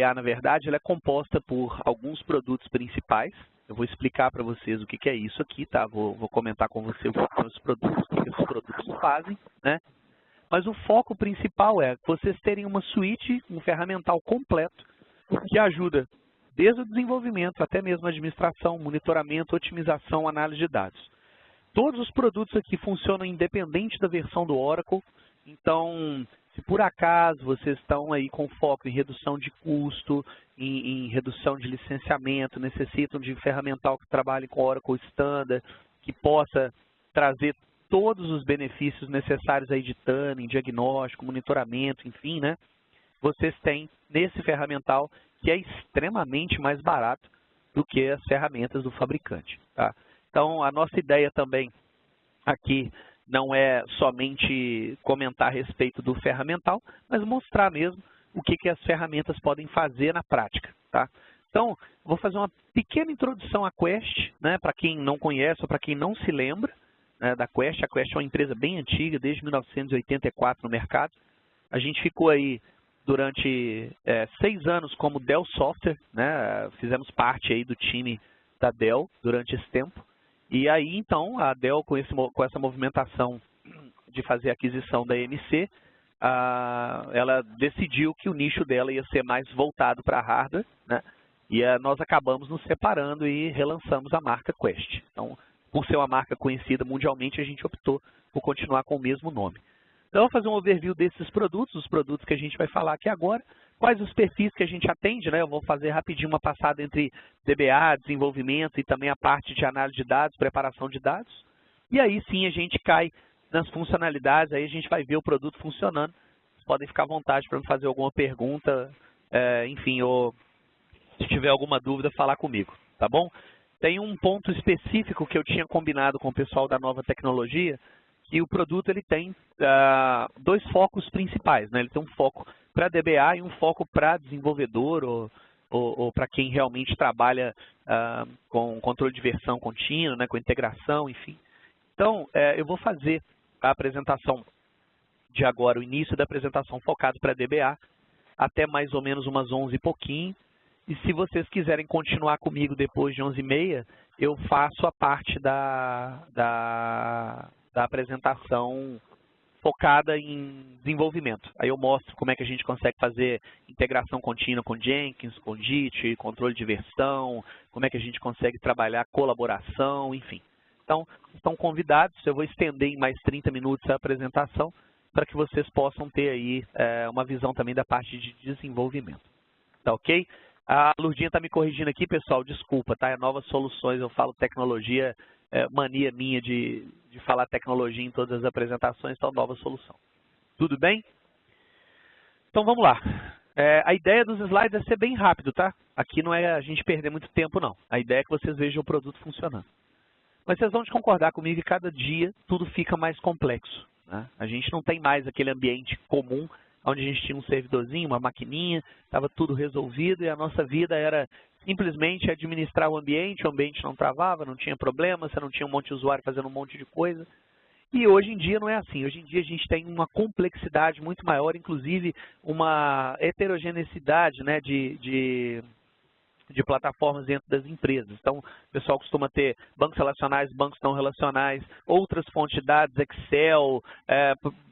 DBA, na verdade, ela é composta por alguns produtos principais. Eu vou explicar para vocês o que é isso aqui, tá? Vou comentar com você o que são os produtos, o que esses produtos fazem, né? Mas o foco principal é vocês terem uma suíte, um ferramental completo que ajuda desde o desenvolvimento até mesmo a administração, monitoramento, otimização, análise de dados. Todos os produtos aqui funcionam independente da versão do Oracle, então, se por acaso vocês estão aí com foco em redução de custo, em redução de licenciamento, necessitam de ferramental que trabalhe com Oracle Standard, que possa trazer todos os benefícios necessários aí de tuning, diagnóstico, monitoramento, enfim, né? Vocês têm nesse ferramental que é extremamente mais barato do que as ferramentas do fabricante, tá? Então, a nossa ideia também aqui não é somente comentar a respeito do ferramental, mas mostrar mesmo o que as ferramentas podem fazer na prática, tá? Então, vou fazer uma pequena introdução à Quest, né, para quem não conhece ou para quem não se lembra, né, da Quest. A Quest é uma empresa bem antiga, desde 1984 no mercado. A gente ficou aí durante 6 anos como Dell Software, né, fizemos parte aí do time da Dell durante esse tempo. E aí, então, a Dell, com essa movimentação de fazer a aquisição da EMC, ela decidiu que o nicho dela ia ser mais voltado para hardware, né? E nós acabamos nos separando e relançamos a marca Quest. Então, por ser uma marca conhecida mundialmente, a gente optou por continuar com o mesmo nome. Então, eu vou fazer um overview desses produtos, os produtos que a gente vai falar aqui agora, quais os perfis que a gente atende, né? Eu vou fazer rapidinho uma passada entre DBA, desenvolvimento e também a parte de análise de dados, preparação de dados. E aí sim a gente cai nas funcionalidades, aí a gente vai ver o produto funcionando. Vocês podem ficar à vontade para me fazer alguma pergunta, enfim, ou se tiver alguma dúvida, falar comigo, tá bom? Tem um ponto específico que eu tinha combinado com o pessoal da Nova Tecnologia, que o produto ele tem 2 focos principais, né? Ele tem um foco para DBA e um foco para desenvolvedor ou para quem realmente trabalha com controle de versão contínua, né? Com integração, enfim. Então, eu vou fazer a apresentação de agora, o início da apresentação focado para DBA, até mais ou menos umas 11 e pouquinho. E se vocês quiserem continuar comigo depois de 11h30, eu faço a parte da apresentação focada em desenvolvimento. Aí eu mostro como é que a gente consegue fazer integração contínua com Jenkins, com Git, controle de versão, como é que a gente consegue trabalhar colaboração, enfim. Então, estão convidados, eu vou estender em mais 30 minutos a apresentação para que vocês possam ter aí uma visão também da parte de desenvolvimento. Tá ok? A Lurdinha está me corrigindo aqui, pessoal, desculpa, tá? É Novas Soluções, eu falo tecnologia, mania minha de falar tecnologia em todas as apresentações, então Nova Solução. Tudo bem? Então vamos lá. A ideia dos slides é ser bem rápido, tá? Aqui não é a gente perder muito tempo, não. A ideia é que vocês vejam o produto funcionando. Mas vocês vão concordar comigo que cada dia tudo fica mais complexo, né? A gente não tem mais aquele ambiente comum onde a gente tinha um servidorzinho, uma maquininha, estava tudo resolvido e a nossa vida era simplesmente administrar o ambiente não travava, não tinha problema, você não tinha um monte de usuário fazendo um monte de coisa. E hoje em dia não é assim, hoje em dia a gente tem uma complexidade muito maior, inclusive uma heterogeneidade, né, de plataformas dentro das empresas. Então, o pessoal costuma ter bancos relacionais, bancos não relacionais, outras fontes de dados, Excel,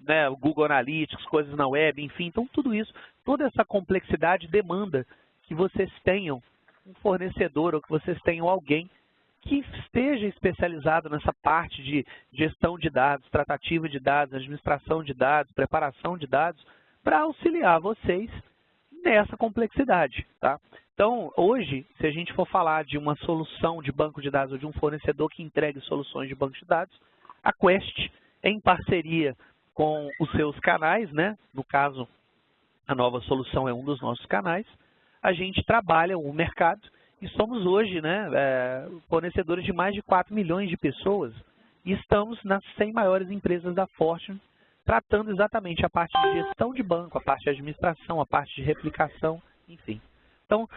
né, Google Analytics, coisas na web, enfim. Então, tudo isso, toda essa complexidade demanda que vocês tenham um fornecedor ou que vocês tenham alguém que esteja especializado nessa parte de gestão de dados, tratativa de dados, administração de dados, preparação de dados, para auxiliar vocês nessa complexidade, tá? Então, hoje, se a gente for falar de uma solução de banco de dados ou de um fornecedor que entregue soluções de banco de dados, a Quest, em parceria com os seus canais, né? No caso, a Nova Solução é um dos nossos canais, a gente trabalha o mercado e somos hoje, né, fornecedores de mais de 4 milhões de pessoas e estamos nas 100 maiores empresas da Fortune, tratando exatamente a parte de gestão de banco, a parte de administração, a parte de replicação, enfim. Então,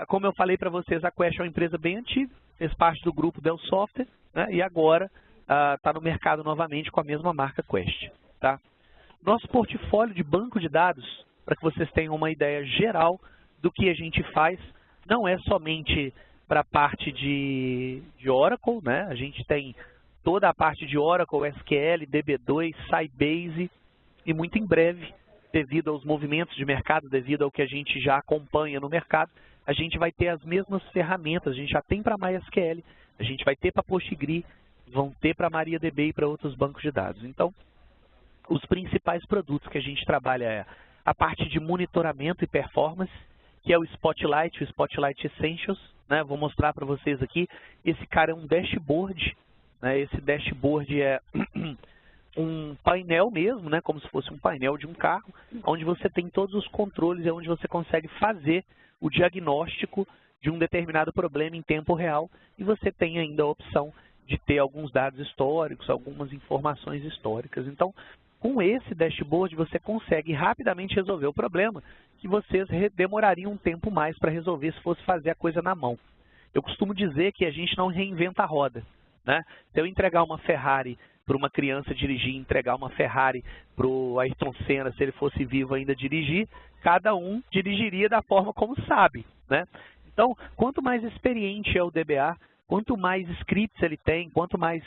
como eu falei para vocês, a Quest é uma empresa bem antiga, fez parte do grupo Dell Software, né, e agora está no mercado novamente com a mesma marca Quest. Tá? Nosso portfólio de banco de dados, para que vocês tenham uma ideia geral do que a gente faz não é somente para a parte de Oracle, né? A gente tem toda a parte de Oracle, SQL, DB2, Sybase e muito em breve, devido aos movimentos de mercado, devido ao que a gente já acompanha no mercado, a gente vai ter as mesmas ferramentas, a gente já tem para MySQL, a gente vai ter para PostgreSQL, vão ter para MariaDB e para outros bancos de dados. Então, os principais produtos que a gente trabalha é a parte de monitoramento e performance, que é o Spotlight, o Spotlight Essentials, né? Vou mostrar para vocês aqui. Esse cara é um dashboard, né? Esse dashboard é um painel mesmo, né? Como se fosse um painel de um carro, onde você tem todos os controles e onde você consegue fazer o diagnóstico de um determinado problema em tempo real e você tem ainda a opção de ter alguns dados históricos, algumas informações históricas. Então, com esse dashboard, você consegue rapidamente resolver o problema que vocês demorariam um tempo mais para resolver se fosse fazer a coisa na mão. Eu costumo dizer que a gente não reinventa a roda, né? Se eu entregar uma Ferrari para uma criança dirigir, entregar uma Ferrari para o Ayrton Senna, se ele fosse vivo ainda dirigir, cada um dirigiria da forma como sabe, né? Então, quanto mais experiente é o DBA, quanto mais scripts ele tem, quanto mais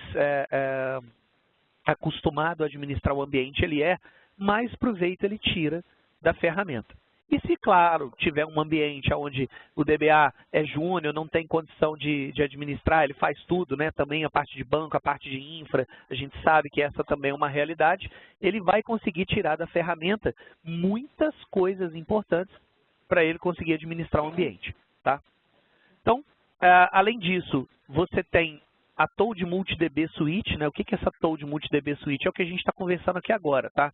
acostumado a administrar o ambiente ele é, mais proveito ele tira da ferramenta. E se, claro, tiver um ambiente onde o DBA é júnior, não tem condição de administrar, ele faz tudo, né? Também a parte de banco, a parte de infra, a gente sabe que essa também é uma realidade, ele vai conseguir tirar da ferramenta muitas coisas importantes para ele conseguir administrar o ambiente, tá? Então, além disso, você tem a Toad MultiDB Suite, né? O que é essa Toad MultiDB Suite? É o que a gente está conversando aqui agora, tá?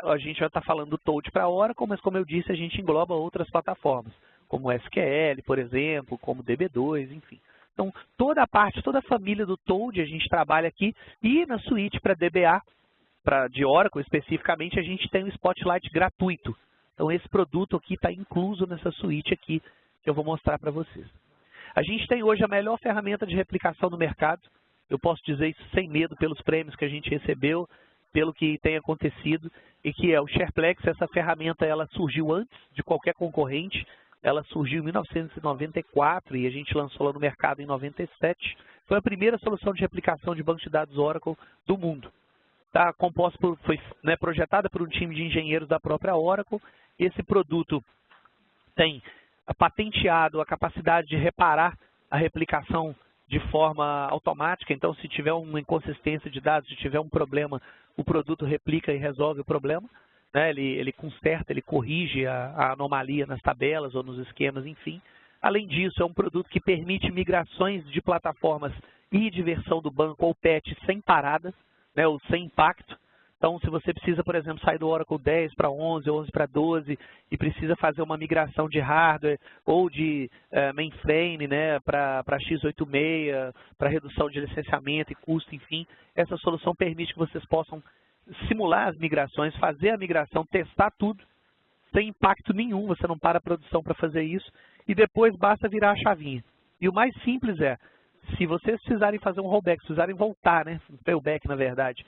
A gente já está falando do Toad para Oracle, mas como eu disse, a gente engloba outras plataformas, como SQL, por exemplo, como DB2, enfim. Então, toda a parte, toda a família do Toad a gente trabalha aqui, e na suíte para DBA, de Oracle especificamente, a gente tem o Spotlight gratuito. Então, esse produto aqui está incluso nessa suíte aqui, que eu vou mostrar para vocês. A gente tem hoje a melhor ferramenta de replicação do mercado. Eu posso dizer isso sem medo pelos prêmios que a gente recebeu, pelo que tem acontecido, e que é o Shareplex. Essa ferramenta ela surgiu antes de qualquer concorrente. Ela surgiu em 1994 e a gente lançou ela no mercado em 97. Foi a primeira solução de replicação de banco de dados Oracle do mundo. Tá? Foi projetada por um time de engenheiros da própria Oracle. Esse produto tem patenteado a capacidade de reparar a replicação de forma automática. Então, se tiver uma inconsistência de dados, se tiver um problema, o produto replica e resolve o problema, né? Ele conserta, ele corrige a anomalia nas tabelas ou nos esquemas, enfim. Além disso, é um produto que permite migrações de plataformas e de versão do banco ou patch sem paradas, né? Ou sem impacto. Então, se você precisa, por exemplo, sair do Oracle 10 para 11, 11 para 12 e precisa fazer uma migração de hardware ou de mainframe, né, para x86, para redução de licenciamento e custo, enfim, essa solução permite que vocês possam simular as migrações, fazer a migração, testar tudo, sem impacto nenhum, você não para a produção para fazer isso, e depois basta virar a chavinha. E o mais simples é, se vocês precisarem fazer um rollback, precisarem voltar, né, um failback na verdade,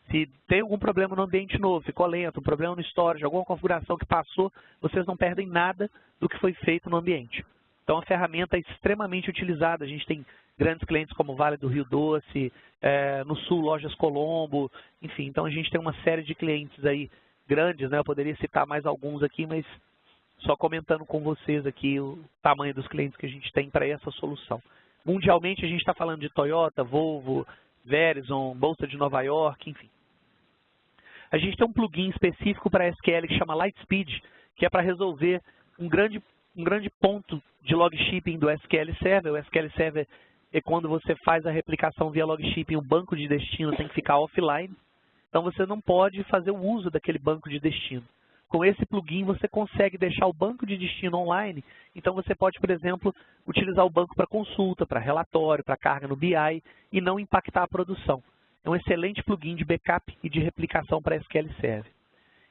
se tem algum problema no ambiente novo, ficou lento, um problema no storage, alguma configuração que passou, vocês não perdem nada do que foi feito no ambiente. Então, a ferramenta é extremamente utilizada. A gente tem grandes clientes como Vale do Rio Doce, no Sul, Lojas Colombo, enfim. Então, a gente tem uma série de clientes aí grandes, né? Eu poderia citar mais alguns aqui, mas só comentando com vocês aqui o tamanho dos clientes que a gente tem para essa solução. Mundialmente, a gente está falando de Toyota, Volvo, Verizon, Bolsa de Nova York, enfim. A gente tem um plugin específico para SQL que chama Lightspeed, que é para resolver um grande ponto de log shipping do SQL Server. O SQL Server é quando você faz a replicação via log shipping, o banco de destino tem que ficar offline. Então, você não pode fazer o uso daquele banco de destino. Com esse plugin, você consegue deixar o banco de destino online. Então, você pode, por exemplo, utilizar o banco para consulta, para relatório, para carga no BI e não impactar a produção. É um excelente plugin de backup e de replicação para SQL Server.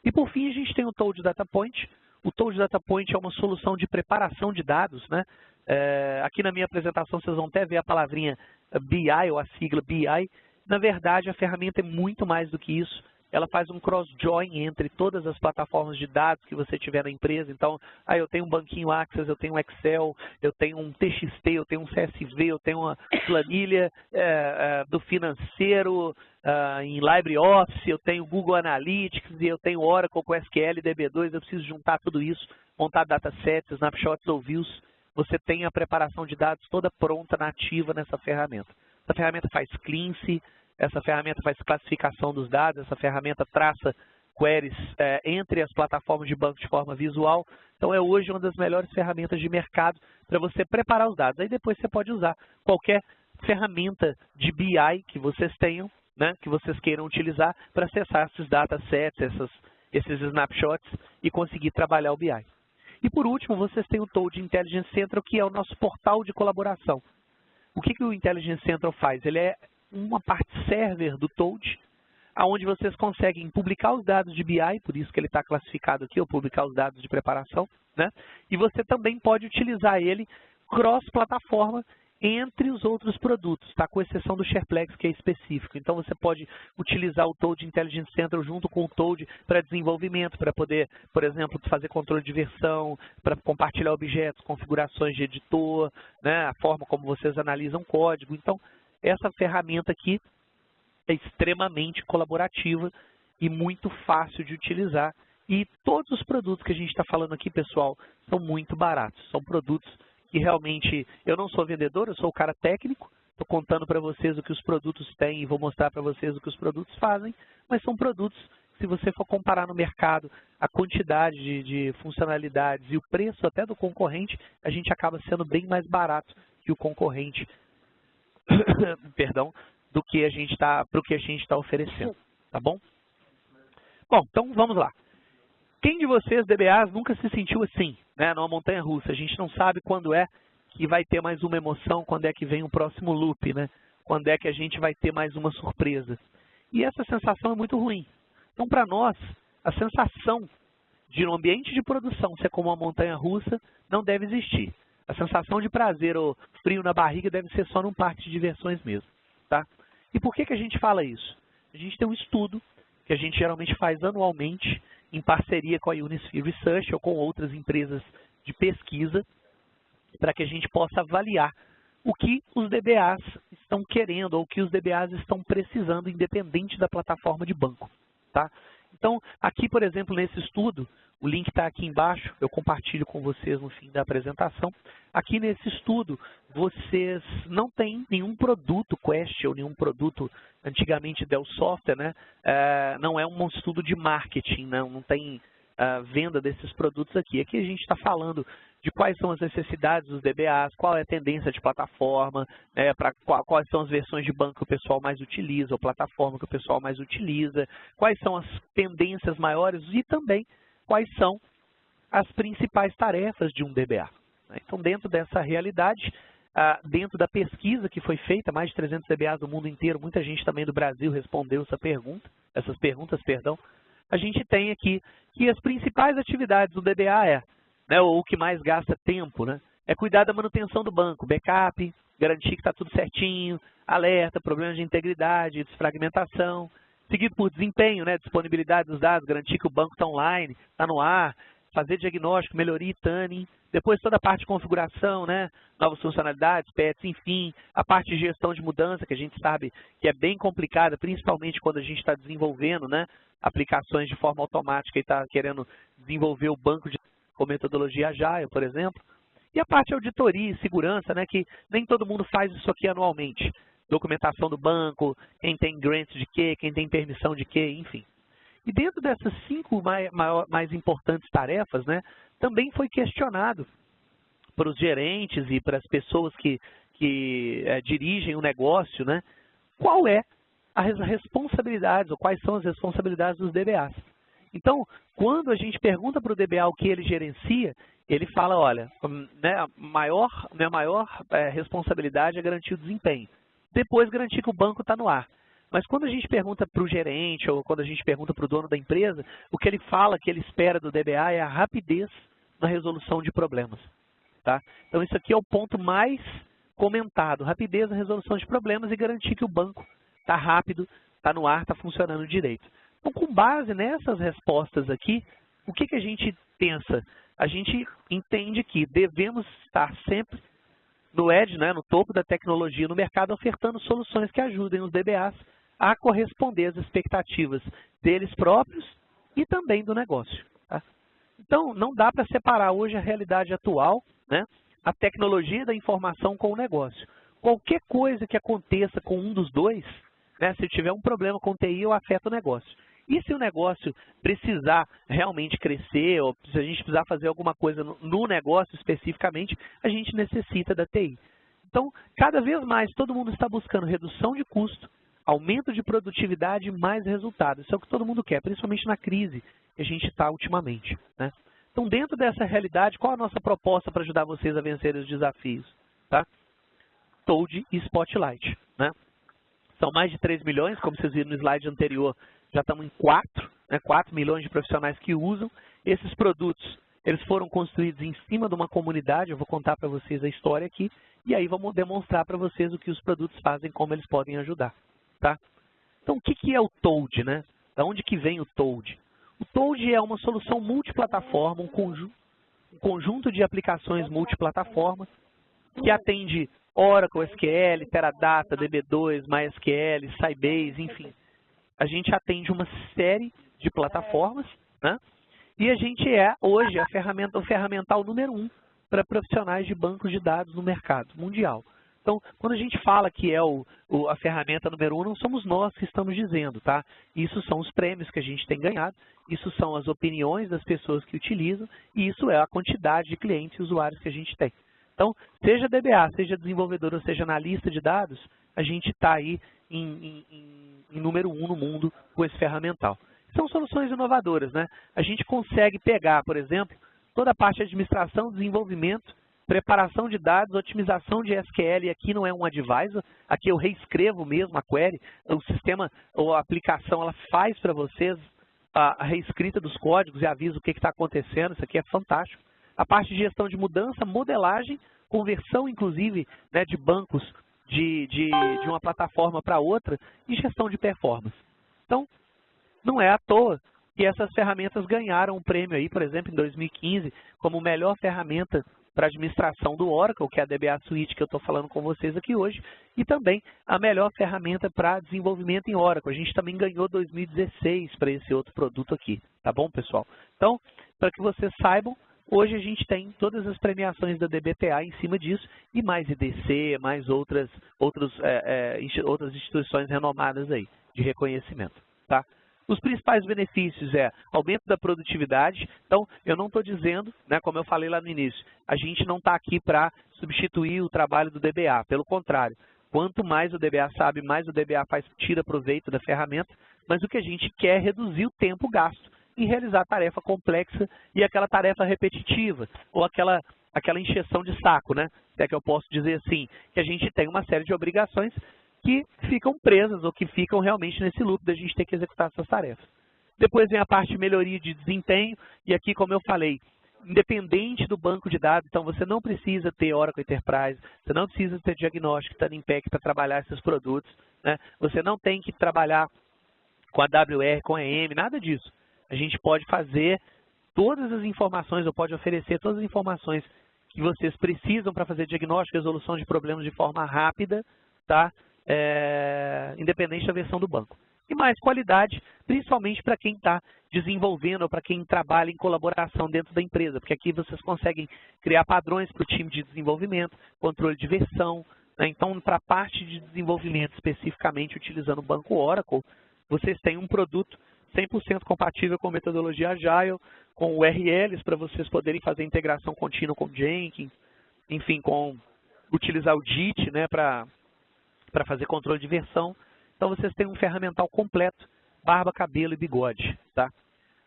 E, por fim, a gente tem o Toad Data Point. O Toad Data Point é uma solução de preparação de dados, né? Aqui na minha apresentação, vocês vão até ver a palavrinha BI, ou a sigla BI. Na verdade, a ferramenta é muito mais do que isso. ela faz um cross-join entre todas as plataformas de dados que você tiver na empresa. Então, eu tenho um banquinho Access, eu tenho um Excel, eu tenho um TXT, eu tenho um CSV, eu tenho uma planilha do financeiro em LibreOffice, eu tenho Google Analytics, e eu tenho Oracle com SQL e DB2, eu preciso juntar tudo isso, montar datasets, snapshots ou views. Você tem a preparação de dados toda pronta, nativa nessa ferramenta. Essa ferramenta faz cleanse, essa ferramenta faz classificação dos dados, essa ferramenta traça queries entre as plataformas de banco de forma visual. Então, é hoje uma das melhores ferramentas de mercado para você preparar os dados. Aí depois você pode usar qualquer ferramenta de BI que vocês tenham, né, que vocês queiram utilizar para acessar esses datasets, esses snapshots e conseguir trabalhar o BI. E por último, vocês têm o Toad Intelligence Central, que é o nosso portal de colaboração. O que o Intelligence Central faz? Ele é uma parte server do Toad, onde vocês conseguem publicar os dados de BI, por isso que ele está classificado aqui, ou publicar os dados de preparação, né? E você também pode utilizar ele cross-plataforma entre os outros produtos, tá? Com exceção do SharePlex, que é específico. Então, você pode utilizar o Toad Intelligence Central junto com o Toad para desenvolvimento, para poder, por exemplo, fazer controle de versão, para compartilhar objetos, configurações de editor, né? A forma como vocês analisam código. Então, essa ferramenta aqui é extremamente colaborativa e muito fácil de utilizar. E todos os produtos que a gente está falando aqui, pessoal, são muito baratos. São produtos que realmente, eu não sou vendedor, eu sou o cara técnico, estou contando para vocês o que os produtos têm e vou mostrar para vocês o que os produtos fazem, mas são produtos, se você for comparar no mercado a quantidade de funcionalidades e o preço até do concorrente, a gente acaba sendo bem mais barato que o concorrente, perdão, do que a gente está oferecendo, tá bom? Bom, então vamos lá. Quem de vocês, DBAs, nunca se sentiu assim, né, numa montanha-russa? A gente não sabe quando é que vai ter mais uma emoção, quando é que vem o próximo loop, né? Quando é que a gente vai ter mais uma surpresa. E essa sensação é muito ruim. Então, para nós, a sensação de um ambiente de produção ser como uma montanha-russa não deve existir. A sensação de prazer ou frio na barriga deve ser só num parque de diversões mesmo, tá? E por que a gente fala isso? A gente tem um estudo que a gente geralmente faz anualmente, em parceria com a Unisphere Research ou com outras empresas de pesquisa, para que a gente possa avaliar o que os DBAs estão querendo ou o que os DBAs estão precisando, independente da plataforma de banco, tá? Então, aqui, por exemplo, nesse estudo, o link está aqui embaixo, eu compartilho com vocês no fim da apresentação. Aqui nesse estudo, vocês não têm nenhum produto Quest ou nenhum produto antigamente Dell Software, né? Não é um estudo de marketing, não tem venda desses produtos aqui. Aqui a gente está falando de quais são as necessidades dos DBAs, qual é a tendência de plataforma, né, quais são as versões de banco que o pessoal mais utiliza, ou plataforma que o pessoal mais utiliza, quais são as tendências maiores e também quais são as principais tarefas de um DBA. Então, dentro dessa realidade, dentro da pesquisa que foi feita, mais de 300 DBAs do mundo inteiro, muita gente também do Brasil respondeu essas perguntas, a gente tem aqui que as principais atividades do DBA ou o que mais gasta tempo, né, é cuidar da manutenção do banco, backup, garantir que está tudo certinho, alerta, problemas de integridade, desfragmentação, seguido por desempenho, né, disponibilidade dos dados, garantir que o banco está online, está no ar, fazer diagnóstico, melhoria e tuning, depois toda a parte de configuração, né, novas funcionalidades, patches, enfim, a parte de gestão de mudança, que a gente sabe que é bem complicada, principalmente quando a gente está desenvolvendo, né, aplicações de forma automática e está querendo desenvolver o banco com metodologia Agile, por exemplo. E a parte de auditoria e segurança, né, que nem todo mundo faz isso aqui anualmente. Documentação do banco, quem tem grants de quê, quem tem permissão de quê, enfim. E dentro dessas 5 mais importantes tarefas, né, também foi questionado para os gerentes e para as pessoas que dirigem o negócio, né, qual é as responsabilidades, ou quais são as responsabilidades dos DBAs. Então, quando a gente pergunta para o DBA o que ele gerencia, ele fala, olha, minha maior responsabilidade é garantir o desempenho. Depois, garantir que o banco está no ar. Mas quando a gente pergunta para o gerente ou quando a gente pergunta para o dono da empresa, o que ele fala, que ele espera do DBA é a rapidez na resolução de problemas. Tá? Então, isso aqui é o ponto mais comentado, rapidez na resolução de problemas e garantir que o banco está rápido, está no ar, está funcionando direito. Então, com base nessas respostas aqui, o que a gente pensa? A gente entende que devemos estar sempre no edge, né, no topo da tecnologia no mercado, ofertando soluções que ajudem os DBAs a corresponder às expectativas deles próprios e também do negócio. Tá? Então, não dá para separar hoje a realidade atual, né, a tecnologia da informação com o negócio. Qualquer coisa que aconteça com um dos dois, né, se tiver um problema com o TI, eu afeto o negócio. E se o negócio precisar realmente crescer, ou se a gente precisar fazer alguma coisa no negócio especificamente, a gente necessita da TI. Então, cada vez mais, todo mundo está buscando redução de custo, aumento de produtividade e mais resultados. Isso é o que todo mundo quer, principalmente na crise que a gente está ultimamente. Né? Então, dentro dessa realidade, qual a nossa proposta para ajudar vocês a vencer os desafios? Tá? Toad e Spotlight. Né? São mais de 3 milhões, como vocês viram no slide anterior, já estamos em 4, né, 4 milhões de profissionais que usam. Esses produtos, eles foram construídos em cima de uma comunidade, eu vou contar para vocês a história aqui, e aí vamos demonstrar para vocês o que os produtos fazem, como eles podem ajudar. Tá? Então, o que é o Toad? Né? Da onde que vem o Toad? O Toad é uma solução multiplataforma, um conjunto de aplicações multiplataforma, que atende Oracle, SQL, Teradata, DB2, MySQL, Sybase, enfim. A gente atende uma série de plataformas, né? E a gente é, hoje, o ferramental número 1 para profissionais de bancos de dados no mercado mundial. Então, quando a gente fala que é a ferramenta número 1, não somos nós que estamos dizendo, tá? Isso são os prêmios que a gente tem ganhado, isso são as opiniões das pessoas que utilizam, e isso é a quantidade de clientes e usuários que a gente tem. Então, seja DBA, seja desenvolvedor ou seja analista de dados, a gente está aí em número 1 no mundo com esse ferramental. São soluções inovadoras, né? A gente consegue pegar, por exemplo, toda a parte de administração, desenvolvimento, preparação de dados, otimização de SQL, e aqui não é um advisor, aqui eu reescrevo mesmo a query, o sistema ou a aplicação ela faz para vocês a reescrita dos códigos e avisa o que está acontecendo, isso aqui é fantástico. A parte de gestão de mudança, modelagem, conversão inclusive, né, de bancos de uma plataforma para outra e gestão de performance. Então, não é à toa que essas ferramentas ganharam um prêmio aí, por exemplo, em 2015, como melhor ferramenta para administração do Oracle, que é a DBA Suite que eu estou falando com vocês aqui hoje, e também a melhor ferramenta para desenvolvimento em Oracle. A gente também ganhou 2016 para esse outro produto aqui, tá bom, pessoal? Então, para que vocês saibam, hoje a gente tem todas as premiações da DBTA em cima disso, e mais IDC, mais outras instituições renomadas aí, de reconhecimento, tá? Os principais benefícios é aumento da produtividade. Então, eu não estou dizendo, né, como eu falei lá no início, a gente não está aqui para substituir o trabalho do DBA. Pelo contrário, quanto mais o DBA sabe, mais o DBA tira proveito da ferramenta, mas o que a gente quer é reduzir o tempo gasto em realizar a tarefa complexa e aquela tarefa repetitiva, ou aquela encheção de saco, né? Se é que eu posso dizer assim, que a gente tem uma série de obrigações que ficam presas ou que ficam realmente nesse loop da gente ter que executar essas tarefas. Depois vem a parte de melhoria de desempenho, e aqui, como eu falei, independente do banco de dados, então você não precisa ter Oracle Enterprise, você não precisa ter diagnóstico Tanempec para trabalhar esses produtos, né? Você não tem que trabalhar com a WR, com a EM, nada disso. A gente pode fazer todas as informações, ou pode oferecer todas as informações que vocês precisam para fazer diagnóstico e resolução de problemas de forma rápida, tá? Independente da versão do banco. E mais qualidade, principalmente para quem está desenvolvendo ou para quem trabalha em colaboração dentro da empresa, porque aqui vocês conseguem criar padrões para o time de desenvolvimento, controle de versão, né? Então, para a parte de desenvolvimento especificamente utilizando o banco Oracle, vocês têm um produto 100% compatível com metodologia Agile, com URLs para vocês poderem fazer integração contínua com Jenkins, enfim, utilizar o JIT, né, para fazer controle de versão. Então, vocês têm um ferramental completo, barba, cabelo e bigode. Tá?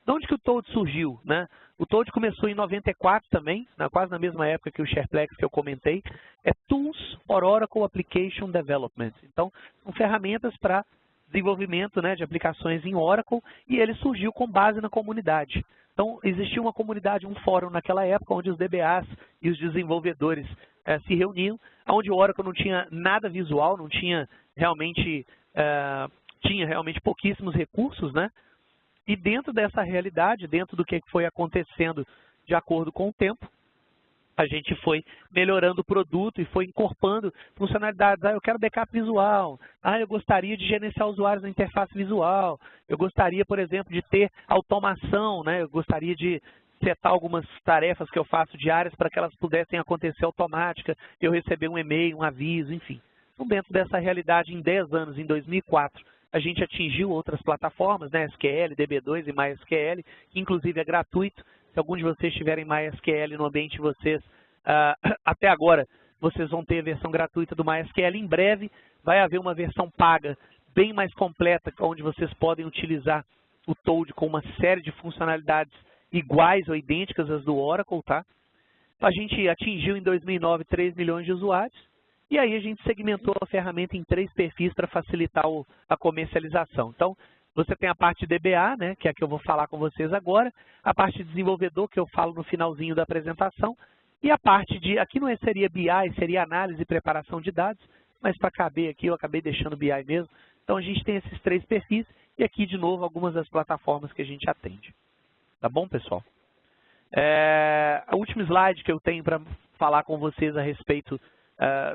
De onde que o Toad surgiu? Né? O Toad começou em 94 também, quase na mesma época que o SharePlex que eu comentei. É Tools for Oracle Application Development. Então, são ferramentas para desenvolvimento, né, de aplicações em Oracle, e ele surgiu com base na comunidade. Então, existia uma comunidade, um fórum naquela época, onde os DBAs e os desenvolvedores se reuniam, onde o Oracle não tinha nada visual, não tinha realmente, tinha realmente pouquíssimos recursos, né? E dentro dessa realidade, dentro do que foi acontecendo de acordo com o tempo, a gente foi melhorando o produto e foi incorporando funcionalidades. Eu quero backup visual. Eu gostaria de gerenciar usuários na interface visual. Eu gostaria, por exemplo, de ter automação, né? Eu gostaria de setar algumas tarefas que eu faço diárias para que elas pudessem acontecer automática, eu receber um e-mail, um aviso, enfim. Então, dentro dessa realidade, em 10 anos, em 2004, a gente atingiu outras plataformas, né? SQL, DB2 e MySQL, que inclusive é gratuito. Se algum de vocês tiverem MySQL no ambiente de vocês, até agora, vocês vão ter a versão gratuita do MySQL. Em breve, vai haver uma versão paga, bem mais completa, onde vocês podem utilizar o Toad com uma série de funcionalidades iguais ou idênticas às do Oracle, tá? A gente atingiu em 2009 3 milhões de usuários, e aí a gente segmentou a ferramenta em 3 perfis para facilitar a comercialização. Então, você tem a parte de DBA, né, que é a que eu vou falar com vocês agora, a parte de desenvolvedor, que eu falo no finalzinho da apresentação, e a parte de, aqui não seria BI, seria análise e preparação de dados, mas para caber aqui, eu acabei deixando BI mesmo. Então, a gente tem esses 3 perfis, e aqui, de novo, algumas das plataformas que a gente atende. Tá bom, pessoal? A última slide que eu tenho para falar com vocês a respeito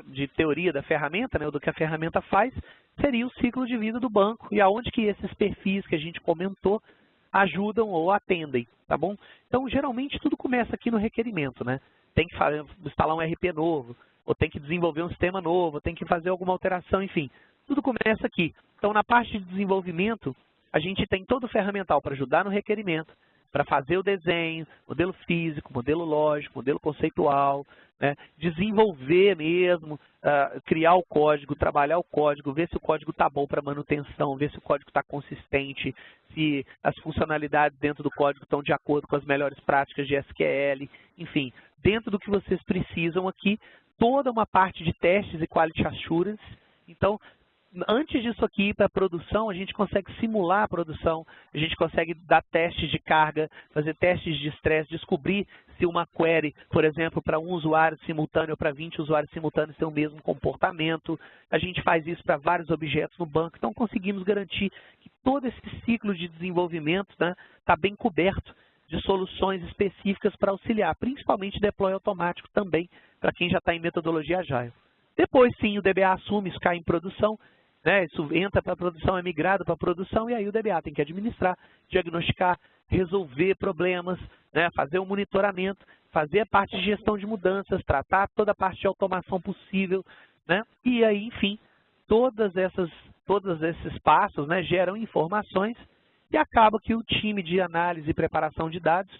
de teoria da ferramenta, né, do que a ferramenta faz, seria o ciclo de vida do banco e aonde que esses perfis que a gente comentou ajudam ou atendem, tá bom? Então, geralmente, tudo começa aqui no requerimento, né? Tem que instalar um RP novo, ou tem que desenvolver um sistema novo, ou tem que fazer alguma alteração, enfim. Tudo começa aqui. Então, na parte de desenvolvimento, a gente tem todo o ferramental para ajudar no requerimento, para fazer o desenho, modelo físico, modelo lógico, modelo conceitual, né? Desenvolver mesmo, criar o código, trabalhar o código, ver se o código está bom para manutenção, ver se o código está consistente, se as funcionalidades dentro do código estão de acordo com as melhores práticas de SQL, enfim, dentro do que vocês precisam aqui, toda uma parte de testes e quality assurance. Então, antes disso aqui, para a produção, a gente consegue simular a produção, a gente consegue dar testes de carga, fazer testes de estresse, descobrir se uma query, por exemplo, para um usuário simultâneo ou para 20 usuários simultâneos tem o mesmo comportamento. A gente faz isso para vários objetos no banco, então conseguimos garantir que todo esse ciclo de desenvolvimento está bem coberto de soluções específicas para auxiliar, principalmente deploy automático também, para quem já está em metodologia Agile. Depois, sim, o DBA assume, isso cai em produção, né? Isso entra para a produção, é migrado para a produção, e aí o DBA tem que administrar, diagnosticar, resolver problemas, né? Fazer o monitoramento, fazer a parte de gestão de mudanças, tratar toda a parte de automação possível, né? E aí, enfim, todos esses passos, né, geram informações e acaba que o time de análise e preparação de dados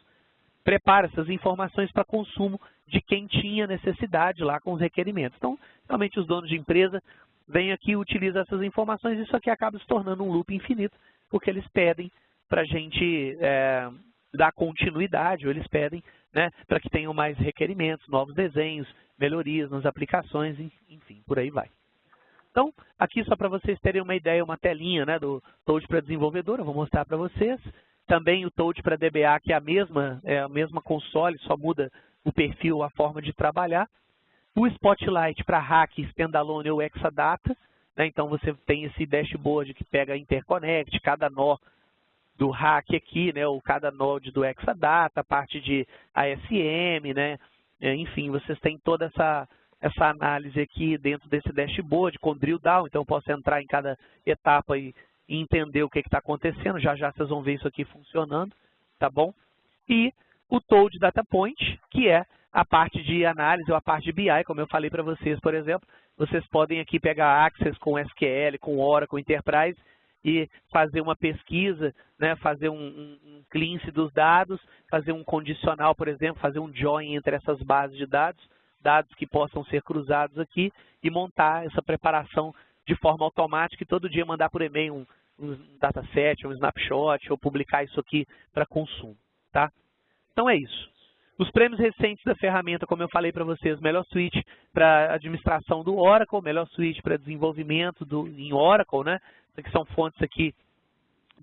prepara essas informações para consumo de quem tinha necessidade lá com os requerimentos. Então, realmente os donos de empresa vêm aqui e utilizam essas informações, e isso aqui acaba se tornando um loop infinito, porque eles pedem para a gente dar continuidade, ou eles pedem, né, para que tenham mais requerimentos, novos desenhos, melhorias nas aplicações, enfim, por aí vai. Então, aqui só para vocês terem uma ideia, uma telinha, né, do Toad para desenvolvedor, eu vou mostrar para vocês. Também o Toad para DBA, que é a mesma console, só muda o perfil, a forma de trabalhar. O Spotlight para Hack, Standalone ou Exadata, né? Então você tem esse dashboard que pega a interconnect, cada nó do Hack aqui, né? Ou cada node do Exadata, a parte de ASM, né? Enfim, vocês têm toda essa análise aqui dentro desse dashboard com drill down, então eu posso entrar em cada etapa e entender o que está acontecendo. Já já vocês vão ver isso aqui funcionando, tá bom? E o Toad Data Point, que é a parte de análise ou a parte de BI, como eu falei para vocês, por exemplo, vocês podem aqui pegar Access com SQL, com Oracle Enterprise e fazer uma pesquisa, né, fazer um cleanse dos dados, fazer um condicional, por exemplo, fazer um join entre essas bases de dados que possam ser cruzados aqui e montar essa preparação de forma automática e todo dia mandar por e-mail um dataset, um snapshot ou publicar isso aqui para consumo, tá? Então é isso. Os prêmios recentes da ferramenta, como eu falei para vocês, melhor suíte para administração do Oracle, melhor suíte para desenvolvimento em Oracle, né? Isso aqui são fontes aqui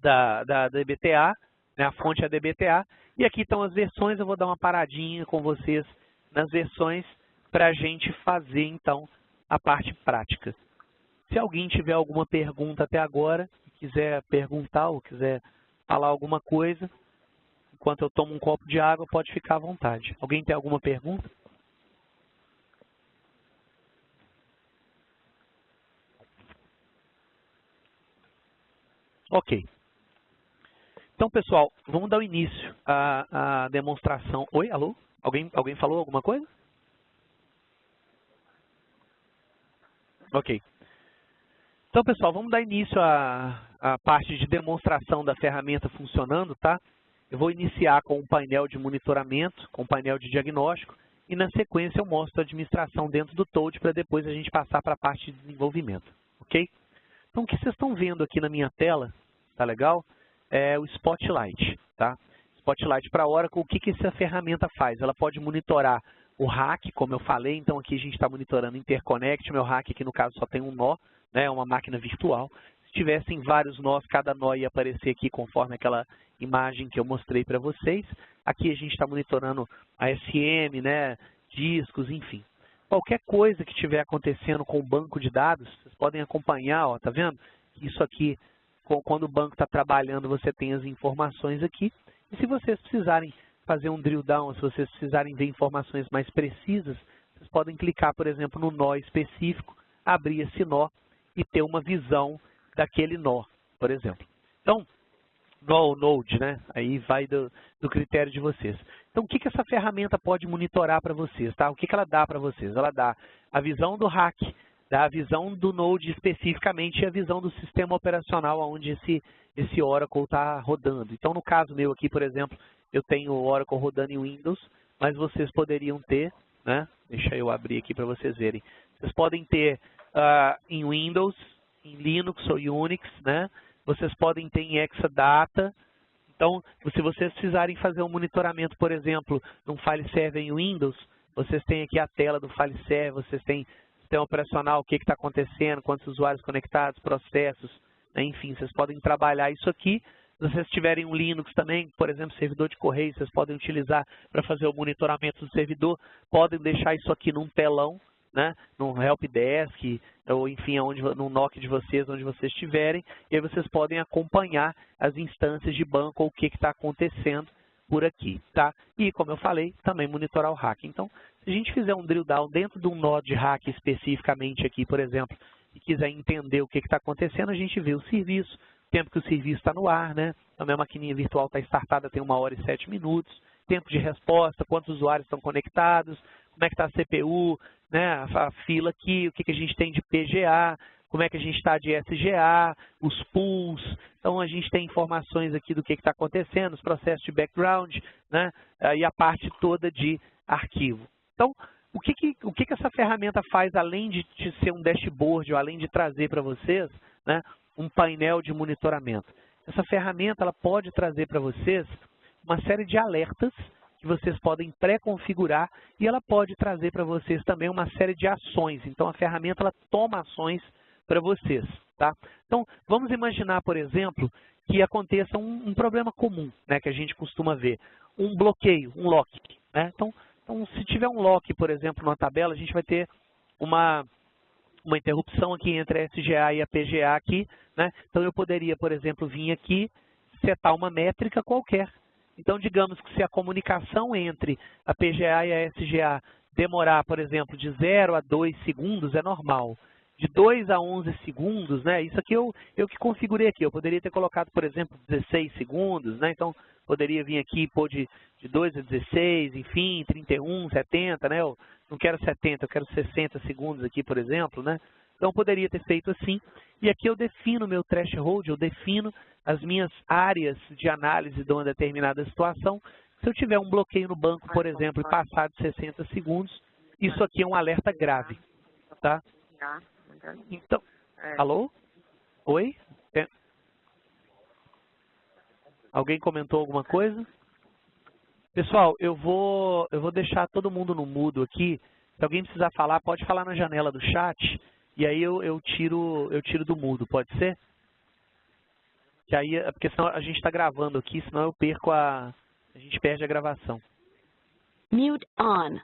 da DBTA, né? A fonte é a DBTA. E aqui estão as versões, eu vou dar uma paradinha com vocês nas versões para a gente fazer, então, a parte prática. Se alguém tiver alguma pergunta até agora, quiser perguntar ou quiser falar alguma coisa, enquanto eu tomo um copo de água, pode ficar à vontade. Alguém tem alguma pergunta? Ok. Então, pessoal, vamos dar o início à demonstração. Oi, alô? Alguém falou alguma coisa? Ok. Então, pessoal, vamos dar início à parte de demonstração da ferramenta funcionando, tá? Eu vou iniciar com um painel de monitoramento, com um painel de diagnóstico, e na sequência eu mostro a administração dentro do Toad para depois a gente passar para a parte de desenvolvimento, ok? Então, o que vocês estão vendo aqui na minha tela, tá legal? É o Spotlight, tá? Spotlight para a Oracle, o que essa ferramenta faz? Ela pode monitorar o rack, como eu falei, então aqui a gente está monitorando Interconnect, meu rack aqui no caso só tem um nó, né, é uma máquina virtual. Se tivessem vários nós, cada nó ia aparecer aqui conforme aquela imagem que eu mostrei para vocês. Aqui a gente está monitorando a SM, né, discos, enfim. Qualquer coisa que estiver acontecendo com o banco de dados, vocês podem acompanhar, ó, tá vendo? Isso aqui, quando o banco está trabalhando, você tem as informações aqui. E se vocês precisarem fazer um drill down, se vocês precisarem ver informações mais precisas, vocês podem clicar, por exemplo, no nó específico, abrir esse nó e ter uma visão daquele nó, por exemplo. Então, nó ou node, né? Aí vai do critério de vocês. Então, o que essa ferramenta pode monitorar para vocês, tá? O que ela dá para vocês? Ela dá a visão do rack, dá a visão do node especificamente e a visão do sistema operacional onde esse Oracle está rodando. Então, no caso meu aqui, por exemplo, eu tenho o Oracle rodando em Windows, mas vocês poderiam ter, né? Deixa eu abrir aqui para vocês verem. Vocês podem ter em Windows, em Linux ou Unix, né? Vocês podem ter em Exadata. Então, se vocês precisarem fazer um monitoramento, por exemplo, num file server em Windows, vocês têm aqui a tela do file server, vocês têm sistema operacional, o que está acontecendo, quantos usuários conectados, processos, né? Enfim, vocês podem trabalhar isso aqui. Se vocês tiverem um Linux também, por exemplo, servidor de correio, vocês podem utilizar para fazer o monitoramento do servidor, podem deixar isso aqui num telão, né, num helpdesk, ou enfim, no NOC de vocês, onde vocês estiverem, e aí vocês podem acompanhar as instâncias de banco ou o que está acontecendo por aqui, tá? E, como eu falei, também monitorar o hack. Então, se a gente fizer um drill down dentro de um nó de hack especificamente aqui, por exemplo, e quiser entender o que está acontecendo, a gente vê o serviço, o tempo que o serviço está no ar, né? A minha maquininha virtual está startada, tem 1 hora e 7 minutos, tempo de resposta, quantos usuários estão conectados, como é que está a CPU, né, a fila aqui, o que a gente tem de PGA, como é que a gente está de SGA, os pools. Então, a gente tem informações aqui do que está acontecendo, os processos de background, né, e a parte toda de arquivo. Então, o que essa ferramenta faz, além de ser um dashboard, ou além de trazer para vocês, né, um painel de monitoramento? Essa ferramenta ela pode trazer para vocês uma série de alertas que vocês podem pré-configurar e ela pode trazer para vocês também uma série de ações. Então, a ferramenta ela toma ações para vocês, tá? Então, vamos imaginar, por exemplo, que aconteça um problema comum, né, que a gente costuma ver, um bloqueio, um lock, né? Então, se tiver um lock, por exemplo, numa tabela, a gente vai ter uma interrupção aqui entre a SGA e a PGA aqui, né? Então, eu poderia, por exemplo, vir aqui, setar uma métrica qualquer. Então, digamos que se a comunicação entre a PGA e a SGA demorar, por exemplo, de 0 a 2 segundos, é normal. De 2 a 11 segundos, né? Isso aqui eu que configurei aqui. Eu poderia ter colocado, por exemplo, 16 segundos, né? Então, poderia vir aqui e pôr de 2 a 16, enfim, 31, 70, né? Eu não quero 70, eu quero 60 segundos aqui, por exemplo, né? Então, eu poderia ter feito assim. E aqui eu defino meu threshold, eu defino as minhas áreas de análise de uma determinada situação. Se eu tiver um bloqueio no banco, por exemplo, e passar de 60 segundos, isso aqui é um alerta grave, tá? Então, alô? Oi? Alguém comentou alguma coisa? Pessoal, eu vou deixar todo mundo no mudo aqui. Se alguém precisar falar, pode falar na janela do chat. E aí eu tiro do mudo, pode ser? Que aí, porque senão a gente está gravando aqui, senão eu perco a gente perde a gravação. Mute on.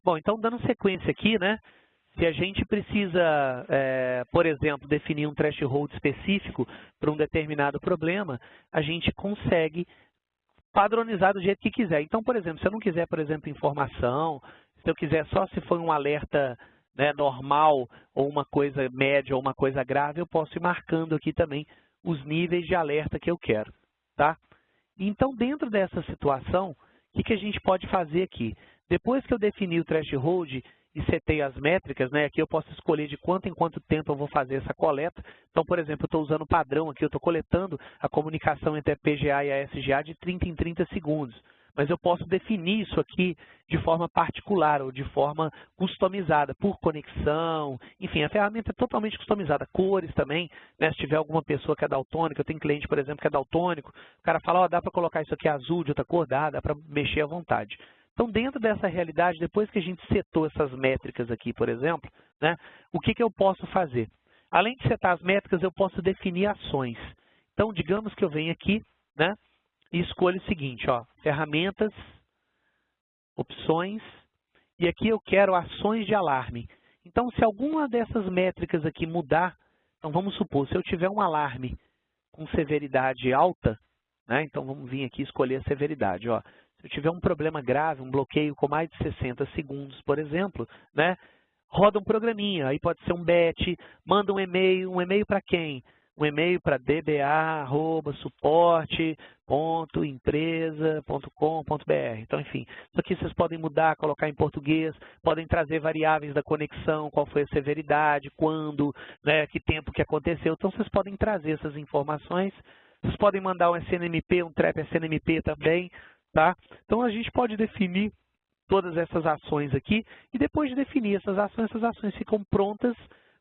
Bom, então dando sequência aqui, né? Se a gente precisa, por exemplo, definir um threshold específico para um determinado problema, a gente consegue padronizar do jeito que quiser. Então, por exemplo, se eu não quiser, por exemplo, informação, se eu quiser só se for um alerta, né, normal, ou uma coisa média, ou uma coisa grave, eu posso ir marcando aqui também os níveis de alerta que eu quero, tá? Então, dentro dessa situação, o que a gente pode fazer aqui? Depois que eu definir o threshold e setei as métricas, né, aqui eu posso escolher de quanto em quanto tempo eu vou fazer essa coleta. Então, por exemplo, eu estou usando o padrão aqui, eu estou coletando a comunicação entre a PGA e a SGA de 30 em 30 segundos. Mas eu posso definir isso aqui de forma particular ou de forma customizada, por conexão, enfim, a ferramenta é totalmente customizada, cores também, né? Se tiver alguma pessoa que é daltônica, eu tenho cliente, por exemplo, que é daltônico, o cara fala, ó, dá para colocar isso aqui azul de outra cor, dá para mexer à vontade. Então, dentro dessa realidade, depois que a gente setou essas métricas aqui, por exemplo, né, o que eu posso fazer? Além de setar as métricas, eu posso definir ações. Então, digamos que eu venho aqui, né, e escolho o seguinte, ó, ferramentas, opções, e aqui eu quero ações de alarme. Então, se alguma dessas métricas aqui mudar, então vamos supor, se eu tiver um alarme com severidade alta, né, então vamos vir aqui escolher a severidade, ó. Se eu tiver um problema grave, um bloqueio com mais de 60 segundos, por exemplo, né, roda um programinha, aí pode ser um BET, manda um e-mail para quem? Um e-mail para dba@suporte.empresa.com.br. Então, enfim, isso aqui vocês podem mudar, colocar em português, podem trazer variáveis da conexão, qual foi a severidade, quando, né, que tempo que aconteceu. Então, vocês podem trazer essas informações. Vocês podem mandar um SNMP, um trap SNMP também, tá? Então, a gente pode definir todas essas ações aqui e depois de definir essas ações ficam prontas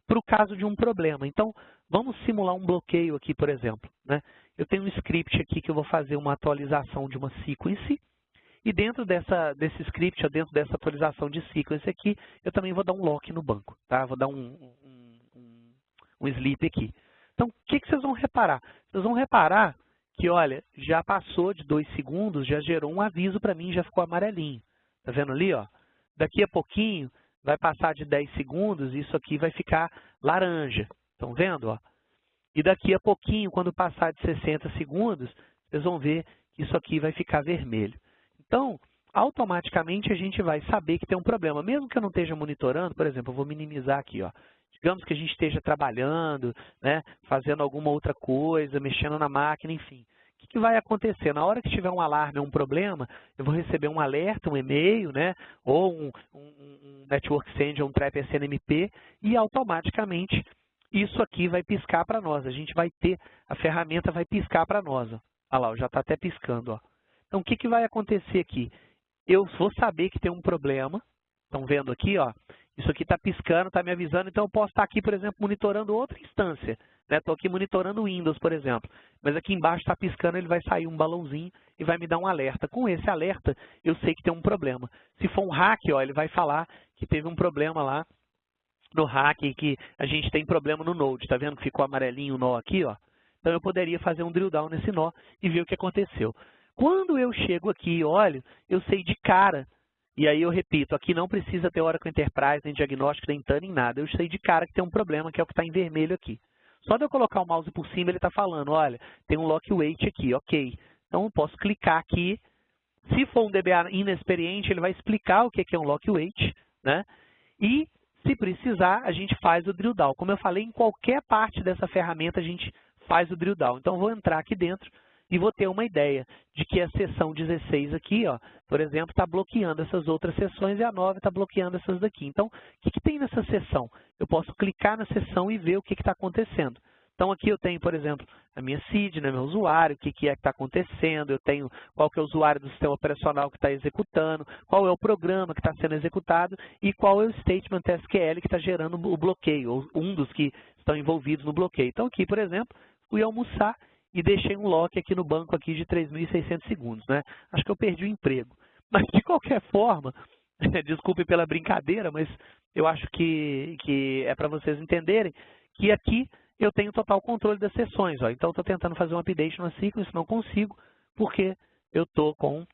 para o caso de um problema. Então, vamos simular um bloqueio aqui, por exemplo, né? Eu tenho um script aqui que eu vou fazer uma atualização de uma sequence e dentro desse script, ou dentro dessa atualização de sequence aqui, eu também vou dar um lock no banco, tá? Vou dar um sleep aqui. Então, o que vocês vão reparar? Vocês vão reparar que, olha, já passou de 2 segundos, já gerou um aviso para mim, já ficou amarelinho. Tá vendo ali, ó? Daqui a pouquinho vai passar de 10 segundos e isso aqui vai ficar laranja. Estão vendo, ó? E daqui a pouquinho, quando passar de 60 segundos, vocês vão ver que isso aqui vai ficar vermelho. Então, automaticamente a gente vai saber que tem um problema. Mesmo que eu não esteja monitorando, por exemplo, eu vou minimizar aqui, ó. Digamos que a gente esteja trabalhando, né, fazendo alguma outra coisa, mexendo na máquina, enfim. O que vai acontecer? Na hora que tiver um alarme ou um problema, eu vou receber um alerta, um e-mail, né, ou um Network Send ou um Trap SNMP e automaticamente isso aqui vai piscar para nós. A gente vai ter, a ferramenta vai piscar para nós. Ó. Olha lá, já está até piscando. Ó. Então, o que vai acontecer aqui? Eu vou saber que tem um problema. Estão vendo aqui, ó? Isso aqui está piscando, está me avisando, então eu posso estar aqui, por exemplo, monitorando outra instância. Estou aqui monitorando o Windows, por exemplo. Mas aqui embaixo está piscando, ele vai sair um balãozinho e vai me dar um alerta. Com esse alerta, eu sei que tem um problema. Se for um hack, ó, ele vai falar que teve um problema lá no hack, que a gente tem problema no Node. Está vendo que ficou amarelinho o nó aqui? Ó? Então eu poderia fazer um drill down nesse nó e ver o que aconteceu. Quando eu chego aqui e olho, eu sei de cara. E aí eu repito, aqui não precisa ter Oracle Enterprise, nem diagnóstico, nem TAN, nem nada. Eu sei de cara que tem um problema, que é o que está em vermelho aqui. Só de eu colocar o mouse por cima, ele está falando, olha, tem um lock weight aqui, ok. Então eu posso clicar aqui. Se for um DBA inexperiente, ele vai explicar o que é um lock weight, né? E se precisar, a gente faz o drill down. Como eu falei, em qualquer parte dessa ferramenta a gente faz o drill down. Então eu vou entrar aqui dentro e vou ter uma ideia de que a seção 16 aqui, ó, por exemplo, está bloqueando essas outras seções e a 9 está bloqueando essas daqui. Então, o que tem nessa seção? Eu posso clicar na seção e ver o que está acontecendo. Então, aqui eu tenho, por exemplo, a minha CID, né, meu usuário, o que é que está acontecendo, eu tenho qual que é o usuário do sistema operacional que está executando, qual é o programa que está sendo executado e qual é o statement SQL que está gerando o bloqueio, ou um dos que estão envolvidos no bloqueio. Então, aqui, por exemplo, fui almoçar e deixei um lock aqui no banco aqui de 3.600 segundos, né? Acho que eu perdi o emprego. Mas, de qualquer forma, desculpe pela brincadeira, mas eu acho que é para vocês entenderem que aqui eu tenho total controle das sessões. Ó. Então, estou tentando fazer um update na sequence, não consigo, porque eu estou com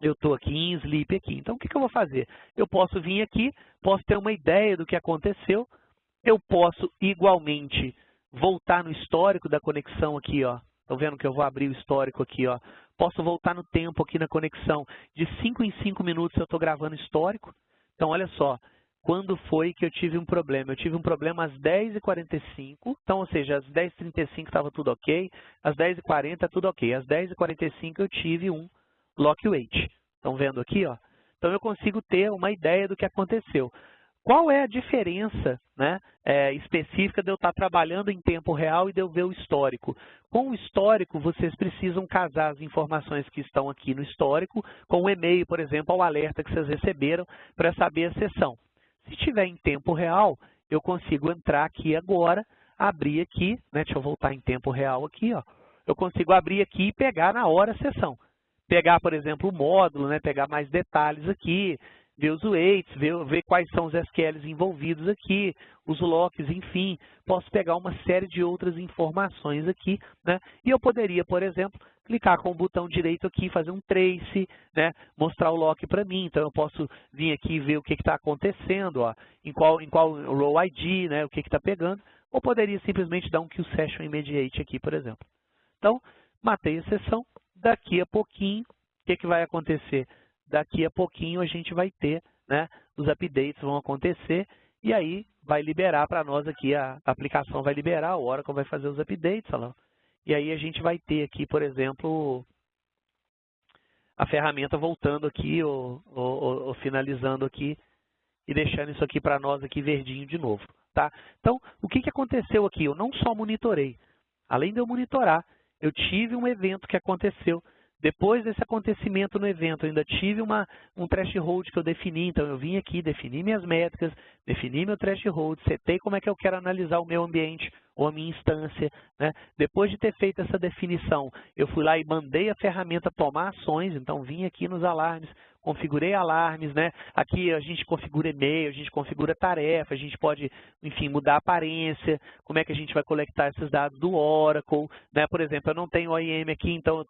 eu estou aqui em sleep aqui. Então, o que eu vou fazer? Eu posso vir aqui, posso ter uma ideia do que aconteceu, eu posso igualmente voltar no histórico da conexão aqui, ó. Estão vendo que eu vou abrir o histórico aqui, ó. Posso voltar no tempo aqui na conexão. De 5 em 5 minutos eu estou gravando histórico. Então, olha só, quando foi que eu tive um problema? Eu tive um problema às 10h45, então, ou seja, às 10h35 estava tudo ok, às 10h40 tudo ok, às 10h45 eu tive um lock wait. Estão vendo aqui, ó? Então, eu consigo ter uma ideia do que aconteceu. Qual é a diferença, né, específica de eu estar trabalhando em tempo real e de eu ver o histórico? Com o histórico, vocês precisam casar as informações que estão aqui no histórico com o e-mail, por exemplo, ao alerta que vocês receberam para saber a sessão. Se estiver em tempo real, eu consigo entrar aqui agora, abrir aqui, né, deixa eu voltar em tempo real aqui, ó. Eu consigo abrir aqui e pegar na hora a sessão. Pegar, por exemplo, o módulo, né, pegar mais detalhes aqui, ver os waits, ver quais são os SQLs envolvidos aqui, os locks, enfim. Posso pegar uma série de outras informações aqui, né? E eu poderia, por exemplo, clicar com o botão direito aqui, fazer um trace, né? Mostrar o lock para mim. Então, eu posso vir aqui e ver o que está acontecendo, ó, em qual row ID, né? O que está pegando. Ou poderia simplesmente dar um Queue Session Immediate aqui, por exemplo. Então, matei a sessão. Daqui a pouquinho, o que vai acontecer? Daqui a pouquinho a gente vai ter, né, os updates vão acontecer e aí vai liberar para nós aqui, a aplicação vai liberar, a Oracle vai fazer os updates, ó, e aí a gente vai ter aqui, por exemplo, a ferramenta voltando aqui ou finalizando aqui e deixando isso aqui para nós aqui verdinho de novo, tá? Então, o que aconteceu aqui? Eu não só monitorei, além de eu monitorar, eu tive um evento que aconteceu. Depois desse acontecimento no evento, eu ainda tive um threshold que eu defini, então eu vim aqui, defini minhas métricas, defini meu threshold, setei como é que eu quero analisar o meu ambiente ou a minha instância, né? Depois de ter feito essa definição, eu fui lá e mandei a ferramenta tomar ações, então vim aqui nos alarmes, configurei alarmes, né? Aqui a gente configura e-mail, a gente configura tarefa, a gente pode, enfim, mudar a aparência, como é que a gente vai coletar esses dados do Oracle, né? Por exemplo, eu não tenho o IAM aqui, então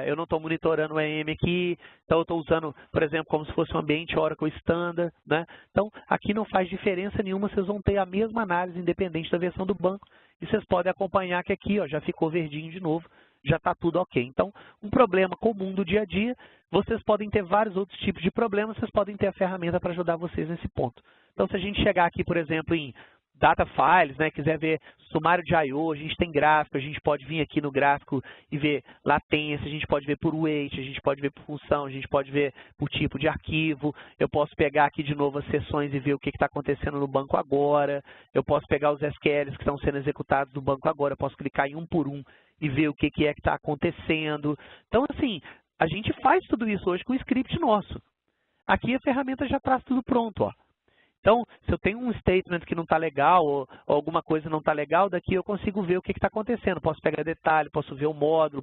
eu não estou monitorando o IAM aqui, então eu estou usando, por exemplo, como se fosse um ambiente Oracle Standard, né? Então, aqui não faz diferença nenhuma, vocês vão ter a mesma análise independente da versão do banco, e vocês podem acompanhar que aqui, ó, já ficou verdinho de novo, já está tudo ok. Então, um problema comum do dia a dia, vocês podem ter vários outros tipos de problemas, vocês podem ter a ferramenta para ajudar vocês nesse ponto. Então, se a gente chegar aqui, por exemplo, em Data Files, né, quiser ver sumário de I/O, a gente tem gráfico, a gente pode vir aqui no gráfico e ver latência, a gente pode ver por weight, a gente pode ver por função, a gente pode ver por tipo de arquivo, eu posso pegar aqui de novo as sessões e ver o que está acontecendo no banco agora, eu posso pegar os SQLs que estão sendo executados no banco agora, eu posso clicar em um por um e ver o que é que está acontecendo. Então, assim, a gente faz tudo isso hoje com o script nosso. Aqui a ferramenta já traz tudo pronto, ó. Então, se eu tenho um statement que não está legal ou alguma coisa não está legal, daqui eu consigo ver o que está acontecendo. Posso pegar detalhe, posso ver o módulo,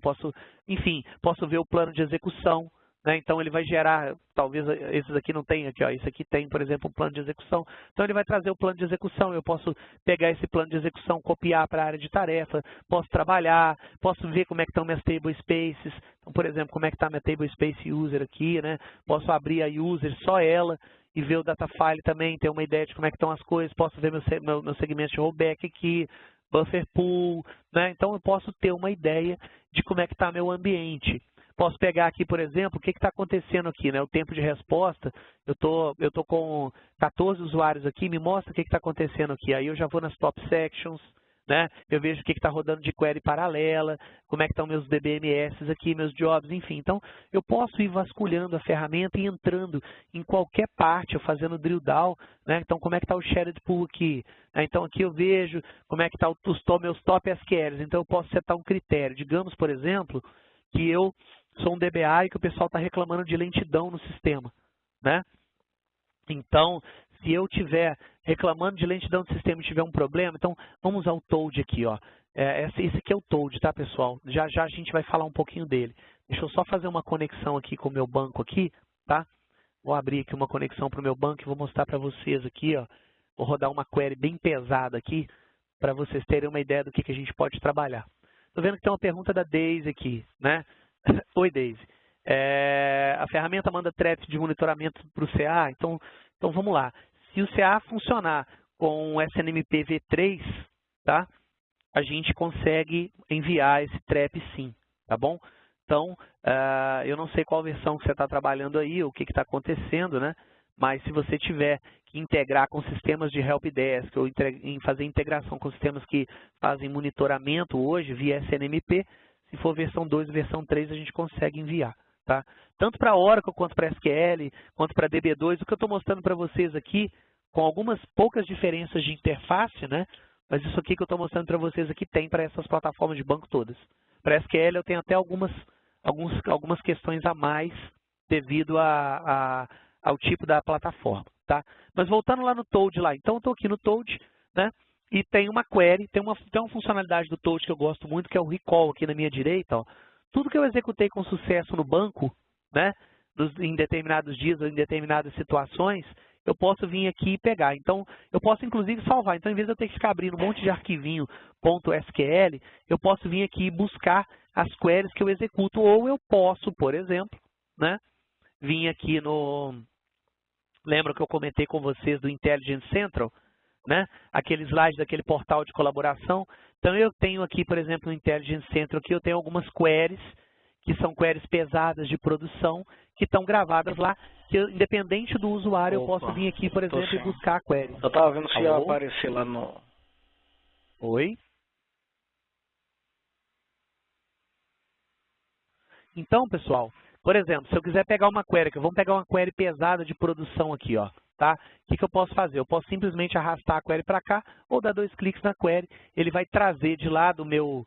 enfim, posso ver o plano de execução, né? Então, ele vai gerar, talvez esses aqui não tem, aqui, ó, esse aqui tem, por exemplo, um plano de execução. Então, ele vai trazer o plano de execução. Eu posso pegar esse plano de execução, copiar para a área de tarefa, posso trabalhar, posso ver como é que estão minhas table spaces. Então, por exemplo, como é que está minha table space user aqui, né? Posso abrir a user, só ela, e ver o data file também, ter uma ideia de como é que estão as coisas, posso ver meu segmento de rollback aqui, buffer pool, né? Então eu posso ter uma ideia de como é que está meu ambiente. Posso pegar aqui, por exemplo, o que está acontecendo aqui, né? O tempo de resposta, eu tô com 14 usuários aqui, me mostra o que está acontecendo aqui. Aí eu já vou nas top sections, né? Eu vejo o que está rodando de query paralela, como é que estão meus DBMS aqui, meus jobs, enfim. Então, eu posso ir vasculhando a ferramenta e entrando em qualquer parte, eu fazendo drill down, né? Então, como é que está o shared pool aqui? Então, aqui eu vejo como é que estão meus top SQLs. Então, eu posso setar um critério. Digamos, por exemplo, que eu sou um DBA e que o pessoal está reclamando de lentidão no sistema, né? Então, se eu estiver reclamando de lentidão do sistema e tiver um problema, então vamos usar o Toad aqui, ó. Esse aqui é o Toad, tá, pessoal? Já já a gente vai falar um pouquinho dele. Deixa eu só fazer uma conexão aqui com o meu banco aqui, tá? Vou abrir aqui uma conexão para o meu banco e vou mostrar para vocês aqui, ó. Vou rodar uma query bem pesada aqui para vocês terem uma ideia do que a gente pode trabalhar. Tô vendo que tem uma pergunta da Daisy aqui, né? Oi, Daisy. A ferramenta manda threads de monitoramento para o CA, então vamos lá. Se o CA funcionar com o SNMP V3, tá? A gente consegue enviar esse trap sim, tá bom? Então, eu não sei qual versão que você está trabalhando aí, o que está acontecendo, né? Mas se você tiver que integrar com sistemas de helpdesk ou fazer integração com sistemas que fazem monitoramento hoje via SNMP, se for versão 2 e versão 3, a gente consegue enviar, tá? Tanto para Oracle, quanto para SQL, quanto para DB2, o que eu estou mostrando para vocês aqui, com algumas poucas diferenças de interface, né? Mas isso aqui que eu estou mostrando para vocês aqui tem para essas plataformas de banco todas. Para SQL eu tenho até algumas questões a mais devido ao tipo da plataforma, tá? Mas voltando lá no Toad lá, então eu estou aqui no Toad, né? E tem uma query, tem uma funcionalidade do Toad que eu gosto muito, que é o recall aqui na minha direita, ó. Tudo que eu executei com sucesso no banco, né? Em determinados dias ou em determinadas situações, eu posso vir aqui e pegar. Então, eu posso inclusive salvar. Então, em vez de eu ter que ficar abrindo um monte de arquivinho .sql, eu posso vir aqui e buscar as queries que eu executo. Ou eu posso, por exemplo, né? Vir aqui no... Lembra que eu comentei com vocês do Intelligence Central? Né? Aquele slide daquele portal de colaboração. Então, eu tenho aqui, por exemplo, no Intelligence Central, aqui eu tenho algumas queries, que são queries pesadas de produção, que estão gravadas lá, que independente do usuário, eu posso vir aqui, por exemplo, e buscar a query. Eu estava vendo se ia aparecer lá no... Oi? Então, pessoal, por exemplo, se eu quiser pegar uma query, vamos pegar uma query pesada de produção aqui, ó, tá? O que eu posso fazer? Eu posso simplesmente arrastar a query para cá, ou dar 2 cliques na query, ele vai trazer de lá do meu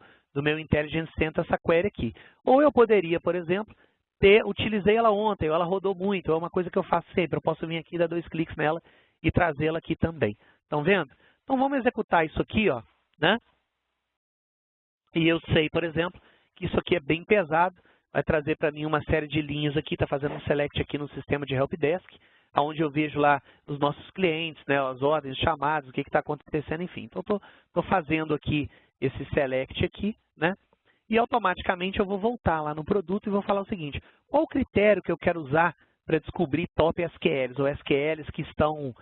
Intelligence Center essa query aqui. Ou eu poderia, por exemplo, utilizei ela ontem, ou ela rodou muito, é uma coisa que eu faço sempre, eu posso vir aqui, dar 2 cliques nela e trazê-la aqui também. Estão vendo? Então vamos executar isso aqui, ó, né? E eu sei, por exemplo, que isso aqui é bem pesado, vai trazer para mim uma série de linhas aqui, está fazendo um select aqui no sistema de helpdesk, onde eu vejo lá os nossos clientes, né, as ordens, chamados, o que está acontecendo, enfim. Então, estou fazendo aqui esse select aqui, né? E automaticamente eu vou voltar lá no produto e vou falar o seguinte, qual o critério que eu quero usar para descobrir top SQLs, ou SQLs que estão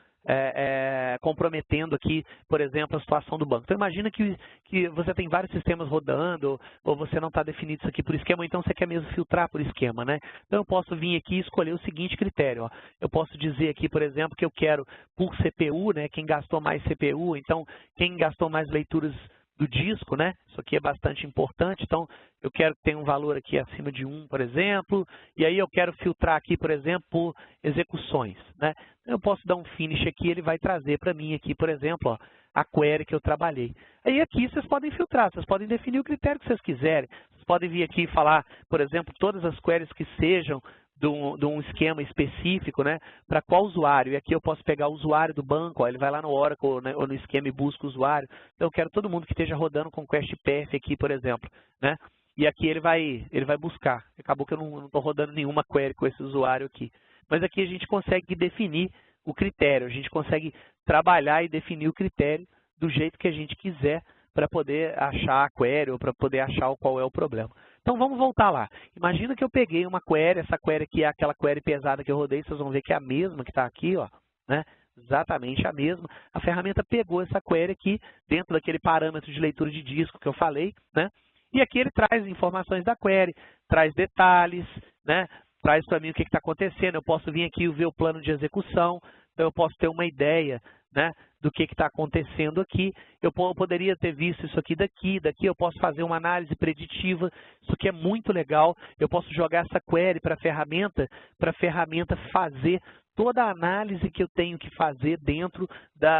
comprometendo aqui, por exemplo, a situação do banco. Então, imagina que você tem vários sistemas rodando, ou você não está definido isso aqui por esquema, ou então você quer mesmo filtrar por esquema, né? Então, eu posso vir aqui e escolher o seguinte critério, ó. Eu posso dizer aqui, por exemplo, que eu quero por CPU, né? Quem gastou mais CPU, então, quem gastou mais leituras do disco, né? Isso aqui é bastante importante, então eu quero que tenha um valor aqui acima de 1, por exemplo, e aí eu quero filtrar aqui, por exemplo, por execuções, né? Eu posso dar um finish aqui, ele vai trazer para mim aqui, por exemplo, ó, a query que eu trabalhei. Aí aqui vocês podem filtrar, vocês podem definir o critério que vocês quiserem. Vocês podem vir aqui e falar, por exemplo, todas as queries que sejam de um esquema específico, né? Para qual usuário? E aqui eu posso pegar o usuário do banco, ó, ele vai lá no Oracle, né, ou no esquema e busca o usuário. Então eu quero todo mundo que esteja rodando com QuestPath aqui, por exemplo, né? E aqui ele vai buscar. Acabou que eu não estou rodando nenhuma query com esse usuário aqui. Mas aqui a gente consegue definir o critério, a gente consegue trabalhar e definir o critério do jeito que a gente quiser para poder achar a query ou para poder achar qual é o problema. Então vamos voltar lá. Imagina que eu peguei uma query, essa query aqui é aquela query pesada que eu rodei, vocês vão ver que é a mesma que está aqui, ó, né? Exatamente a mesma. A ferramenta pegou essa query aqui dentro daquele parâmetro de leitura de disco que eu falei, né? E aqui ele traz informações da query, traz detalhes, né? Traz para mim o que está acontecendo. Eu posso vir aqui e ver o plano de execução, então eu posso ter uma ideia, né, do que está acontecendo aqui. Eu poderia ter visto isso aqui daqui eu posso fazer uma análise preditiva, isso aqui é muito legal. Eu posso jogar essa query para a ferramenta fazer toda a análise que eu tenho que fazer dentro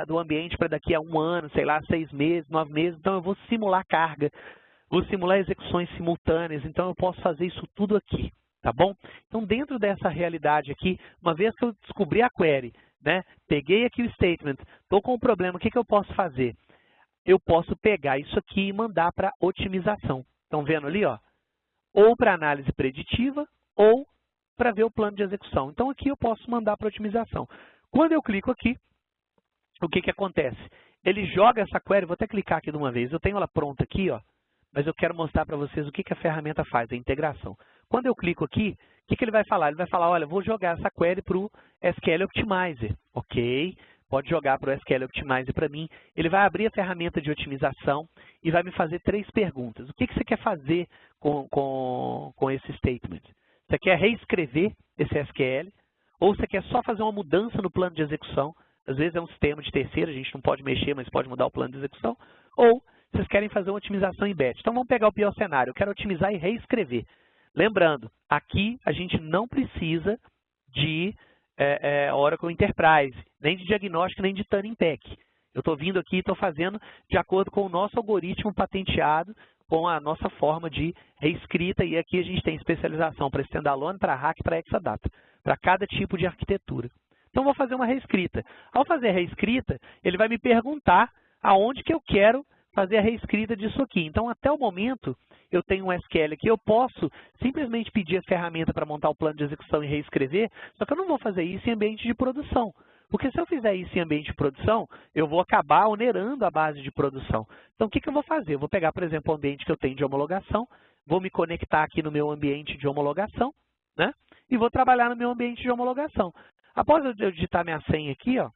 do ambiente para daqui a 1 ano, sei lá, 6 meses, 9 meses. Então eu vou simular carga, vou simular execuções simultâneas, então eu posso fazer isso tudo aqui, tá bom? Então dentro dessa realidade aqui, uma vez que eu descobri a query, né, peguei aqui o statement, estou com um problema, o que eu posso fazer? Eu posso pegar isso aqui e mandar para otimização. Estão vendo ali, ó? Ou para análise preditiva, ou para ver o plano de execução. Então aqui eu posso mandar para otimização. Quando eu clico aqui, o que acontece? Ele joga essa query, vou até clicar aqui de uma vez, eu tenho ela pronta aqui, ó, mas eu quero mostrar para vocês o que a ferramenta faz, a integração. Quando eu clico aqui, O que ele vai falar? Ele vai falar, olha, vou jogar essa query para o SQL Optimizer. Ok, pode jogar para o SQL Optimizer para mim. Ele vai abrir a ferramenta de otimização e vai me fazer 3 perguntas. O que você quer fazer com esse statement? Você quer reescrever esse SQL? Ou você quer só fazer uma mudança no plano de execução? Às vezes é um sistema de terceiro, a gente não pode mexer, mas pode mudar o plano de execução. Ou vocês querem fazer uma otimização em batch. Então vamos pegar o pior cenário, eu quero otimizar e reescrever. Lembrando, aqui a gente não precisa de Oracle Enterprise, nem de diagnóstico, nem de Turing Pack. Eu estou vindo aqui e estou fazendo de acordo com o nosso algoritmo patenteado, com a nossa forma de reescrita, e aqui a gente tem especialização para standalone, para hack e para exadata, para cada tipo de arquitetura. Então, vou fazer uma reescrita. Ao fazer a reescrita, ele vai me perguntar aonde que eu quero fazer a reescrita disso aqui. Então, até o momento, eu tenho um SQL aqui, eu posso simplesmente pedir a ferramenta para montar o plano de execução e reescrever, só que eu não vou fazer isso em ambiente de produção. Porque se eu fizer isso em ambiente de produção, eu vou acabar onerando a base de produção. Então, o que eu vou fazer? Eu vou pegar, por exemplo, o ambiente que eu tenho de homologação, vou me conectar aqui no meu ambiente de homologação, né? E vou trabalhar no meu ambiente de homologação. Após eu digitar minha senha aqui, ó,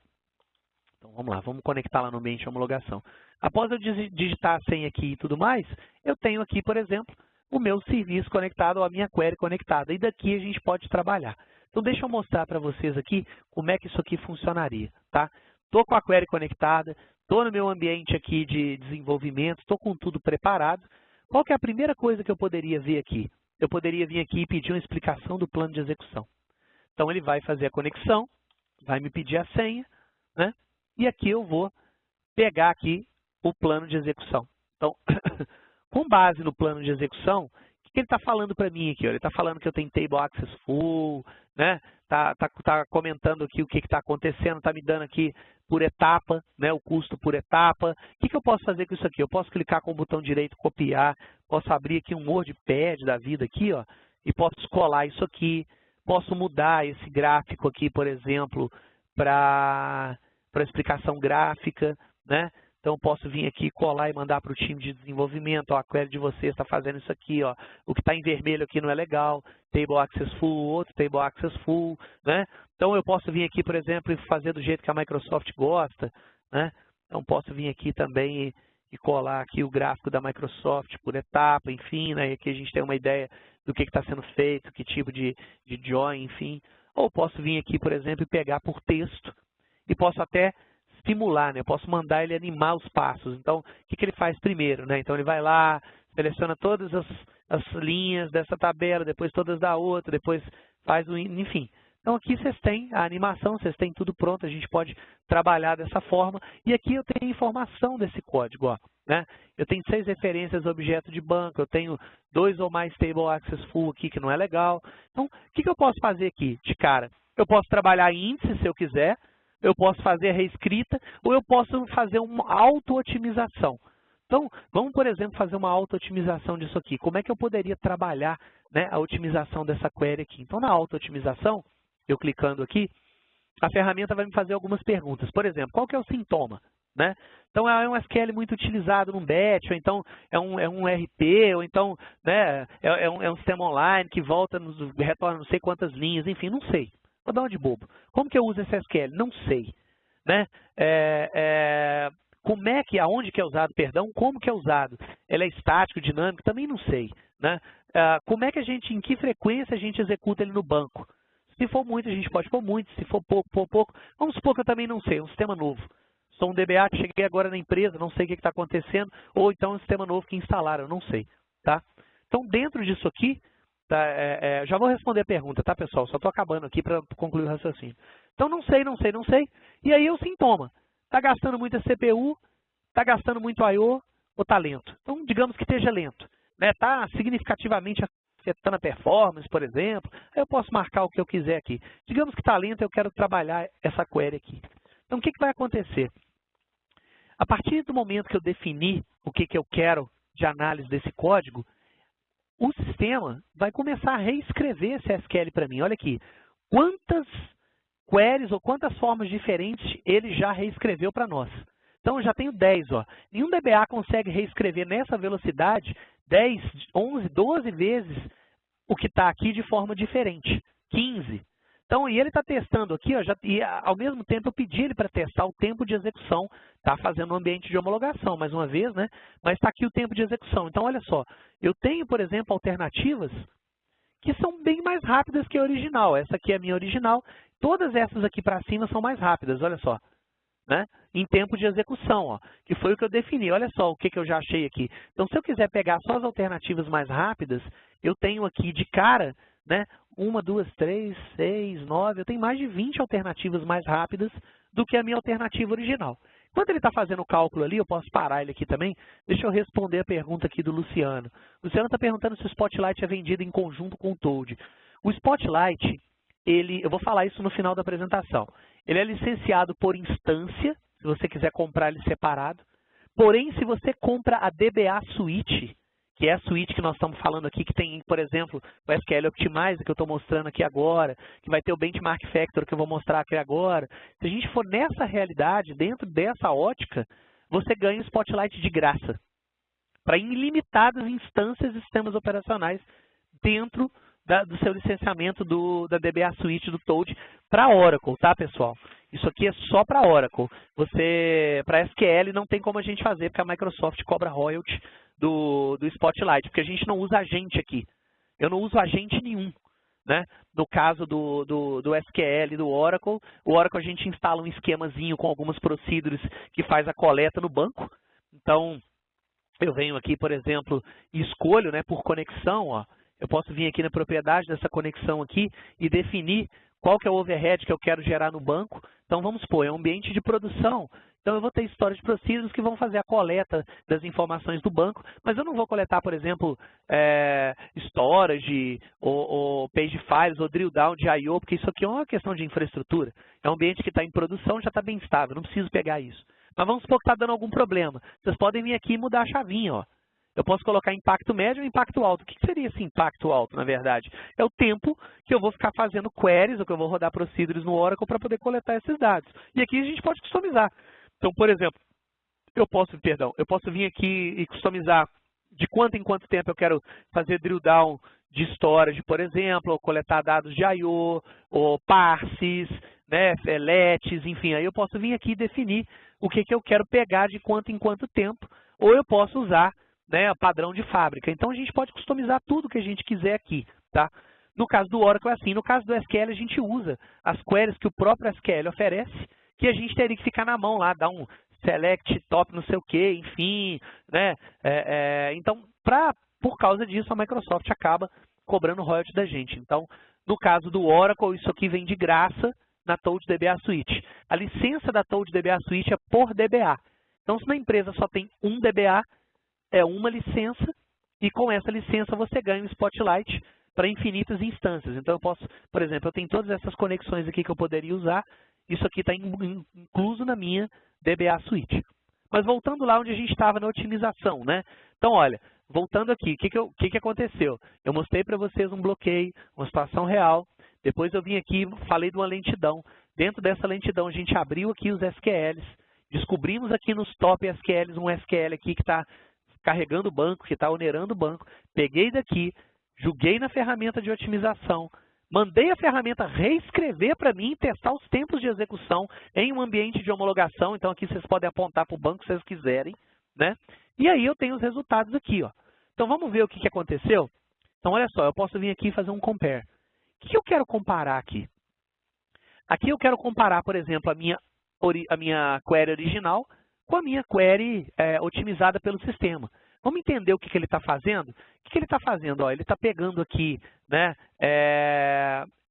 então vamos lá, vamos conectar lá no ambiente de homologação. Após eu digitar a senha aqui e tudo mais, eu tenho aqui, por exemplo, o meu serviço conectado ou a minha query conectada. E daqui a gente pode trabalhar. Então, deixa eu mostrar para vocês aqui como é que isso aqui funcionaria, tá? Estou com a query conectada, estou no meu ambiente aqui de desenvolvimento, estou com tudo preparado. Qual que é a primeira coisa que eu poderia ver aqui? Eu poderia vir aqui e pedir uma explicação do plano de execução. Então, ele vai fazer a conexão, vai me pedir a senha, né? E aqui eu vou pegar aqui o plano de execução. Então, com base no plano de execução, o que ele está falando para mim aqui? Ele está falando que eu tenho Table Access Full, né? Tá comentando aqui o que está acontecendo, está me dando aqui por etapa, né? O custo por etapa. O que eu posso fazer com isso aqui? Eu posso clicar com o botão direito, copiar, posso abrir aqui um WordPad da vida aqui, ó, e posso colar isso aqui. Posso mudar esse gráfico aqui, por exemplo, para explicação gráfica, né? Então, posso vir aqui, colar e mandar para o time de desenvolvimento. Ó, a query de vocês está fazendo isso aqui. Ó. O que está em vermelho aqui não é legal. Table Access Full, outro Table Access Full. Né? Então, eu posso vir aqui, por exemplo, e fazer do jeito que a Microsoft gosta. Né? Então, posso vir aqui também e colar aqui o gráfico da Microsoft por etapa, enfim. Né? E aqui a gente tem uma ideia do que está sendo feito, que tipo de join, enfim. Ou posso vir aqui, por exemplo, e pegar por texto. E posso até estimular, né? Eu posso mandar ele animar os passos. Então, o que ele faz primeiro? Né? Então, ele vai lá, seleciona todas as linhas dessa tabela, depois todas da outra, depois faz o... enfim. Então, aqui vocês têm a animação, vocês têm tudo pronto, a gente pode trabalhar dessa forma. E aqui eu tenho informação desse código. Ó, né? Eu tenho 6 referências a objeto de banco, eu tenho 2 ou mais Table Access Full aqui, que não é legal. Então, o que eu posso fazer aqui de cara? Eu posso trabalhar em índice, se eu quiser. Eu posso fazer a reescrita ou eu posso fazer uma auto-otimização. Então, vamos, por exemplo, fazer uma auto-otimização disso aqui. Como é que eu poderia trabalhar, né, a otimização dessa query aqui? Então, na auto-otimização, eu clicando aqui, a ferramenta vai me fazer algumas perguntas. Por exemplo, qual que é o sintoma? Né? Então, é um SQL muito utilizado num batch, ou então é um RP, ou então, né, é um sistema online que retorna não sei quantas linhas, enfim, não sei. Vou dar uma de bobo. Como que eu uso esse SQL? Não sei. Né? Como é que, aonde que é usado, perdão, como que é usado? Ele é estático, dinâmico? Também não sei. Né? Como é que em que frequência a gente executa ele no banco? Se for muito, a gente pode pôr muito, se for pouco. Vamos supor que eu também não sei, um sistema novo. Sou um DBA, cheguei agora na empresa, não sei o que está acontecendo, ou então um sistema novo que instalaram, não sei. Tá? Então, dentro disso aqui, tá, já vou responder a pergunta, tá, pessoal? Só estou acabando aqui para concluir o raciocínio. Então, não sei. E aí, o sintoma. Está gastando muita CPU, está gastando muito I/O ou está lento? Então, digamos que esteja lento. Está significativamente afetando a performance, por exemplo. Aí eu posso marcar o que eu quiser aqui. Digamos que está lento, eu quero trabalhar essa query aqui. Então, o que vai acontecer? A partir do momento que eu definir o que eu quero de análise desse código, o sistema vai começar a reescrever esse SQL para mim. Olha aqui, quantas queries ou quantas formas diferentes ele já reescreveu para nós. Então, eu já tenho 10. Ó. Nenhum DBA consegue reescrever nessa velocidade 10, 11, 12 vezes o que está aqui de forma diferente, 15. Então, e ele está testando aqui, ó, e ao mesmo tempo eu pedi ele para testar o tempo de execução, está fazendo um ambiente de homologação, mais uma vez, né? Mas está aqui o tempo de execução. Então, olha só, eu tenho, por exemplo, alternativas que são bem mais rápidas que a original. Essa aqui é a minha original, todas essas aqui para cima são mais rápidas, olha só. Né? Em tempo de execução, ó, que foi o que eu defini. Olha só o que eu já achei aqui. Então, se eu quiser pegar só as alternativas mais rápidas, eu tenho aqui de cara, né, 1, 2, 3, 6, 9, eu tenho mais de 20 alternativas mais rápidas do que a minha alternativa original. Enquanto ele está fazendo o cálculo ali, eu posso parar ele aqui também. Deixa eu responder a pergunta aqui do Luciano. O Luciano está perguntando se o Spotlight é vendido em conjunto com o Toad. O Spotlight, eu vou falar isso no final da apresentação. Ele é licenciado por instância, se você quiser comprar ele separado. Porém, se você compra a DBA Suite, que é a suite que nós estamos falando aqui, que tem, por exemplo, o SQL Optimizer, que eu estou mostrando aqui agora, que vai ter o Benchmark Factor, que eu vou mostrar aqui agora. Se a gente for nessa realidade, dentro dessa ótica, você ganha o Spotlight de graça, para ilimitadas instâncias e sistemas operacionais dentro do seu licenciamento da DBA Suite do Toad para Oracle, tá, pessoal? Isso aqui é só para Oracle. Para SQL não tem como a gente fazer, porque a Microsoft cobra royalty do Spotlight, porque a gente não usa agente aqui. Eu não uso agente nenhum. Né? No caso do SQL e do Oracle, o Oracle a gente instala um esquemazinho com algumas procedures que faz a coleta no banco. Então, eu venho aqui, por exemplo, e escolho, né, por conexão, ó, eu posso vir aqui na propriedade dessa conexão aqui e definir qual que é o overhead que eu quero gerar no banco. Então, vamos supor, é um ambiente de produção. Então, eu vou ter storage procedures que vão fazer a coleta das informações do banco, mas eu não vou coletar, por exemplo, storage, ou page files, ou drill down de I/O, porque isso aqui é uma questão de infraestrutura. É um ambiente que está em produção, já está bem estável, não preciso pegar isso. Mas vamos supor que está dando algum problema. Vocês podem vir aqui e mudar a chavinha, ó. Eu posso colocar impacto médio ou impacto alto. O que seria esse impacto alto, na verdade? É o tempo que eu vou ficar fazendo queries, ou que eu vou rodar procedures no Oracle para poder coletar esses dados. E aqui a gente pode customizar. Então, por exemplo, eu posso vir aqui e customizar de quanto em quanto tempo eu quero fazer drill down de storage, por exemplo, ou coletar dados de I/O, ou parses, né, lets, enfim. Aí eu posso vir aqui e definir o que eu quero pegar de quanto em quanto tempo, ou eu posso usar, né, padrão de fábrica. Então, a gente pode customizar tudo que a gente quiser aqui, tá? No caso do Oracle é assim. No caso do SQL, a gente usa as queries que o próprio SQL oferece, que a gente teria que ficar na mão lá, dar um select top não sei o que, enfim, né? Então, por causa disso, a Microsoft acaba cobrando royalty da gente. Então, no caso do Oracle, isso aqui vem de graça na Toad DBA Suite. A licença da Toad DBA Suite é por DBA. Então, se na empresa só tem um DBA, é uma licença, e com essa licença você ganha um Spotlight para infinitas instâncias. Então, eu posso, por exemplo, eu tenho todas essas conexões aqui que eu poderia usar, isso aqui está incluso na minha DBA Suite. Mas voltando lá onde a gente estava na otimização, né? Então, olha, voltando aqui, o que aconteceu? Eu mostrei para vocês um bloqueio, uma situação real, depois eu vim aqui e falei de uma lentidão. Dentro dessa lentidão, a gente abriu aqui os SQLs, descobrimos aqui nos top SQLs um SQL aqui que está carregando o banco, que está onerando o banco. Peguei daqui, joguei na ferramenta de otimização, mandei a ferramenta reescrever para mim e testar os tempos de execução em um ambiente de homologação. Então, aqui vocês podem apontar para o banco se vocês quiserem, né? E aí eu tenho os resultados aqui, ó. Então, vamos ver o que aconteceu? Então, olha só, eu posso vir aqui e fazer um compare. O que eu quero comparar aqui? Aqui eu quero comparar, por exemplo, a minha query original com a minha query otimizada pelo sistema. Vamos entender o que ele está fazendo? O que ele está fazendo? Ó, ele está pegando aqui, né,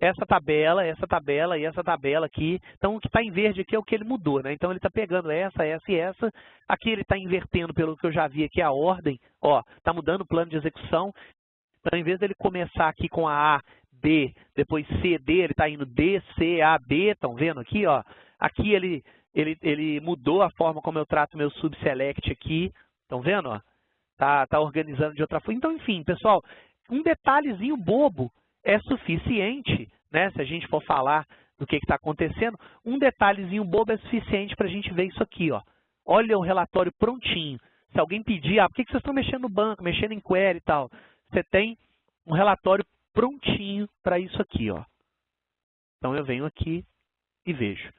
essa tabela e essa tabela aqui. Então, o que está em verde aqui é o que ele mudou, né? Então, ele está pegando essa e essa. Aqui ele está invertendo, pelo que eu já vi aqui, a ordem. Ó, está mudando o plano de execução. Então, em vez dele começar aqui com a A, B, depois C, D, ele está indo D, C, A, B. Estão vendo aqui? Ó? Aqui ele mudou a forma como eu trato meu subselect aqui. Estão vendo? Ó? Tá organizando de outra forma. Então, enfim, pessoal, um detalhezinho bobo é suficiente, né? Se a gente for falar do que está acontecendo, um detalhezinho bobo é suficiente para a gente ver isso aqui, ó. Olha o relatório prontinho. Se alguém pedir, por que vocês estão mexendo no banco, mexendo em query e tal? Você tem um relatório prontinho para isso aqui, ó. Então eu venho aqui e vejo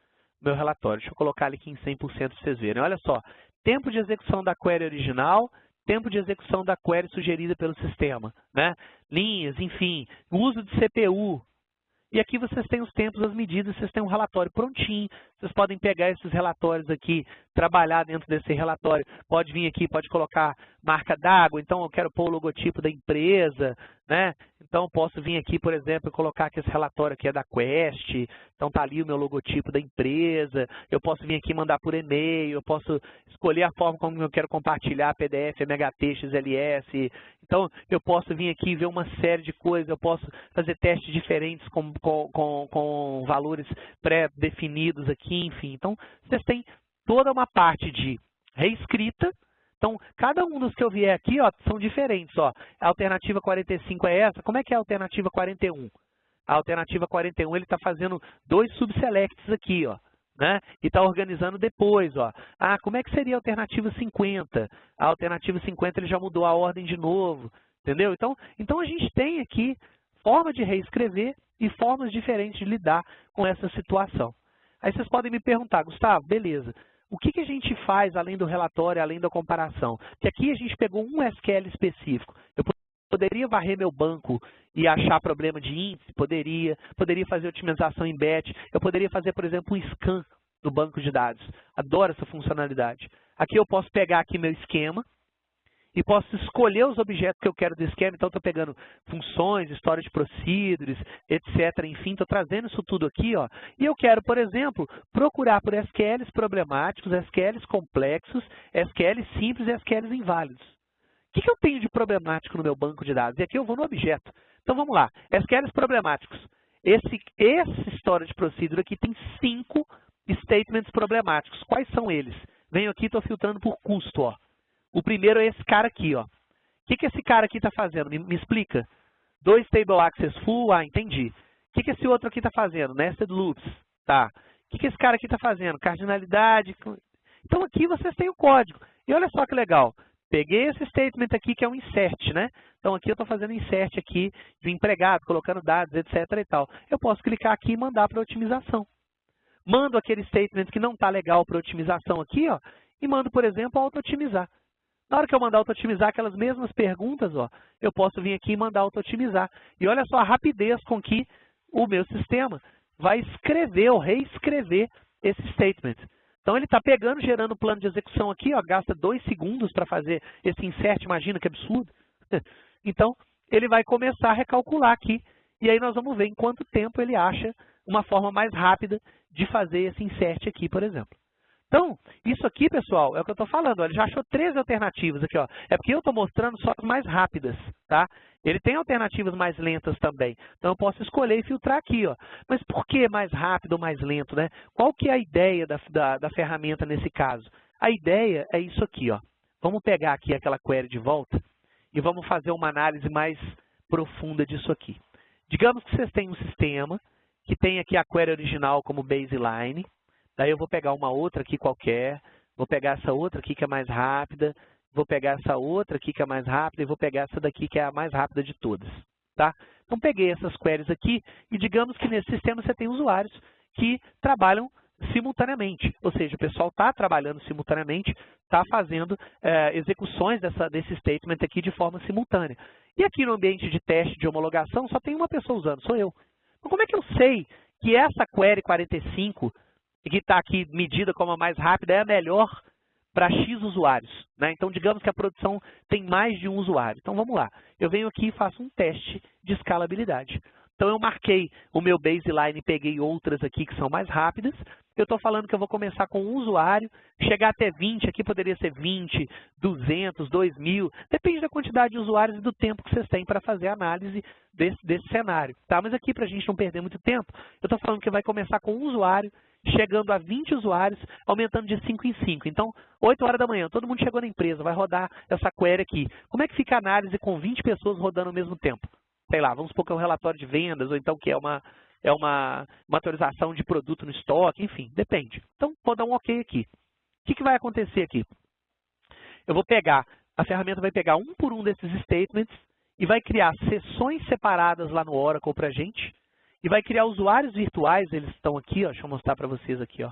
meu relatório. Deixa eu colocar ele aqui em 100% para vocês verem. Olha só, tempo de execução da query original, tempo de execução da query sugerida pelo sistema, né? Linhas, enfim, uso de CPU. E aqui vocês têm os tempos, as medidas, vocês têm um relatório prontinho. Vocês podem pegar esses relatórios aqui, trabalhar dentro desse relatório. Pode vir aqui, pode colocar marca d'água, então eu quero pôr o logotipo da empresa, né? Então posso vir aqui, por exemplo, e colocar que esse relatório aqui é da Quest, então tá ali o meu logotipo da empresa. Eu posso vir aqui e mandar por e-mail, eu posso escolher a forma como eu quero compartilhar, PDF, MHT, XLS. Então eu posso vir aqui e ver uma série de coisas, eu posso fazer testes diferentes com valores pré-definidos aqui, enfim. Então vocês têm toda uma parte de reescrita. Então, cada um dos que eu vier aqui, ó, são diferentes. Ó. A alternativa 45 é essa. Como é que é a alternativa 41? A alternativa 41, ele está fazendo 2 subselects aqui, ó, né? E está organizando depois. Ó. Ah, como é que seria a alternativa 50? A alternativa 50 ele já mudou a ordem de novo. Entendeu? Então a gente tem aqui forma de reescrever e formas diferentes de lidar com essa situação. Aí vocês podem me perguntar, Gustavo, beleza. O que a gente faz além do relatório, além da comparação? Que aqui a gente pegou um SQL específico. Eu poderia varrer meu banco e achar problema de índice? Poderia fazer otimização em batch. Eu poderia fazer, por exemplo, um scan do banco de dados. Adoro essa funcionalidade. Aqui eu posso pegar aqui meu esquema e posso escolher os objetos que eu quero do esquema. Então, estou pegando funções, história de procedures, etc. Enfim, estou trazendo isso tudo aqui. Ó, e eu quero, por exemplo, procurar por SQLs problemáticos, SQLs complexos, SQLs simples e SQLs inválidos. O que eu tenho de problemático no meu banco de dados? E aqui eu vou no objeto. Então, vamos lá. SQLs problemáticos. Essa história de procedure aqui tem 5 statements problemáticos. Quais são eles? Venho aqui e estou filtrando por custo. Ó. O primeiro é esse cara aqui, ó. O que esse cara aqui está fazendo? Me explica. 2 Table Access Full, entendi. O que esse outro aqui está fazendo? Nested Loops, tá. O que esse cara aqui está fazendo? Cardinalidade. Então aqui vocês têm o código. E olha só que legal. Peguei esse statement aqui que é um insert, né? Então aqui eu estou fazendo insert aqui de um empregado, colocando dados, etc. e tal. Eu posso clicar aqui e mandar para otimização. Mando aquele statement que não está legal para otimização aqui, ó, e mando, por exemplo, auto-otimizar. Na hora que eu mandar auto-otimizar aquelas mesmas perguntas, ó, eu posso vir aqui e mandar auto-otimizar. E olha só a rapidez com que o meu sistema vai escrever ou reescrever esse statement. Então ele está pegando, gerando o plano de execução aqui, ó, gasta 2 segundos para fazer esse insert, imagina que absurdo. Então ele vai começar a recalcular aqui, e aí nós vamos ver em quanto tempo ele acha uma forma mais rápida de fazer esse insert aqui, por exemplo. Então, isso aqui, pessoal, é o que eu estou falando. Ó, ele já achou 13 alternativas aqui. Ó. É porque eu estou mostrando só as mais rápidas. Tá? Ele tem alternativas mais lentas também. Então, eu posso escolher e filtrar aqui. Ó. Mas por que mais rápido ou mais lento? Né? Qual que é a ideia da ferramenta nesse caso? A ideia é isso aqui. Ó. Vamos pegar aqui aquela query de volta e vamos fazer uma análise mais profunda disso aqui. Digamos que vocês têm um sistema que tem aqui a query original como baseline. Daí eu vou pegar uma outra aqui qualquer, vou pegar essa outra aqui que é mais rápida, vou pegar essa outra aqui que é mais rápida e vou pegar essa daqui que é a mais rápida de todas. Tá? Então peguei essas queries aqui e digamos que nesse sistema você tem usuários que trabalham simultaneamente. Ou seja, o pessoal está trabalhando simultaneamente, está fazendo execuções desse statement aqui de forma simultânea. E aqui no ambiente de teste de homologação só tem uma pessoa usando, sou eu. Então como é que eu sei que essa query 45 que está aqui medida como a mais rápida, é a melhor para X usuários. Né? Então, digamos que a produção tem mais de um usuário. Então, vamos lá. Eu venho aqui e faço um teste de escalabilidade. Então, eu marquei o meu baseline e peguei outras aqui que são mais rápidas. Eu estou falando que eu vou começar com um usuário, chegar até 20, aqui poderia ser 20, 200, 2.000, depende da quantidade de usuários e do tempo que vocês têm para fazer a análise desse cenário. Tá? Mas aqui, para a gente não perder muito tempo, eu estou falando que vai começar com um usuário, chegando a 20 usuários, aumentando de 5 em 5. Então, 8 horas da manhã, todo mundo chegou na empresa, vai rodar essa query aqui. Como é que fica a análise com 20 pessoas rodando ao mesmo tempo? Sei lá, vamos supor que é um relatório de vendas, ou então que é uma atualização de produto no estoque, enfim, depende. Então, vou dar um OK aqui. O que vai acontecer aqui? Eu vou pegar, a ferramenta vai pegar um por um desses statements e vai criar sessões separadas lá no Oracle para a gente, e vai criar usuários virtuais, eles estão aqui, ó, deixa eu mostrar para vocês aqui, ó.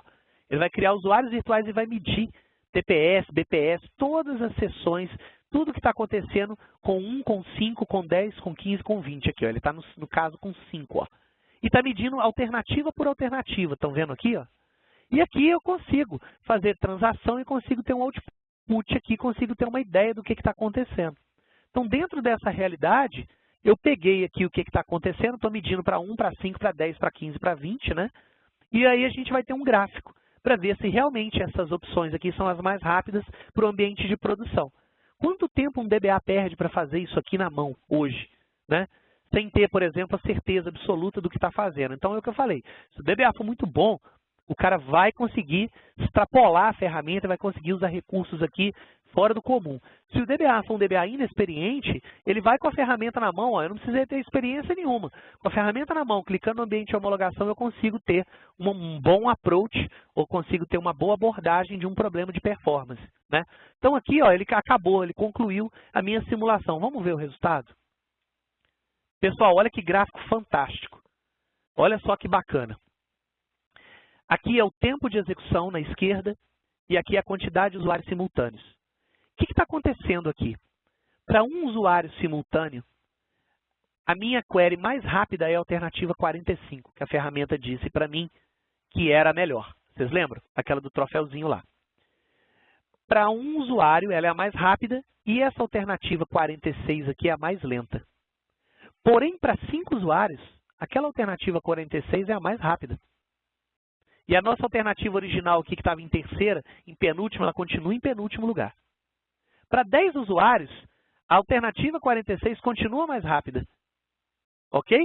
Ele vai criar usuários virtuais e vai medir TPS, BPS, todas as sessões, tudo que está acontecendo com 1, com 5, com 10, com 15, com 20 aqui, ó. Ele está no caso com 5, ó. E está medindo alternativa por alternativa, estão vendo aqui, ó? E aqui eu consigo fazer transação e consigo ter um output aqui, consigo ter uma ideia do que está acontecendo. Então, dentro dessa realidade, eu peguei aqui o que está acontecendo, estou medindo para 1, para 5, para 10, para 15, para 20, né? E aí a gente vai ter um gráfico para ver se realmente essas opções aqui são as mais rápidas para o ambiente de produção. Quanto tempo um DBA perde para fazer isso aqui na mão, hoje, né? Sem ter, por exemplo, a certeza absoluta do que está fazendo. Então, é o que eu falei, se o DBA for muito bom, o cara vai conseguir extrapolar a ferramenta, vai conseguir usar recursos aqui fora do comum. Se o DBA for um DBA inexperiente, ele vai com a ferramenta na mão, ó, eu não precisei ter experiência nenhuma. Com a ferramenta na mão, clicando no ambiente de homologação, eu consigo ter um bom approach, ou consigo ter uma boa abordagem de um problema de performance, né? Então aqui, ó, ele acabou, ele concluiu a minha simulação. Vamos ver o resultado? Pessoal, olha que gráfico fantástico. Olha só que bacana. Aqui é o tempo de execução na esquerda e aqui é a quantidade de usuários simultâneos. O que está acontecendo aqui? Para um usuário simultâneo, a minha query mais rápida é a alternativa 45, que a ferramenta disse para mim que era a melhor. Vocês lembram? Aquela do troféuzinho lá. Para um usuário, ela é a mais rápida e essa alternativa 46 aqui é a mais lenta. Porém, para 5 usuários, aquela alternativa 46 é a mais rápida. E a nossa alternativa original aqui, que estava em terceira, em penúltima, ela continua em penúltimo lugar. Para 10 usuários, a alternativa 46 continua mais rápida. Ok?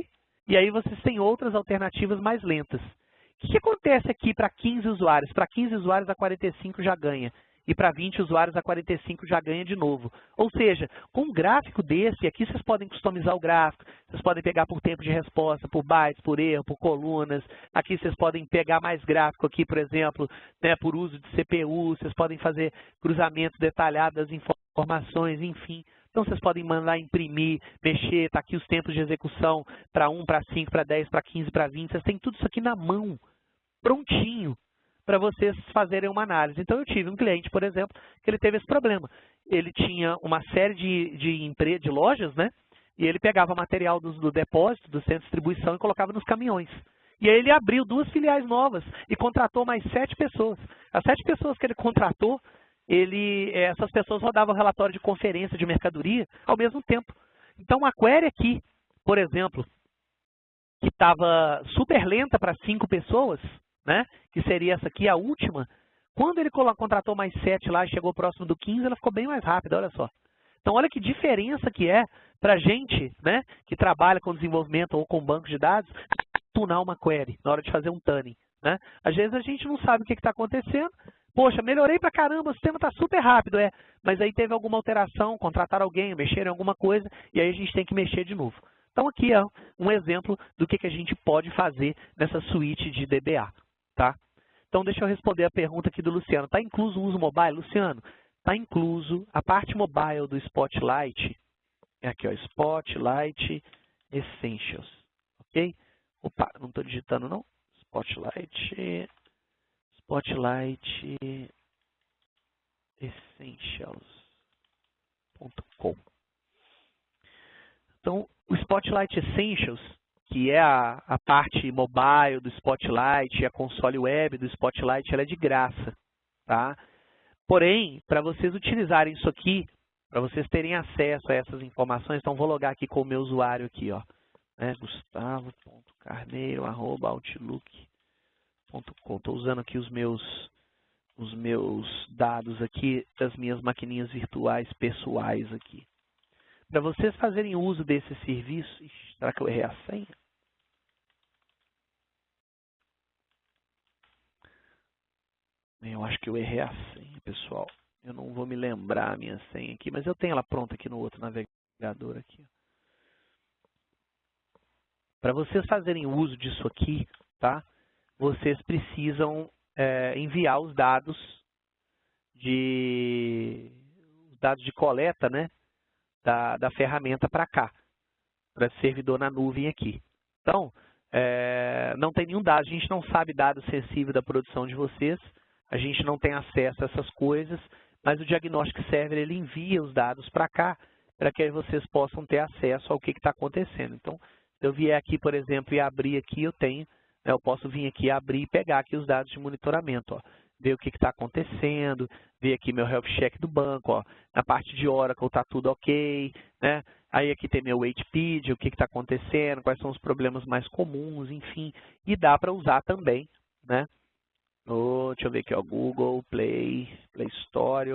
E aí vocês têm outras alternativas mais lentas. O que acontece aqui para 15 usuários? Para 15 usuários, a 45 já ganha. E para 20 usuários, a 45 já ganha de novo. Ou seja, com um gráfico desse, aqui vocês podem customizar o gráfico, vocês podem pegar por tempo de resposta, por bytes, por erro, por colunas. Aqui vocês podem pegar mais gráfico aqui, por exemplo, né, por uso de CPU, vocês podem fazer cruzamento detalhado das informações, enfim. Então vocês podem mandar imprimir, mexer, está aqui os tempos de execução para 1, para 5, para 10, para 15, para 20. Vocês têm tudo isso aqui na mão, prontinho, para vocês fazerem uma análise. Então, eu tive um cliente, por exemplo, que ele teve esse problema. Ele tinha uma série de lojas, né? E ele pegava material do depósito, do centro de distribuição e colocava nos caminhões. E aí ele abriu 2 filiais novas e contratou mais 7 pessoas. As 7 pessoas que ele contratou, essas pessoas rodavam relatório de conferência de mercadoria ao mesmo tempo. Então, a query aqui, por exemplo, que estava super lenta para 5 pessoas, né, que seria essa aqui, a última, quando ele contratou mais 7 lá e chegou próximo do 15, ela ficou bem mais rápida, olha só. Então, olha que diferença que é para a gente, né, que trabalha com desenvolvimento ou com banco de dados, tunar uma query na hora de fazer um tuning, né? Às vezes a gente não sabe o que está acontecendo. Poxa, melhorei pra caramba, o sistema está super rápido, mas aí teve alguma alteração, contrataram alguém, mexeram em alguma coisa, e aí a gente tem que mexer de novo. Então, aqui é um exemplo do que a gente pode fazer nessa suíte de DBA. Tá? Então, deixa eu responder a pergunta aqui do Luciano. Está incluso o uso mobile? Luciano, está incluso a parte mobile do Spotlight. É aqui, ó, Spotlight Essentials. Ok? Opa, não estou digitando, não. Spotlight Essentials.com. Então, o Spotlight Essentials, que é a parte mobile do Spotlight, a console web do Spotlight, ela é de graça, tá? Porém, para vocês utilizarem isso aqui, para vocês terem acesso a essas informações, então vou logar aqui com o meu usuário aqui, ó, né, gustavo.carneiro@outlook.com. Estou usando aqui os meus dados aqui das minhas maquininhas virtuais pessoais aqui. Para vocês fazerem uso desse serviço... Ixi, será que eu errei a senha? Eu acho que eu errei a senha, pessoal. Eu não vou me lembrar a minha senha aqui, mas eu tenho ela pronta aqui no outro navegador aqui. Para vocês fazerem uso disso aqui, tá? Vocês precisam enviar os dados de coleta, né? da ferramenta para cá, para esse servidor na nuvem aqui. Então, não tem nenhum dado, a gente não sabe dado sensível da produção de vocês, a gente não tem acesso a essas coisas, mas o Diagnostic Server ele envia os dados para cá, para que vocês possam ter acesso ao que está acontecendo. Então, se eu vier aqui, por exemplo, e abrir aqui, eu posso vir aqui, abrir e pegar aqui os dados de monitoramento, ó. Ver o que está acontecendo, ver aqui meu health check do banco, ó. Na parte de Oracle está tudo ok, né? Aí aqui tem meu HPD, o que está acontecendo, quais são os problemas mais comuns, enfim. E dá para usar também, né? Deixa eu ver aqui, ó, Google, Play Store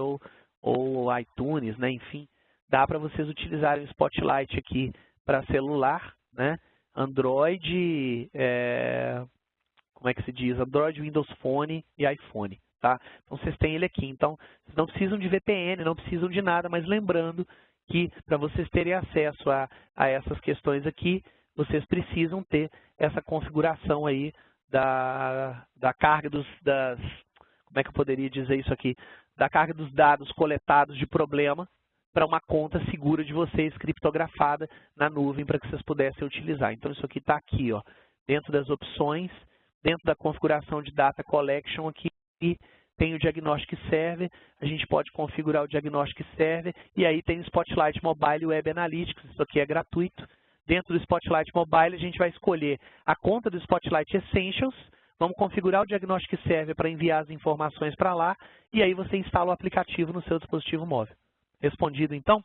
ou iTunes, né? Enfim, dá para vocês utilizarem o Spotlight aqui para celular, né? Android, como é que se diz? Android, Windows Phone e iPhone, tá? Então, vocês têm ele aqui. Então, vocês não precisam de VPN, não precisam de nada, mas lembrando que para vocês terem acesso a essas questões aqui, vocês precisam ter essa configuração aí da carga como é que eu poderia dizer isso aqui? Da carga dos dados coletados de problema para uma conta segura de vocês, criptografada na nuvem, para que vocês pudessem utilizar. Então, isso aqui está aqui, ó, dentro das opções, dentro da configuração de Data Collection aqui, tem o Diagnostic Server, a gente pode configurar o Diagnostic Server, e aí tem o Spotlight Mobile e Web Analytics, isso aqui é gratuito. Dentro do Spotlight Mobile, a gente vai escolher a conta do Spotlight Essentials, vamos configurar o Diagnostic Server para enviar as informações para lá, e aí você instala o aplicativo no seu dispositivo móvel. Respondido, então?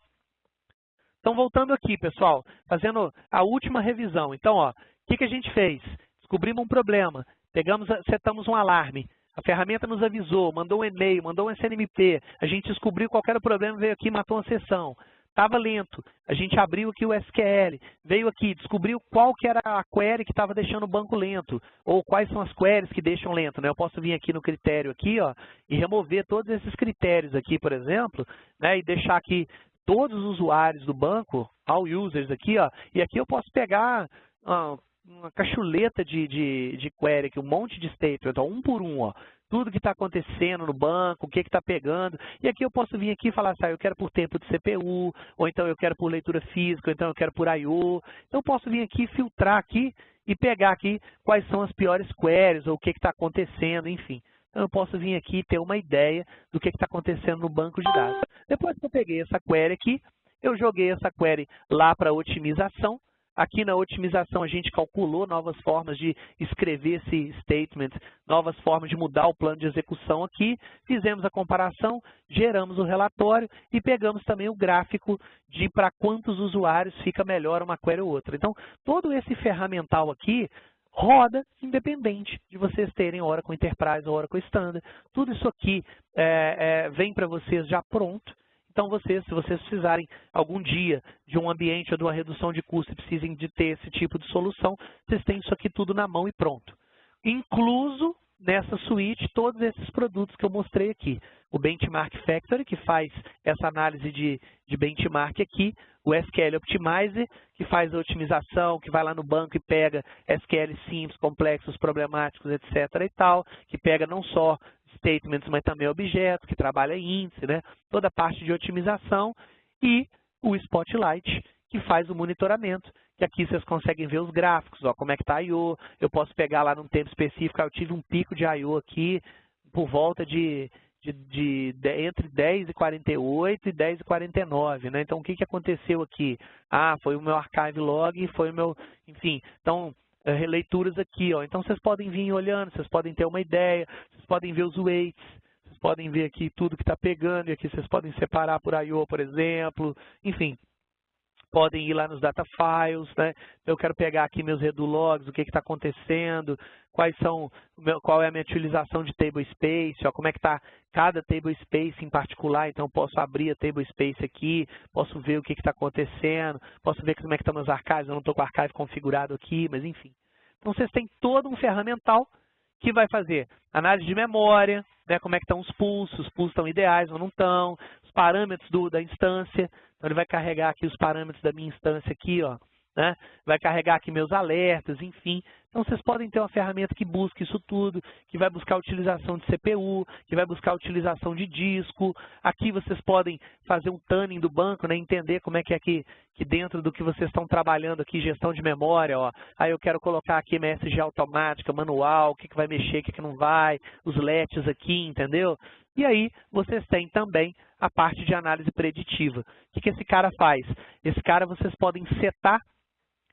Então, voltando aqui, pessoal, fazendo a última revisão. Então, ó, o que a gente fez? Descobrimos um problema, setamos um alarme, a ferramenta nos avisou, mandou um e-mail, mandou um SNMP, a gente descobriu qual era o problema, veio aqui e matou uma sessão. Estava lento, a gente abriu aqui o SQL, veio aqui, descobriu qual que era a query que estava deixando o banco lento, ou quais são as queries que deixam lento, né? Eu posso vir aqui no critério aqui, ó, e remover todos esses critérios aqui, por exemplo, né, e deixar aqui todos os usuários do banco, all users aqui, ó, e aqui eu posso pegar uma cachuleta de query aqui, um monte de statement, ó, um por um, ó. Tudo que está acontecendo no banco, o que está pegando. E aqui eu posso vir aqui e falar assim, eu quero por tempo de CPU, ou então eu quero por leitura física, ou então eu quero por I/O. Então eu posso vir aqui, filtrar aqui e pegar aqui quais são as piores queries, ou o que está acontecendo, enfim. Então eu posso vir aqui e ter uma ideia do que está acontecendo no banco de dados. Depois que eu peguei essa query aqui, eu joguei essa query lá para otimização. Aqui na otimização a gente calculou novas formas de escrever esse statement, novas formas de mudar o plano de execução aqui, fizemos a comparação, geramos o relatório e pegamos também o gráfico de para quantos usuários fica melhor uma query ou outra. Então, todo esse ferramental aqui roda independente de vocês terem Oracle Enterprise ou Oracle Standard. Tudo isso aqui vem para vocês já pronto. Então, se vocês precisarem algum dia de um ambiente ou de uma redução de custo e precisem de ter esse tipo de solução, vocês têm isso aqui tudo na mão e pronto. Incluso nessa suíte todos esses produtos que eu mostrei aqui. O Benchmark Factory, que faz essa análise de benchmark aqui, o SQL Optimizer, que faz a otimização, que vai lá no banco e pega SQL simples, complexos, problemáticos, etc. e tal, que pega não só statements, mas também objetos, que trabalha em índice, né? Toda a parte de otimização, e o Spotlight, que faz o monitoramento, que aqui vocês conseguem ver os gráficos, ó, como é que está a I/O, eu posso pegar lá num tempo específico, eu tive um pico de I/O aqui, por volta entre 10h48 e 10h49, né? Então, o que aconteceu aqui? Foi o meu archive log, foi o meu, enfim, então, releituras aqui, ó. Então, vocês podem vir olhando, vocês podem ter uma ideia, vocês podem ver os weights, vocês podem ver aqui tudo que está pegando, e aqui vocês podem separar por I/O, por exemplo, enfim. Podem ir lá nos data files, né? Eu quero pegar aqui meus redo logs, o que está acontecendo, qual é a minha utilização de table space, ó, como é que está cada table space em particular. Então, eu posso abrir a table space aqui, posso ver o que está acontecendo, posso ver como é que estão meus archives, eu não estou com o archive configurado aqui, mas enfim. Então, vocês têm todo um ferramental que vai fazer análise de memória, né, como é que estão os pulsos estão ideais ou não estão, os parâmetros da instância. Então, ele vai carregar aqui os parâmetros da minha instância aqui, ó, né? Vai carregar aqui meus alertas, enfim. Então, Então, vocês podem ter uma ferramenta que busca isso tudo, que vai buscar a utilização de CPU, que vai buscar a utilização de disco. Aqui vocês podem fazer um tuning do banco, né, entender como é que dentro do que vocês estão trabalhando aqui, gestão de memória, ó, aí eu quero colocar aqui MSG automática, manual, o que vai mexer, o que não vai, os LETs aqui, entendeu? E aí vocês têm também a parte de análise preditiva. O que esse cara faz? Esse cara vocês podem setar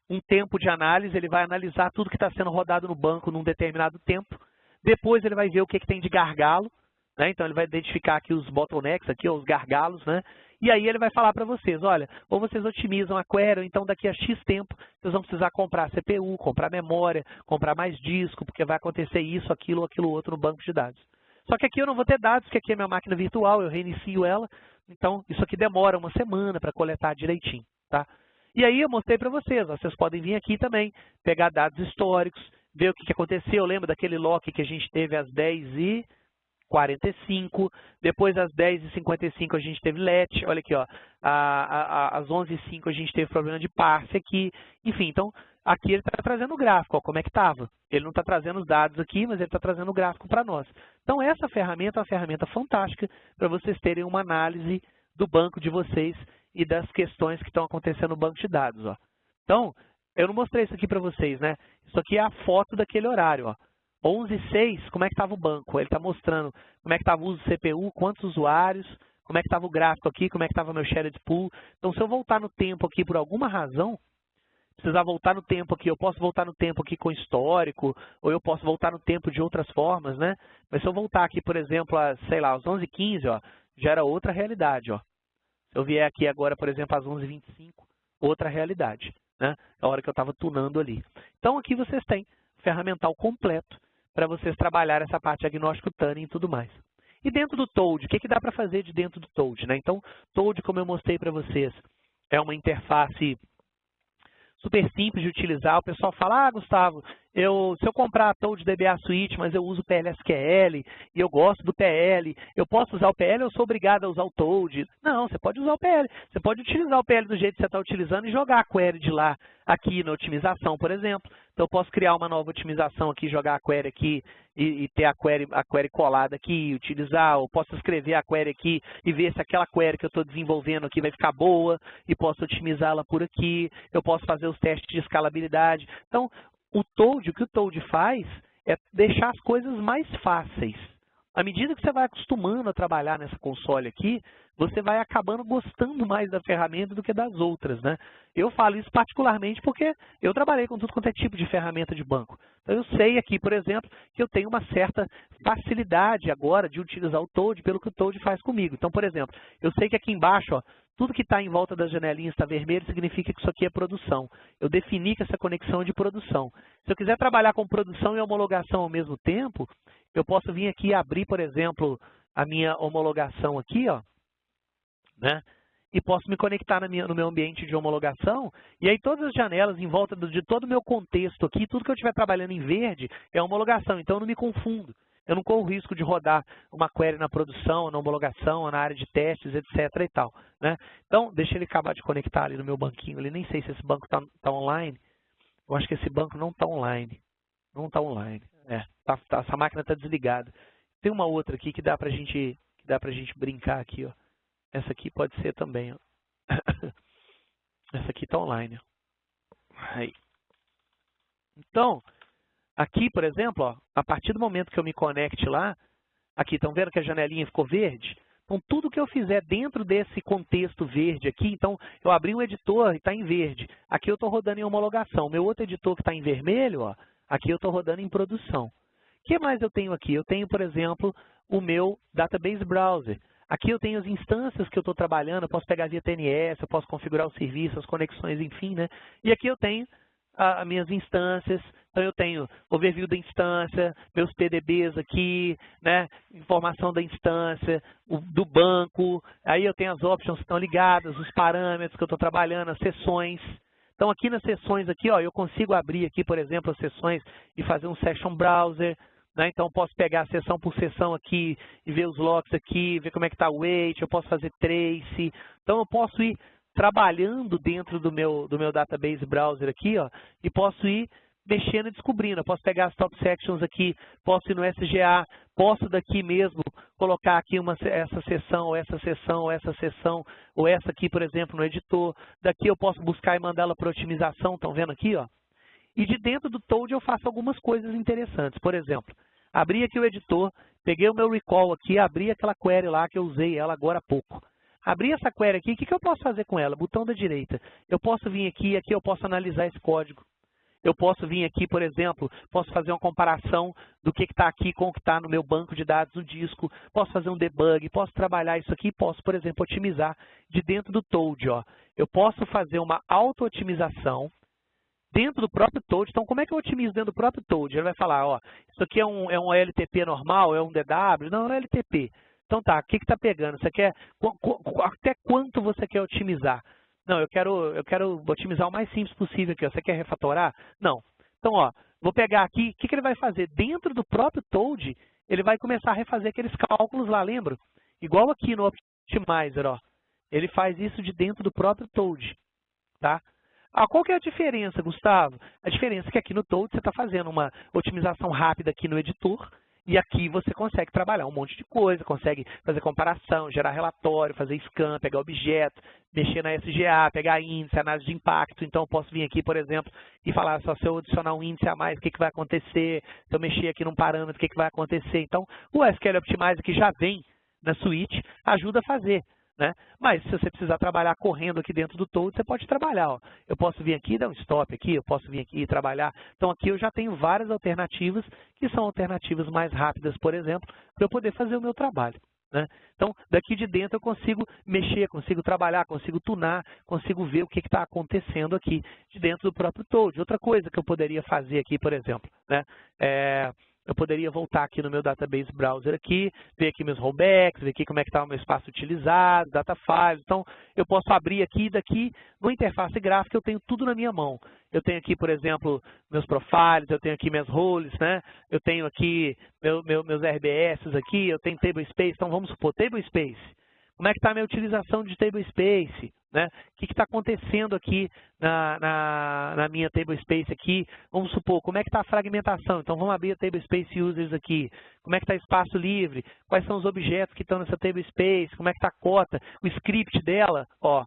um tempo de análise, ele vai analisar tudo que está sendo rodado no banco num determinado tempo. Depois ele vai ver o que tem de gargalo, né? Então ele vai identificar aqui os bottlenecks, aqui, os gargalos, né? E aí ele vai falar para vocês, olha, ou vocês otimizam a query, ou então daqui a X tempo vocês vão precisar comprar CPU, comprar memória, comprar mais disco, porque vai acontecer isso, aquilo outro no banco de dados. Só que aqui eu não vou ter dados, porque aqui é minha máquina virtual, eu reinicio ela, então isso aqui demora uma semana para coletar direitinho, tá? E aí eu mostrei para vocês, ó, vocês podem vir aqui também, pegar dados históricos, ver o que aconteceu, lembra daquele lock que a gente teve às 10h45, depois às 10h55 a gente teve LET, olha aqui, ó, às 11h05 a gente teve problema de parse aqui, enfim, então aqui ele está trazendo o gráfico, ó, como é que estava. Ele não está trazendo os dados aqui, mas ele está trazendo o gráfico para nós. Então essa ferramenta é uma ferramenta fantástica para vocês terem uma análise do banco de vocês e das questões que estão acontecendo no banco de dados. Ó. Então, eu não mostrei isso aqui para vocês, né? Isso aqui é a foto daquele horário, ó. 11h06, como é que estava o banco? Ele está mostrando como é que estava o uso do CPU, quantos usuários, como é que estava o gráfico aqui, como é que estava meu shared pool. Então, se eu voltar no tempo aqui por alguma razão, precisar voltar no tempo aqui, eu posso voltar no tempo aqui com histórico, ou eu posso voltar no tempo de outras formas, né? Mas se eu voltar aqui, por exemplo, sei lá, às 11h15, ó, já era outra realidade, ó. Se eu vier aqui agora, por exemplo, às 11h25, outra realidade, né? A hora que eu estava tunando ali. Então, aqui vocês têm ferramental completo para vocês trabalharem essa parte de diagnóstico, tuning e tudo mais. E dentro do Toad, o que dá para fazer de dentro do Toad, né? Então, Toad, como eu mostrei para vocês, é uma interface super simples de utilizar. O pessoal fala, Gustavo, se eu comprar a Toad DBA Suite, mas eu uso o PLSQL e eu gosto do PL, eu posso usar o PL ou eu sou obrigado a usar o Toad? Não, você pode usar o PL. Você pode utilizar o PL do jeito que você está utilizando e jogar a query de lá aqui na otimização, por exemplo. Então, eu posso criar uma nova otimização aqui, jogar a query aqui e ter a query colada aqui e utilizar. Ou posso escrever a query aqui e ver se aquela query que eu estou desenvolvendo aqui vai ficar boa e posso otimizá-la por aqui. Eu posso fazer os testes de escalabilidade. Então, o que o Toad faz é deixar as coisas mais fáceis. À medida que você vai acostumando a trabalhar nessa console aqui, você vai acabando gostando mais da ferramenta do que das outras, né? Eu falo isso particularmente porque eu trabalhei com tudo quanto é tipo de ferramenta de banco. Então, eu sei aqui, por exemplo, que eu tenho uma certa facilidade agora de utilizar o Toad pelo que o Toad faz comigo. Então, por exemplo, eu sei que aqui embaixo, ó, tudo que está em volta das janelinhas está vermelho, significa que isso aqui é produção. Eu defini que essa conexão é de produção. Se eu quiser trabalhar com produção e homologação ao mesmo tempo, eu posso vir aqui e abrir, por exemplo, a minha homologação aqui, ó, né? E posso me conectar no meu ambiente de homologação, e aí todas as janelas em volta de todo o meu contexto aqui, tudo que eu estiver trabalhando em verde é homologação, então eu não me confundo. Eu não corro o risco de rodar uma query na produção, na homologação, na área de testes, etc. e tal, né? Então, deixa ele acabar de conectar ali no meu banquinho. Nem sei se esse banco está online. Eu acho que esse banco não está online. Não está online. Essa máquina está desligada. Tem uma outra aqui que dá para gente brincar aqui, ó. Essa aqui pode ser também, ó. Essa aqui está online, ó. Aí. Então, aqui, por exemplo, ó, a partir do momento que eu me conecte lá, aqui, estão vendo que a janelinha ficou verde? Então, tudo que eu fizer dentro desse contexto verde aqui, então, eu abri um editor e está em verde. Aqui eu estou rodando em homologação. Meu outro editor que está em vermelho, ó, aqui eu estou rodando em produção. O que mais eu tenho aqui? Eu tenho, por exemplo, o meu Database Browser. Aqui eu tenho as instâncias que eu estou trabalhando, eu posso pegar via TNS, eu posso configurar o serviço, as conexões, enfim, né? E aqui eu tenho as minhas instâncias, então eu tenho overview da instância, meus PDBs aqui, né, informação da instância, do banco, aí eu tenho as options que estão ligadas, os parâmetros que eu estou trabalhando, as sessões. Então aqui nas sessões aqui, ó, eu consigo abrir aqui, por exemplo, as sessões e fazer um session browser, né? Então eu posso pegar sessão por sessão aqui e ver os logs aqui, ver como é que está o weight, eu posso fazer trace, então eu posso ir trabalhando dentro do meu database browser aqui, ó, e posso ir mexendo e descobrindo. Eu posso pegar as top sections aqui, posso ir no SGA, posso daqui mesmo colocar aqui essa seção, ou essa seção, ou essa seção, ou essa aqui, por exemplo, no editor. Daqui eu posso buscar e mandá-la para otimização, estão vendo aqui, ó? E de dentro do Toad eu faço algumas coisas interessantes. Por exemplo, abri aqui o editor, peguei o meu recall aqui, abri aquela query lá que eu usei ela agora há pouco. Abri essa query aqui, o que eu posso fazer com ela? Botão da direita. Eu posso vir aqui e aqui eu posso analisar esse código. Eu posso vir aqui, por exemplo, posso fazer uma comparação do que está aqui com o que está no meu banco de dados no disco, posso fazer um debug, posso trabalhar isso aqui, posso, por exemplo, otimizar de dentro do Toad. Ó. Eu posso fazer uma auto-otimização dentro do próprio Toad. Então, como é que eu otimizo dentro do próprio Toad? Ele vai falar, ó, isso aqui é um LTP normal, é um DW? Não, é LTP. Então tá, o que está pegando? Você quer, até quanto você quer otimizar? Não, eu quero otimizar o mais simples possível aqui. Você quer refatorar? Não. Então, ó, vou pegar aqui, o que ele vai fazer? Dentro do próprio Toad, ele vai começar a refazer aqueles cálculos lá, lembra? Igual aqui no Optimizer, ó. Ele faz isso de dentro do próprio Toad, tá? Ah, qual que é a diferença, Gustavo? A diferença é que aqui no Toad você está fazendo uma otimização rápida aqui no editor, e aqui você consegue trabalhar um monte de coisa, consegue fazer comparação, gerar relatório, fazer scan, pegar objeto, mexer na SGA, pegar índice, análise de impacto. Então, eu posso vir aqui, por exemplo, e falar só se eu adicionar um índice a mais, o que vai acontecer? Se eu mexer aqui num parâmetro, o que vai acontecer? Então, o SQL Optimizer, que já vem na suíte, ajuda a fazer. Né? Mas se você precisar trabalhar correndo aqui dentro do Toad, você pode trabalhar. Ó. Eu posso vir aqui e dar um stop aqui, eu posso vir aqui e trabalhar. Então aqui eu já tenho várias alternativas, que são alternativas mais rápidas, por exemplo, para eu poder fazer o meu trabalho. Né? Então daqui de dentro eu consigo mexer, consigo trabalhar, consigo tunar, consigo ver o que está acontecendo aqui de dentro do próprio Toad. Outra coisa que eu poderia fazer aqui, por exemplo, né? Eu poderia voltar aqui no meu database browser aqui, ver aqui meus rollbacks, ver aqui como é que está o meu espaço utilizado, data files. Então, eu posso abrir aqui e daqui, no interface gráfica, eu tenho tudo na minha mão. Eu tenho aqui, por exemplo, meus profiles, eu tenho aqui minhas roles, né? Eu tenho aqui meus RBS aqui, eu tenho table space. Então, vamos supor, table space. Como é que está a minha utilização de table space? Né? O que está acontecendo aqui na minha table space aqui? Vamos supor, como é que está a fragmentação? Então, vamos abrir a table space users aqui. Como é que está espaço livre? Quais são os objetos que estão nessa table space? Como é que está a cota? O script dela? Ó,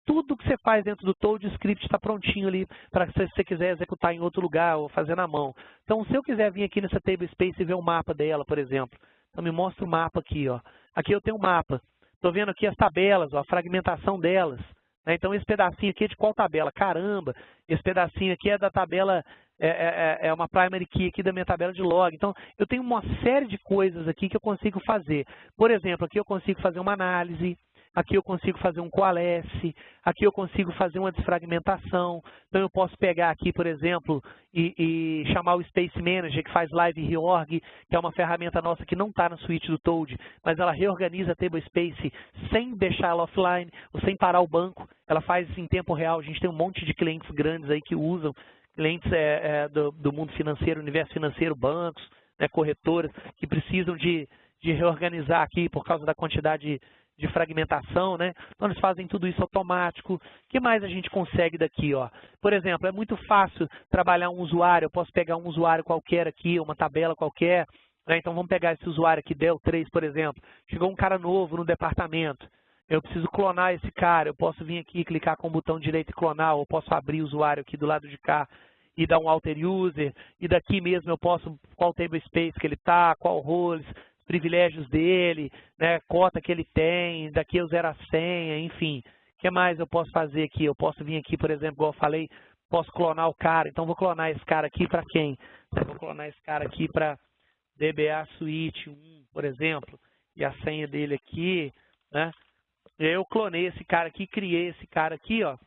tudo que você faz dentro do Toad, o script está prontinho ali para se você quiser executar em outro lugar ou fazer na mão. Então, se eu quiser vir aqui nessa table space e ver o mapa dela, por exemplo, então me mostra o mapa aqui. Ó. Aqui eu tenho um mapa. Estou vendo aqui as tabelas, ó, a fragmentação delas. Né? Então, esse pedacinho aqui é de qual tabela? Caramba, esse pedacinho aqui é da tabela, é uma primary key aqui da minha tabela de log. Então, eu tenho uma série de coisas aqui que eu consigo fazer. Por exemplo, aqui eu consigo fazer uma análise. Aqui eu consigo fazer um coalesce, aqui eu consigo fazer uma desfragmentação. Então eu posso pegar aqui, por exemplo, e chamar o Space Manager, que faz Live Reorg, que é uma ferramenta nossa que não está na suíte do Toad, mas ela reorganiza a Table Space sem deixar ela offline, ou sem parar o banco. Ela faz isso em tempo real. A gente tem um monte de clientes grandes aí que usam, clientes do mundo financeiro, universo financeiro, bancos, né, corretoras, que precisam de reorganizar aqui por causa da quantidade de fragmentação, né? Então eles fazem tudo isso automático. O que mais a gente consegue daqui, ó? Por exemplo, é muito fácil trabalhar um usuário. Eu posso pegar um usuário qualquer aqui, uma tabela qualquer, né? Então vamos pegar esse usuário aqui, Del3, por exemplo. Chegou um cara novo no departamento. Eu preciso clonar esse cara. Eu posso vir aqui, clicar com o botão direito e clonar, ou posso abrir o usuário aqui do lado de cá e dar um alter user. E daqui mesmo eu posso, qual table space que ele está, qual roles, privilégios dele, né, cota que ele tem, daqui eu zero a senha, enfim. O que mais eu posso fazer aqui? Eu posso vir aqui, por exemplo, igual eu falei, posso clonar o cara. Então, vou clonar esse cara aqui para quem? Eu vou clonar esse cara aqui para DBA Suite 1, por exemplo, e a senha dele aqui, né? Eu clonei esse cara aqui, criei esse cara aqui, ó,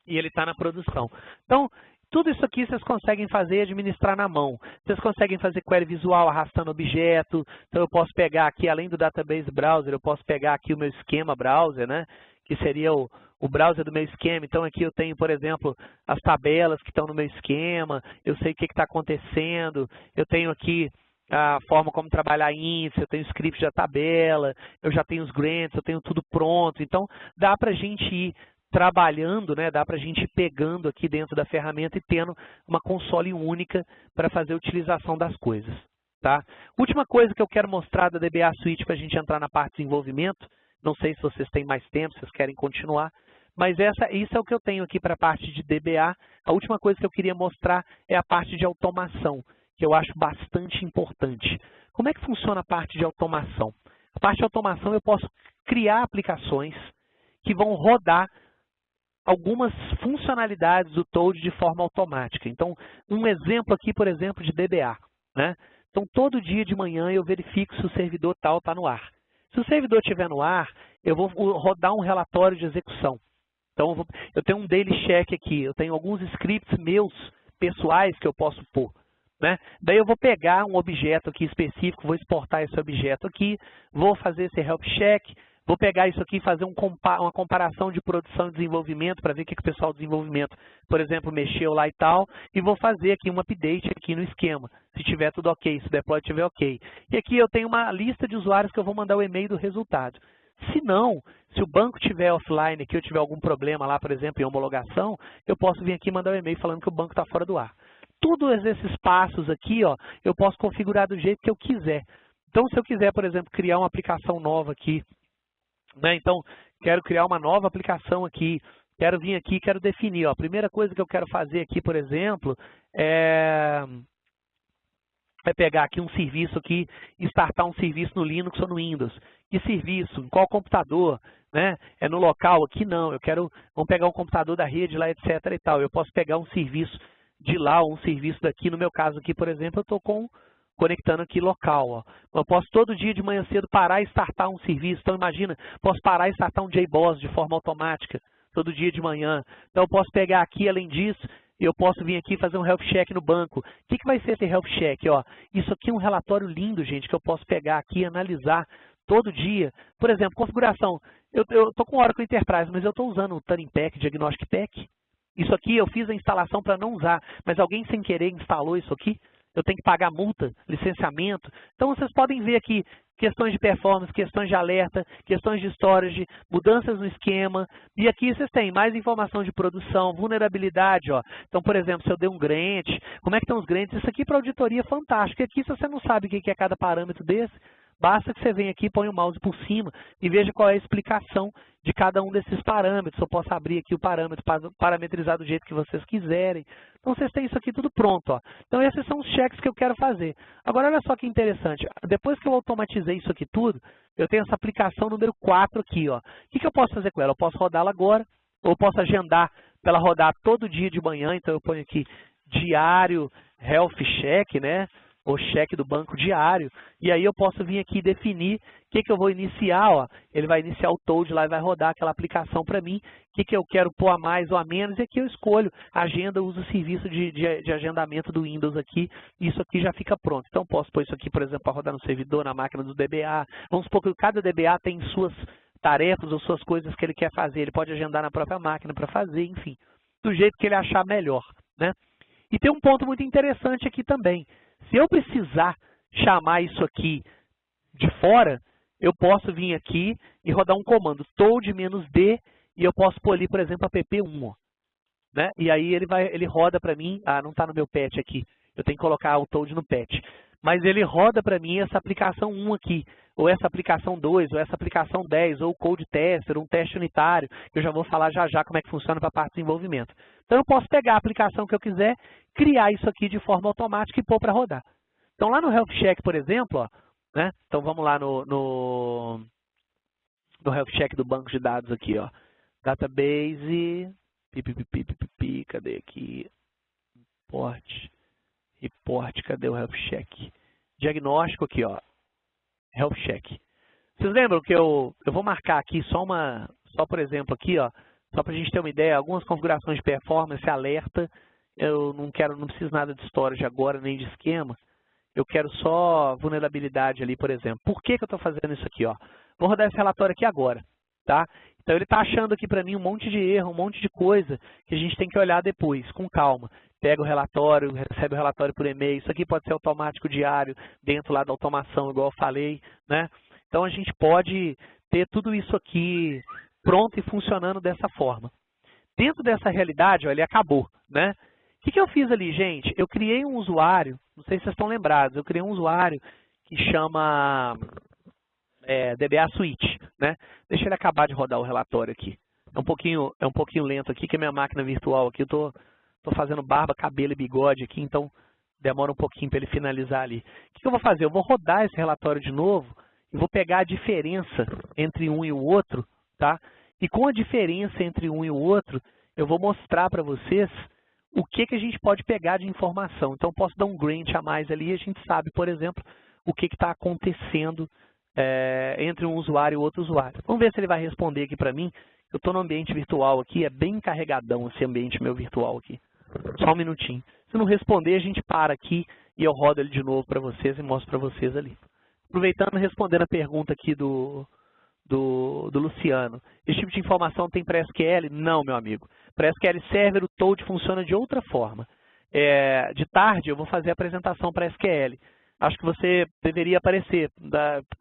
e ele está na produção. Então, tudo isso aqui vocês conseguem fazer e administrar na mão. Vocês conseguem fazer query visual arrastando objeto. Então eu posso pegar aqui, além do database browser, eu posso pegar aqui o meu esquema browser, né? Que seria o browser do meu esquema. Então aqui eu tenho, por exemplo, as tabelas que estão no meu esquema. Eu sei o que está acontecendo. Eu tenho aqui a forma como trabalhar índice, eu tenho o script da tabela, eu já tenho os grants, eu tenho tudo pronto. Então dá para a gente ir trabalhando, né, dá para a gente ir pegando aqui dentro da ferramenta e tendo uma console única para fazer a utilização das coisas. Tá? Última coisa que eu quero mostrar da DBA Suite para a gente entrar na parte de desenvolvimento, não sei se vocês têm mais tempo, se vocês querem continuar, mas isso é o que eu tenho aqui para a parte de DBA. A última coisa que eu queria mostrar é a parte de automação, que eu acho bastante importante. Como é que funciona a parte de automação? A parte de automação eu posso criar aplicações que vão rodar algumas funcionalidades do Toad de forma automática. Então, um exemplo aqui, por exemplo, de DBA, né? Então, todo dia de manhã eu verifico se o servidor tal está no ar. Se o servidor estiver no ar, eu vou rodar um relatório de execução. Então, eu tenho um daily check aqui, eu tenho alguns scripts meus pessoais que eu posso pôr, né? Daí eu vou pegar um objeto aqui específico, vou exportar esse objeto aqui, vou fazer esse help check, vou pegar isso aqui e fazer uma comparação de produção e desenvolvimento para ver o que o pessoal do desenvolvimento, por exemplo, mexeu lá e tal, e vou fazer aqui um update aqui no esquema, se tiver tudo ok, se o deploy estiver ok. E aqui eu tenho uma lista de usuários que eu vou mandar o e-mail do resultado. Se não, se o banco estiver offline aqui, eu tiver algum problema lá, por exemplo, em homologação, eu posso vir aqui e mandar um e-mail falando que o banco está fora do ar. Todos esses passos aqui, ó, eu posso configurar do jeito que eu quiser. Então, se eu quiser, por exemplo, criar uma aplicação nova aqui, né? Então, quero criar uma nova aplicação aqui, quero vir aqui, quero definir. Ó, a primeira coisa que eu quero fazer aqui, por exemplo, é pegar aqui um serviço aqui e startar um serviço no Linux ou no Windows. Que serviço? Em qual computador? Né? É no local? Aqui não. Vamos pegar um computador da rede lá, etc. e tal. Eu posso pegar um serviço de lá ou um serviço daqui. No meu caso aqui, por exemplo, eu estou conectando aqui local. Ó. Eu posso todo dia de manhã cedo parar e startar um serviço. Então imagina, posso parar e startar um JBoss de forma automática, todo dia de manhã. Então eu posso pegar aqui, além disso, eu posso vir aqui e fazer um health check no banco. O que vai ser esse health check? Ó, isso aqui é um relatório lindo, gente, que eu posso pegar aqui e analisar todo dia. Por exemplo, configuração. Eu estou com o Oracle Enterprise, mas eu estou usando o Turing Pack, Diagnostic Pack. Isso aqui eu fiz a instalação para não usar, mas alguém sem querer instalou isso aqui. Eu tenho que pagar multa, licenciamento. Então, vocês podem ver aqui questões de performance, questões de alerta, questões de storage, mudanças no esquema. E aqui vocês têm mais informação de produção, vulnerabilidade. Ó. Então, por exemplo, se eu dei um grant, como é que estão os grants? Isso aqui para auditoria é fantástico. E aqui, se você não sabe o que é cada parâmetro desse, basta que você venha aqui, põe o mouse por cima e veja qual é a explicação de cada um desses parâmetros. Eu posso abrir aqui o parâmetro, parametrizar do jeito que vocês quiserem. Então, vocês têm isso aqui tudo pronto. Ó. Então, esses são os checks que eu quero fazer. Agora, olha só que interessante. Depois que eu automatizei isso aqui tudo, eu tenho essa aplicação número 4 aqui. Ó. O que eu posso fazer com ela? Eu posso rodá-la agora, ou eu posso agendar para ela rodar todo dia de manhã. Então, eu ponho aqui diário health check, né? O cheque do banco diário, e aí eu posso vir aqui e definir o que eu vou iniciar, ó. Ele vai iniciar o Toad lá e vai rodar aquela aplicação para mim, o que eu quero pôr a mais ou a menos, e aqui eu escolho agenda, uso o serviço de agendamento do Windows aqui, e isso aqui já fica pronto. Então posso pôr isso aqui, por exemplo, para rodar no servidor, na máquina do DBA. Vamos supor que cada DBA tem suas tarefas ou suas coisas que ele quer fazer, ele pode agendar na própria máquina para fazer, enfim, do jeito que ele achar melhor, né? E tem um ponto muito interessante aqui também. Se eu precisar chamar isso aqui de fora, eu posso vir aqui e rodar um comando toad-d e eu posso pôr ali, por exemplo, app1. Ó, né? E aí ele roda para mim, não está no meu patch aqui, eu tenho que colocar o Toad no patch. Mas ele roda para mim essa aplicação 1 aqui, ou essa aplicação 2, ou essa aplicação 10, ou o Code Tester, um teste unitário, que eu já vou falar já como é que funciona para a parte de desenvolvimento. Então eu posso pegar a aplicação que eu quiser, criar isso aqui de forma automática e pôr para rodar. Então lá no Health Check, por exemplo, ó, né? Então vamos lá no Health Check do banco de dados aqui, ó. Database, cadê aqui? Report, cadê o Health Check? Diagnóstico aqui, ó. Health Check. Vocês lembram que eu vou marcar aqui só por exemplo aqui, ó, só para a gente ter uma ideia, algumas configurações de performance, alerta. Eu não preciso nada de storage agora, nem de esquema. Eu quero só vulnerabilidade ali, por exemplo. Por que eu estou fazendo isso aqui, ó? Vou rodar esse relatório aqui agora, tá? Então ele está achando aqui para mim um monte de erro, um monte de coisa que a gente tem que olhar depois, com calma. Pega o relatório, recebe o relatório por e-mail. Isso aqui pode ser automático diário, dentro lá da automação, igual eu falei, né? Então a gente pode ter tudo isso aqui pronto e funcionando dessa forma, dentro dessa realidade, ó, ele acabou, né? O que eu fiz ali, gente? Eu criei um usuário, não sei se vocês estão lembrados, eu criei um usuário que chama DBA Suite, né? Deixa ele acabar de rodar o relatório aqui. É um pouquinho lento aqui, que a minha máquina virtual aqui, eu tô fazendo barba, cabelo e bigode aqui, então demora um pouquinho para ele finalizar ali. O que eu vou fazer? Eu vou rodar esse relatório de novo e vou pegar a diferença entre um e o outro, tá? E com a diferença entre um e o outro, eu vou mostrar para vocês o que a gente pode pegar de informação. Então, eu posso dar um grant a mais ali e a gente sabe, por exemplo, o que está acontecendo entre um usuário e outro usuário. Vamos ver se ele vai responder aqui para mim. Eu estou no ambiente virtual aqui, é bem carregadão esse ambiente meu virtual aqui. Só um minutinho. Se não responder, a gente para aqui e eu rodo ele de novo para vocês e mostro para vocês ali. Aproveitando e respondendo a pergunta aqui do Luciano. Esse tipo de informação tem para SQL? Não, meu amigo. Para SQL Server, o Toad funciona de outra forma. De tarde, eu vou fazer a apresentação para SQL. Acho que você deveria aparecer,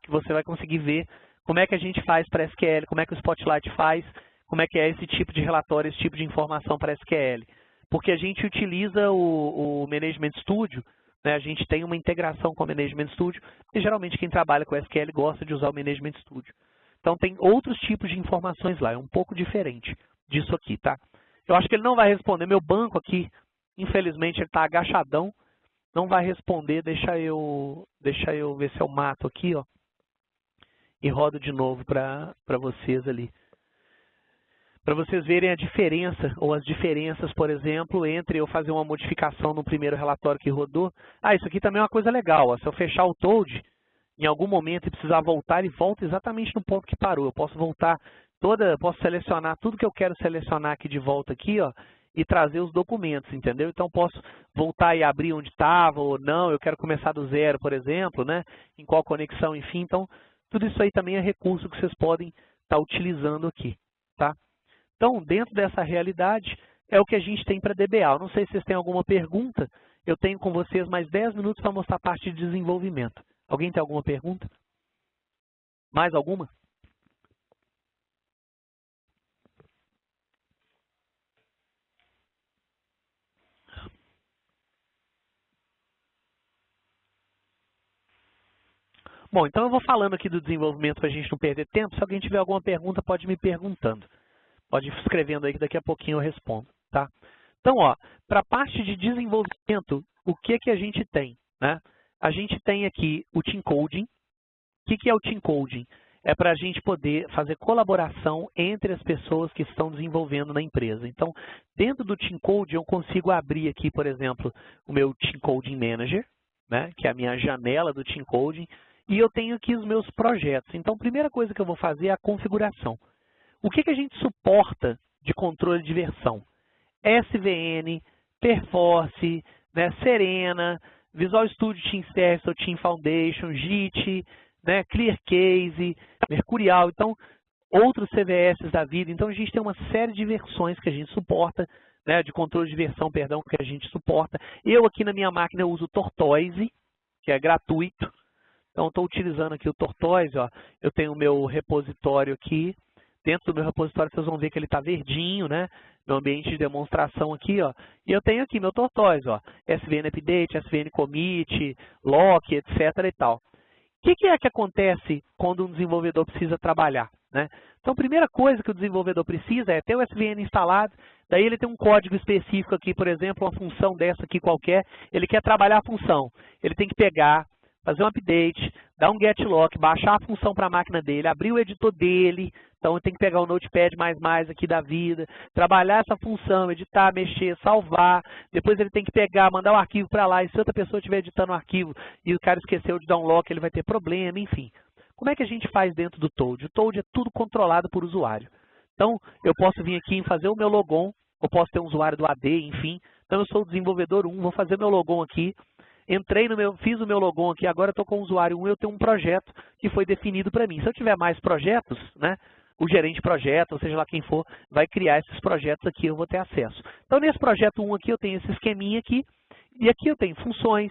que você vai conseguir ver como é que a gente faz para SQL, como é que o Spotlight faz, como é que é esse tipo de relatório, esse tipo de informação para SQL. Porque a gente utiliza o Management Studio, né? A gente tem uma integração com o Management Studio, e geralmente quem trabalha com SQL gosta de usar o Management Studio. Então tem outros tipos de informações lá, é um pouco diferente disso aqui, tá? Eu acho que ele não vai responder, meu banco aqui, infelizmente ele está agachadão, não vai responder, deixa eu ver se eu mato aqui, ó, e rodo de novo para vocês ali. Para vocês verem a diferença, ou as diferenças, por exemplo, entre eu fazer uma modificação no primeiro relatório que rodou. Isso aqui também é uma coisa legal, ó, se eu fechar o Toad, em algum momento e precisar voltar, ele volta exatamente no ponto que parou. Eu posso voltar posso selecionar tudo que eu quero selecionar aqui de volta aqui, ó, e trazer os documentos, entendeu? Então posso voltar e abrir onde estava ou não, eu quero começar do zero, por exemplo, né? Em qual conexão, enfim. Então, tudo isso aí também é recurso que vocês podem estar utilizando aqui, tá? Então, dentro dessa realidade, é o que a gente tem para DBA. Eu não sei se vocês têm alguma pergunta, eu tenho com vocês mais 10 minutos para mostrar a parte de desenvolvimento. Alguém tem alguma pergunta? Mais alguma? Bom, então eu vou falando aqui do desenvolvimento para a gente não perder tempo. Se alguém tiver alguma pergunta, pode me perguntando. Pode ir escrevendo aí que daqui a pouquinho eu respondo, tá? Então, ó, para a parte de desenvolvimento, o que a gente tem, né? A gente tem aqui o Team Coding. O que é o Team Coding? É para a gente poder fazer colaboração entre as pessoas que estão desenvolvendo na empresa. Então, dentro do Team Coding, eu consigo abrir aqui, por exemplo, o meu Team Coding Manager, né? Que é a minha janela do Team Coding. E eu tenho aqui os meus projetos. Então, a primeira coisa que eu vou fazer é a configuração. O que a gente suporta de controle de versão? SVN, Perforce, né, Serena, Visual Studio Team Service ou Team Foundation, JIT, né, ClearCase, Mercurial, então outros CVS da vida. Então a gente tem uma série de versões que a gente suporta, né, de controle de versão, perdão, que a gente suporta. Eu aqui na minha máquina eu uso o Tortoise, que é gratuito. Então estou utilizando aqui o Tortoise, ó. Eu tenho o meu repositório aqui. Dentro do meu repositório vocês vão ver que ele está verdinho, né? Meu ambiente de demonstração aqui, ó. E eu tenho aqui meu Tortoise, ó. SVN Update, SVN Commit, Lock, etc. e tal. O que é que acontece quando um desenvolvedor precisa trabalhar, né? Então, a primeira coisa que o desenvolvedor precisa é ter o SVN instalado, daí ele tem um código específico aqui, por exemplo, uma função dessa aqui qualquer, ele quer trabalhar a função. Ele tem que pegar, fazer um update, dar um get lock, baixar a função para a máquina dele, abrir o editor dele, então eu tenho que pegar o Notepad++ aqui da vida, trabalhar essa função, editar, mexer, salvar, depois ele tem que pegar, mandar o arquivo para lá, e se outra pessoa estiver editando o arquivo e o cara esqueceu de dar um lock, ele vai ter problema, enfim. Como é que a gente faz dentro do Toad? O Toad é tudo controlado por usuário. Então, eu posso vir aqui e fazer o meu logon, eu posso ter um usuário do AD, enfim. Então, eu sou o desenvolvedor 1, vou fazer meu logon aqui, fiz o meu logon aqui, agora estou com o usuário 1, eu tenho um projeto que foi definido para mim. Se eu tiver mais projetos, né, o gerente de projeto, ou seja lá quem for, vai criar esses projetos aqui, eu vou ter acesso. Então, nesse projeto 1 aqui, eu tenho esse esqueminha aqui, e aqui eu tenho funções,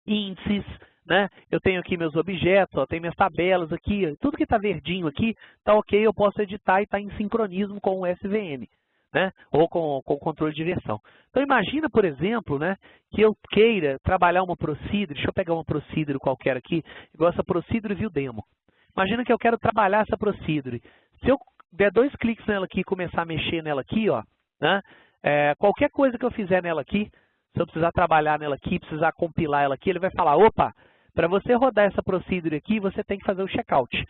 índices, né? Eu tenho aqui meus objetos, ó, tenho minhas tabelas aqui, tudo que está verdinho aqui, está ok, eu posso editar e está em sincronismo com o SVN. né? Ou com controle de versão. Então imagina, por exemplo, né, que eu queira trabalhar uma procedure, deixa eu pegar uma procedure qualquer aqui, igual essa procedure view demo. Imagina que eu quero trabalhar essa procedure. Se eu der 2 cliques nela aqui e começar a mexer nela aqui, ó, né, qualquer coisa que eu fizer nela aqui, se eu precisar trabalhar nela aqui, precisar compilar ela aqui, ele vai falar, opa, para você rodar essa procedure aqui, você tem que fazer o checkout.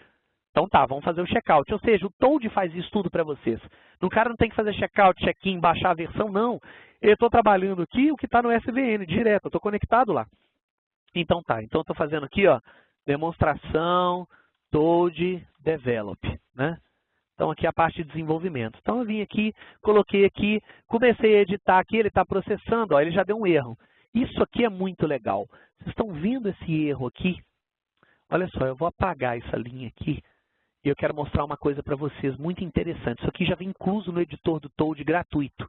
Então tá, vamos fazer o checkout. Ou seja, o Toad faz isso tudo para vocês. O cara não tem que fazer checkout, check-in, baixar a versão, não. Eu estou trabalhando aqui o que está no SVN, direto, eu estou conectado lá. Então tá, então eu estou fazendo aqui, ó, demonstração, Toad, develop, né? Então aqui é a parte de desenvolvimento. Então eu vim aqui, coloquei aqui, comecei a editar aqui, ele está processando, ó, ele já deu um erro. Isso aqui é muito legal. Vocês estão vendo esse erro aqui? Olha só, eu vou apagar essa linha aqui. E eu quero mostrar uma coisa para vocês muito interessante. Isso aqui já vem incluso no editor do Toad gratuito.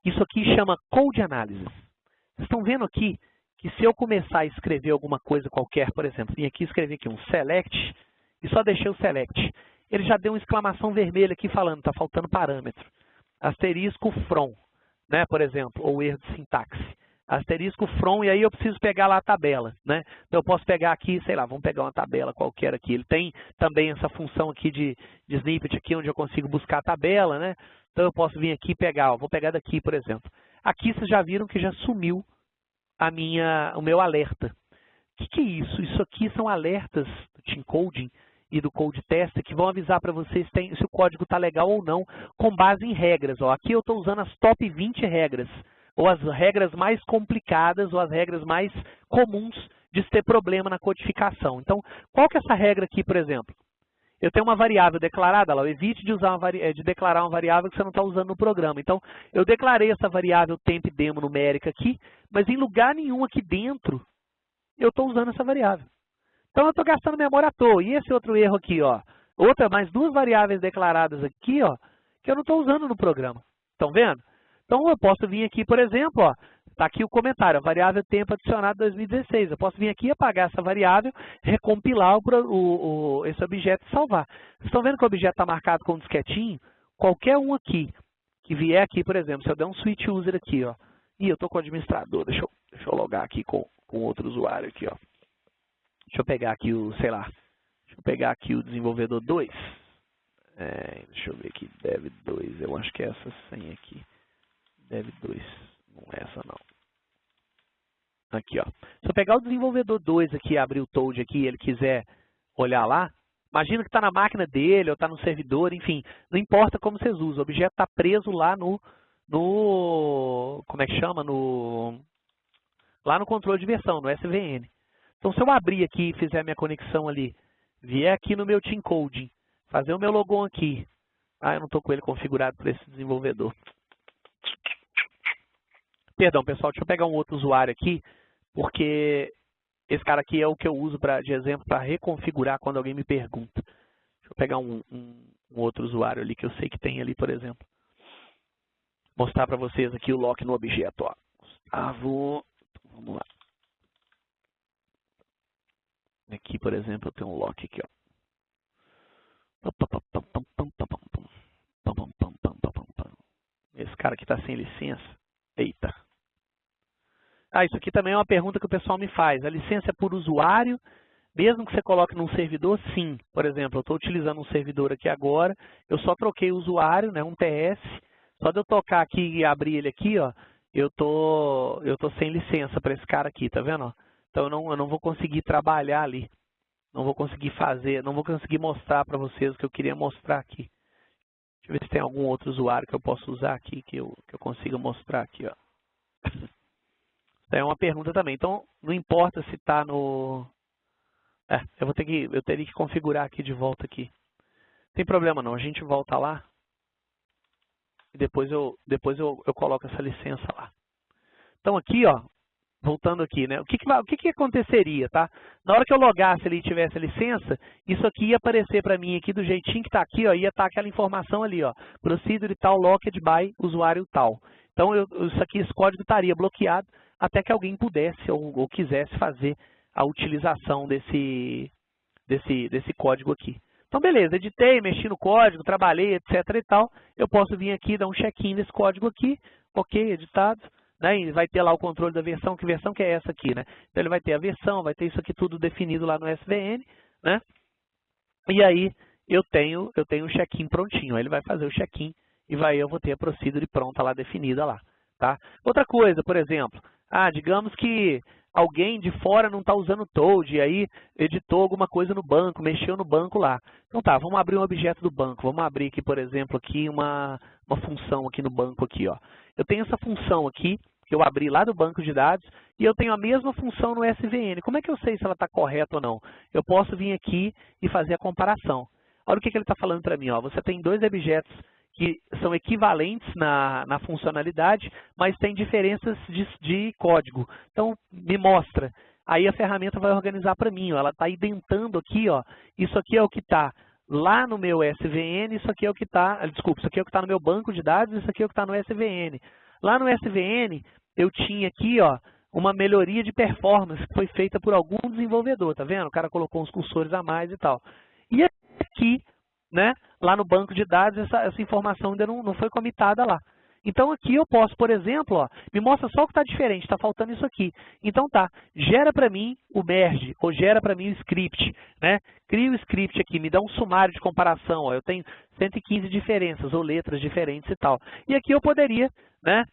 Isso aqui chama Code Analysis. Vocês estão vendo aqui que se eu começar a escrever alguma coisa qualquer, por exemplo, vim aqui escrever aqui um select e só deixei o select. Ele já deu uma exclamação vermelha aqui falando, está faltando parâmetro. Asterisco from, né, por exemplo, ou erro de sintaxe. Asterisco from, e aí eu preciso pegar lá a tabela, né? Então eu posso pegar aqui, sei lá, vamos pegar uma tabela qualquer aqui. Ele tem também essa função aqui de snippet aqui, onde eu consigo buscar a tabela, né? Então eu posso vir aqui e pegar, ó, vou pegar daqui, por exemplo. Aqui vocês já viram que já sumiu o meu alerta. O que é isso? Isso aqui são alertas do Team Coding e do Code Tester que vão avisar para vocês se o código está legal ou não, com base em regras. Ó, aqui eu estou usando as top 20 regras. Ou as regras mais complicadas, ou as regras mais comuns de se ter problema na codificação. Então, qual que é essa regra aqui, por exemplo? Eu tenho uma variável declarada, lá, evite de declarar uma variável que você não está usando no programa. Então, eu declarei essa variável temp_demo numérica aqui, mas em lugar nenhum aqui dentro, eu estou usando essa variável. Então, eu estou gastando memória à toa. E esse outro erro aqui, ó, mais 2 variáveis declaradas aqui, ó, que eu não estou usando no programa. Estão vendo? Então, eu posso vir aqui, por exemplo, está aqui o comentário, a variável tempo adicionado 2016. Eu posso vir aqui, apagar essa variável, recompilar esse objeto e salvar. Vocês estão vendo que o objeto está marcado com um disquetinho? Qualquer um aqui, que vier aqui, por exemplo, se eu der um switch user aqui, ó, e eu estou com o administrador, deixa eu logar aqui com outro usuário aqui, ó. Deixa eu pegar aqui o desenvolvedor 2. Deixa eu ver aqui, dev 2, eu acho que é essa senha aqui. Dev 2, não é essa não. Aqui, ó. Se eu pegar o desenvolvedor 2 aqui, abrir o Toad aqui e ele quiser olhar lá, imagina que está na máquina dele ou está no servidor, enfim, não importa como vocês usam, o objeto está preso lá como é que chama? Lá no controle de versão, no SVN. Então, se eu abrir aqui e fizer a minha conexão ali, vier aqui no meu Team Coding, fazer o meu logon aqui, eu não estou com ele configurado para esse desenvolvedor. Perdão, pessoal, deixa eu pegar um outro usuário aqui, porque esse cara aqui é o que eu uso de exemplo para reconfigurar quando alguém me pergunta. Deixa eu pegar um outro usuário ali que eu sei que tem ali, por exemplo. Mostrar para vocês aqui o lock no objeto. Ó. Gustavo, vamos lá. Aqui, por exemplo, eu tenho um lock aqui. Ó. Esse cara aqui está sem licença. Eita. Isso aqui também é uma pergunta que o pessoal me faz. A licença é por usuário, mesmo que você coloque num servidor? Sim. Por exemplo, eu estou utilizando um servidor aqui agora, eu só troquei o usuário, né, um TS. Só de eu tocar aqui e abrir ele aqui, ó, eu tô sem licença para esse cara aqui, tá vendo? Ó? Então eu não vou conseguir trabalhar ali. Não vou conseguir fazer, não vou conseguir mostrar para vocês o que eu queria mostrar aqui. Deixa eu ver se tem algum outro usuário que eu posso usar aqui, que eu consiga mostrar aqui, ó. É uma pergunta também. Então, não importa se está no... eu teria que configurar aqui de volta aqui. Não tem problema não, a gente volta lá e depois eu coloco essa licença lá. Então aqui, ó, voltando aqui, né? O que aconteceria, tá? Na hora que eu logasse ali e tivesse a licença, isso aqui ia aparecer para mim aqui do jeitinho que está aqui, ó, ia estar aquela informação ali, ó, procedure tal, locked by usuário tal. Então esse código estaria bloqueado até que alguém pudesse ou quisesse fazer a utilização desse código aqui. Então, beleza, editei, mexi no código, trabalhei, etc. e tal. Eu posso vir aqui, dar um check-in nesse código aqui, ok, editado. Né? E vai ter lá o controle da versão, que versão que é essa aqui, né? Então, ele vai ter a versão, vai ter isso aqui tudo definido lá no SVN, né? E aí, eu tenho o check-in prontinho. Aí ele vai fazer o check-in e eu vou ter a procedure pronta lá, definida lá, tá? Outra coisa, por exemplo, digamos que alguém de fora não está usando o Toad, e aí editou alguma coisa no banco, mexeu no banco lá. Então tá, vamos abrir um objeto do banco. Vamos abrir aqui, por exemplo, aqui uma função aqui no banco aqui, ó. Eu tenho essa função aqui, que eu abri lá do banco de dados, e eu tenho a mesma função no SVN. Como é que eu sei se ela está correta ou não? Eu posso vir aqui e fazer a comparação. Olha o que ele está falando para mim, ó. Você tem dois objetos que são equivalentes na funcionalidade, mas tem diferenças de código. Então, me mostra. Aí a ferramenta vai organizar para mim, ó. Ela está identando aqui, ó. Isso aqui é o que está lá no meu SVN, isso aqui é o que está, desculpa, isso aqui é o que está no meu banco de dados, isso aqui é o que está no SVN. Lá no SVN, eu tinha aqui, ó, uma melhoria de performance que foi feita por algum desenvolvedor, tá vendo? O cara colocou uns cursores a mais e tal. E aqui, né, lá no banco de dados, essa informação ainda não foi comitada lá. Então aqui eu posso, por exemplo, ó, me mostra só o que está diferente, está faltando isso aqui. Então tá, gera para mim o merge, ou gera para mim o script, né? Cria o script aqui, me dá um sumário de comparação, ó, eu tenho 115 diferenças, ou letras diferentes e tal. E aqui eu poderia, né,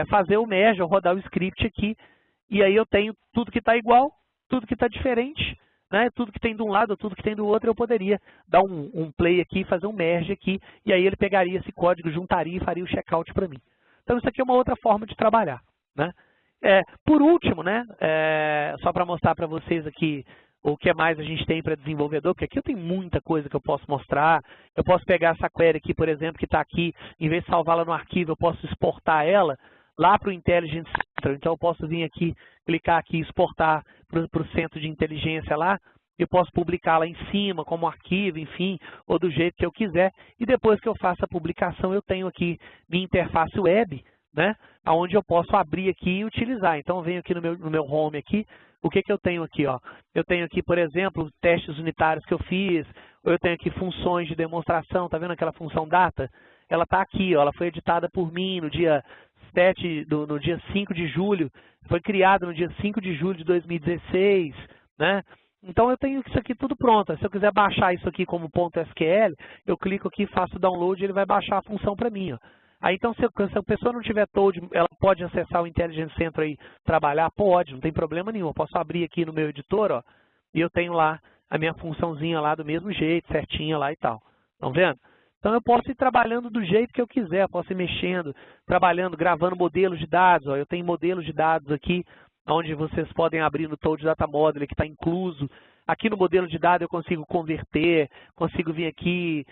fazer o merge, ou rodar o script aqui, e aí eu tenho tudo que está igual, tudo que está diferente, né, tudo que tem de um lado, tudo que tem do outro, eu poderia dar um play aqui, fazer um merge aqui, e aí ele pegaria esse código, juntaria e faria o checkout para mim. Então isso aqui é uma outra forma de trabalhar, né? Por último, né, só para mostrar para vocês aqui o que mais a gente tem para desenvolvedor, porque aqui eu tenho muita coisa que eu posso mostrar. Eu posso pegar essa query aqui, por exemplo, que está aqui, em vez de salvá-la no arquivo, eu posso exportar ela lá para o Intelligence Center. Então eu posso vir aqui, clicar aqui, exportar para o centro de inteligência lá, eu posso publicar lá em cima como arquivo, enfim, ou do jeito que eu quiser, e depois que eu faço a publicação eu tenho aqui minha interface web, né, onde eu posso abrir aqui e utilizar. Então eu venho aqui no meu home aqui, o que eu tenho aqui, ó? Eu tenho aqui, por exemplo, testes unitários que eu fiz, ou eu tenho aqui funções de demonstração, tá vendo aquela função data? Ela está aqui, ó, ela foi editada por mim no dia 5 de julho, foi criada no dia 5 de julho de 2016, né? Então eu tenho isso aqui tudo pronto. Se eu quiser baixar isso aqui como .sql, eu clico aqui, faço o download e ele vai baixar a função para mim, ó. Aí então se a pessoa não tiver Toad, ela pode acessar o Intelligence Center e trabalhar? Pode, não tem problema nenhum. Eu posso abrir aqui no meu editor, ó, e eu tenho lá a minha funçãozinha lá do mesmo jeito, certinha lá e tal. Estão vendo? Então eu posso ir trabalhando do jeito que eu quiser, posso ir mexendo, trabalhando, gravando modelos de dados. Ó, eu tenho modelos de dados aqui, onde vocês podem abrir no Toad Data Model, que está incluso. Aqui no modelo de dados eu consigo converter, consigo vir aqui,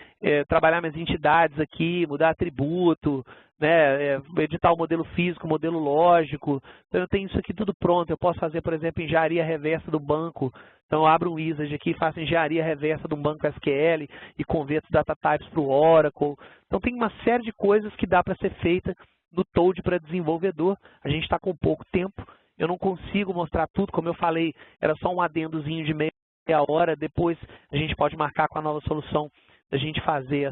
trabalhar minhas entidades aqui, mudar atributo, né, editar o modelo físico, o modelo lógico. Então eu tenho isso aqui tudo pronto. Eu posso fazer, por exemplo, engenharia reversa do banco. Então eu abro um wizard aqui, faço engenharia reversa de um banco SQL e converto data types para o Oracle. Então tem uma série de coisas que dá para ser feita no Toad para desenvolvedor. A gente está com pouco tempo. Eu não consigo mostrar tudo, como eu falei, era só um adendozinho de meia hora, depois a gente pode marcar com a nova solução da gente fazer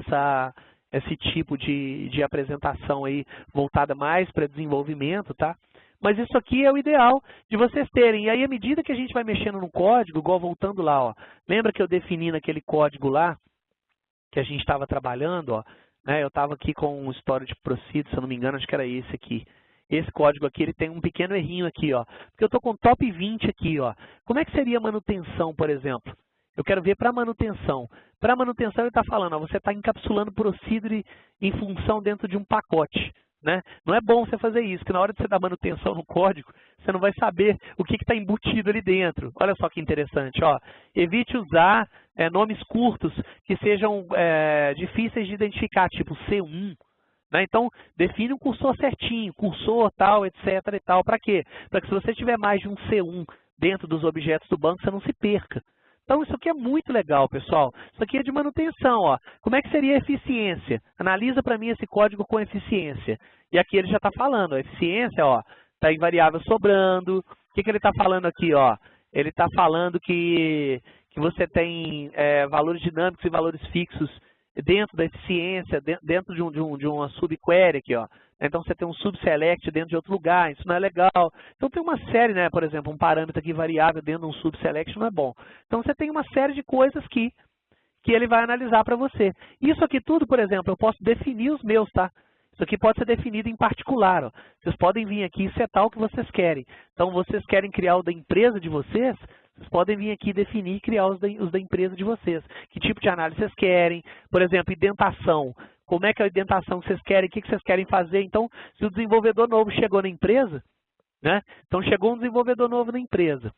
esse tipo de apresentação aí voltada mais para desenvolvimento, tá? Mas isso aqui é o ideal de vocês terem. E aí, à medida que a gente vai mexendo no código, igual voltando lá, ó, lembra que eu defini naquele código lá, que a gente estava trabalhando, ó, né, eu estava aqui com um storage proceed, se eu não me engano, acho que era esse aqui. Esse código aqui, ele tem um pequeno errinho aqui, ó, porque eu estou com top 20 aqui, ó. Como é que seria a manutenção, por exemplo? Eu quero ver para manutenção. Para manutenção, ele está falando, ó, você está encapsulando procedure em função dentro de um pacote, né? Não é bom você fazer isso, porque na hora de você dar manutenção no código, você não vai saber o que está embutido ali dentro. Olha só que interessante, ó. Evite usar nomes curtos que sejam difíceis de identificar, tipo C1. Então, define um cursor certinho, cursor tal, etc. e tal. Para quê? Para que se você tiver mais de um C1 dentro dos objetos do banco, você não se perca. Então, isso aqui é muito legal, pessoal. Isso aqui é de manutenção, ó. Como é que seria a eficiência? Analisa para mim esse código com eficiência. E aqui ele já está falando, a eficiência, ó, está em variável sobrando. O que ele está falando aqui, ó? Ele está falando que que você tem valores dinâmicos e valores fixos dentro da eficiência, dentro de uma subquery aqui, ó. Então você tem um subselect dentro de outro lugar, isso não é legal. Então tem uma série, né, por exemplo, um parâmetro aqui variável dentro de um subselect não é bom. Então você tem uma série de coisas que ele vai analisar para você. Isso aqui tudo, por exemplo, eu posso definir os meus, tá? Isso aqui pode ser definido em particular, ó. Vocês podem vir aqui e setar o que vocês querem. Então vocês querem criar o da empresa de vocês, vocês podem vir aqui definir e criar os da empresa de vocês. Que tipo de análise vocês querem? Por exemplo, indentação. Como é que é a indentação que vocês querem? O que vocês querem fazer? Então, se o desenvolvedor novo chegou na empresa, né? Então, chegou um desenvolvedor novo na empresa.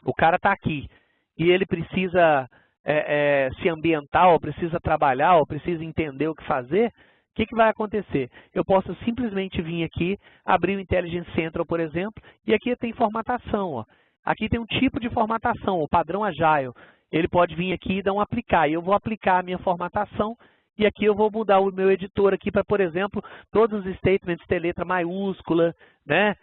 O cara está aqui e ele precisa se ambientar, ou precisa trabalhar, ou precisa entender o que fazer. O que vai acontecer? Eu posso simplesmente vir aqui, abrir o Intelligence Central, por exemplo, e aqui tem formatação, ó. Aqui tem um tipo de formatação, o padrão Agile. Ele pode vir aqui e dar um aplicar. E eu vou aplicar a minha formatação e aqui eu vou mudar o meu editor aqui para, por exemplo, todos os statements ter letra maiúscula, né?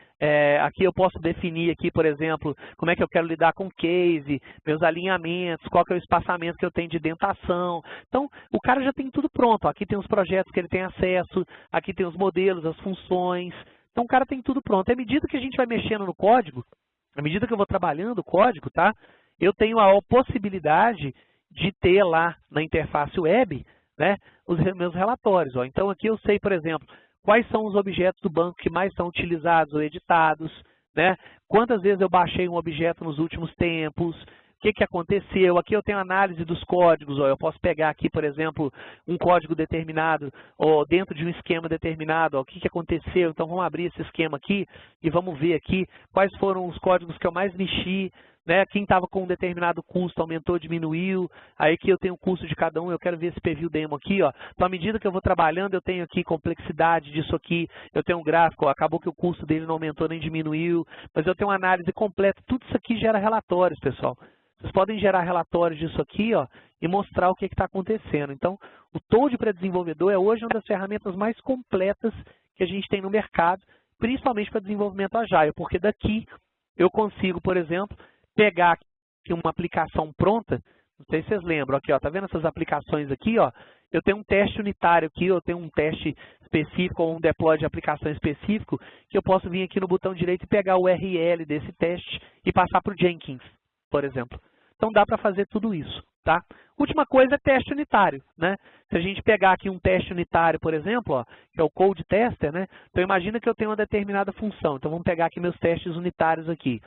Aqui eu posso definir aqui, por exemplo, como é que eu quero lidar com case, meus alinhamentos, qual que é o espaçamento que eu tenho de indentação. Então, o cara já tem tudo pronto. Aqui tem os projetos que ele tem acesso, aqui tem os modelos, as funções. Então, o cara tem tudo pronto. À medida que a gente vai mexendo no código, à medida que eu vou trabalhando o código, tá? Eu tenho a possibilidade de ter lá na interface web, né, os meus relatórios. Ó. Então, aqui eu sei, por exemplo, quais são os objetos do banco que mais são utilizados ou editados, né? Quantas vezes eu baixei um objeto nos últimos tempos, o que aconteceu. Aqui eu tenho análise dos códigos. Ó. Eu posso pegar aqui, por exemplo, um código determinado, ou dentro de um esquema determinado, ó, o que aconteceu. Então, vamos abrir esse esquema aqui e vamos ver aqui quais foram os códigos que eu mais mexi, né? Quem estava com um determinado custo aumentou, diminuiu. Aí aqui eu tenho o custo de cada um, eu quero ver esse preview demo aqui, ó. Então, à medida que eu vou trabalhando, eu tenho aqui complexidade disso aqui, eu tenho um gráfico, ó, acabou que o custo dele não aumentou nem diminuiu, mas eu tenho uma análise completa. Tudo isso aqui gera relatórios, pessoal. Vocês podem gerar relatórios disso aqui, ó, e mostrar o que está acontecendo. Então, o Toad para desenvolvedor é hoje uma das ferramentas mais completas que a gente tem no mercado, principalmente para desenvolvimento Agile, porque daqui eu consigo, por exemplo, pegar aqui uma aplicação pronta, não sei se vocês lembram, aqui, ó, tá vendo essas aplicações aqui, ó? Eu tenho um teste unitário aqui, eu tenho um teste específico ou um deploy de aplicação específico, que eu posso vir aqui no botão direito e pegar o URL desse teste e passar para o Jenkins, por exemplo. Então dá para fazer tudo isso, tá? Última coisa é teste unitário, né? Se a gente pegar aqui um teste unitário, por exemplo, ó, que é o Code Tester, né? Então imagina que eu tenho uma determinada função. Então vamos pegar aqui meus testes unitários aqui.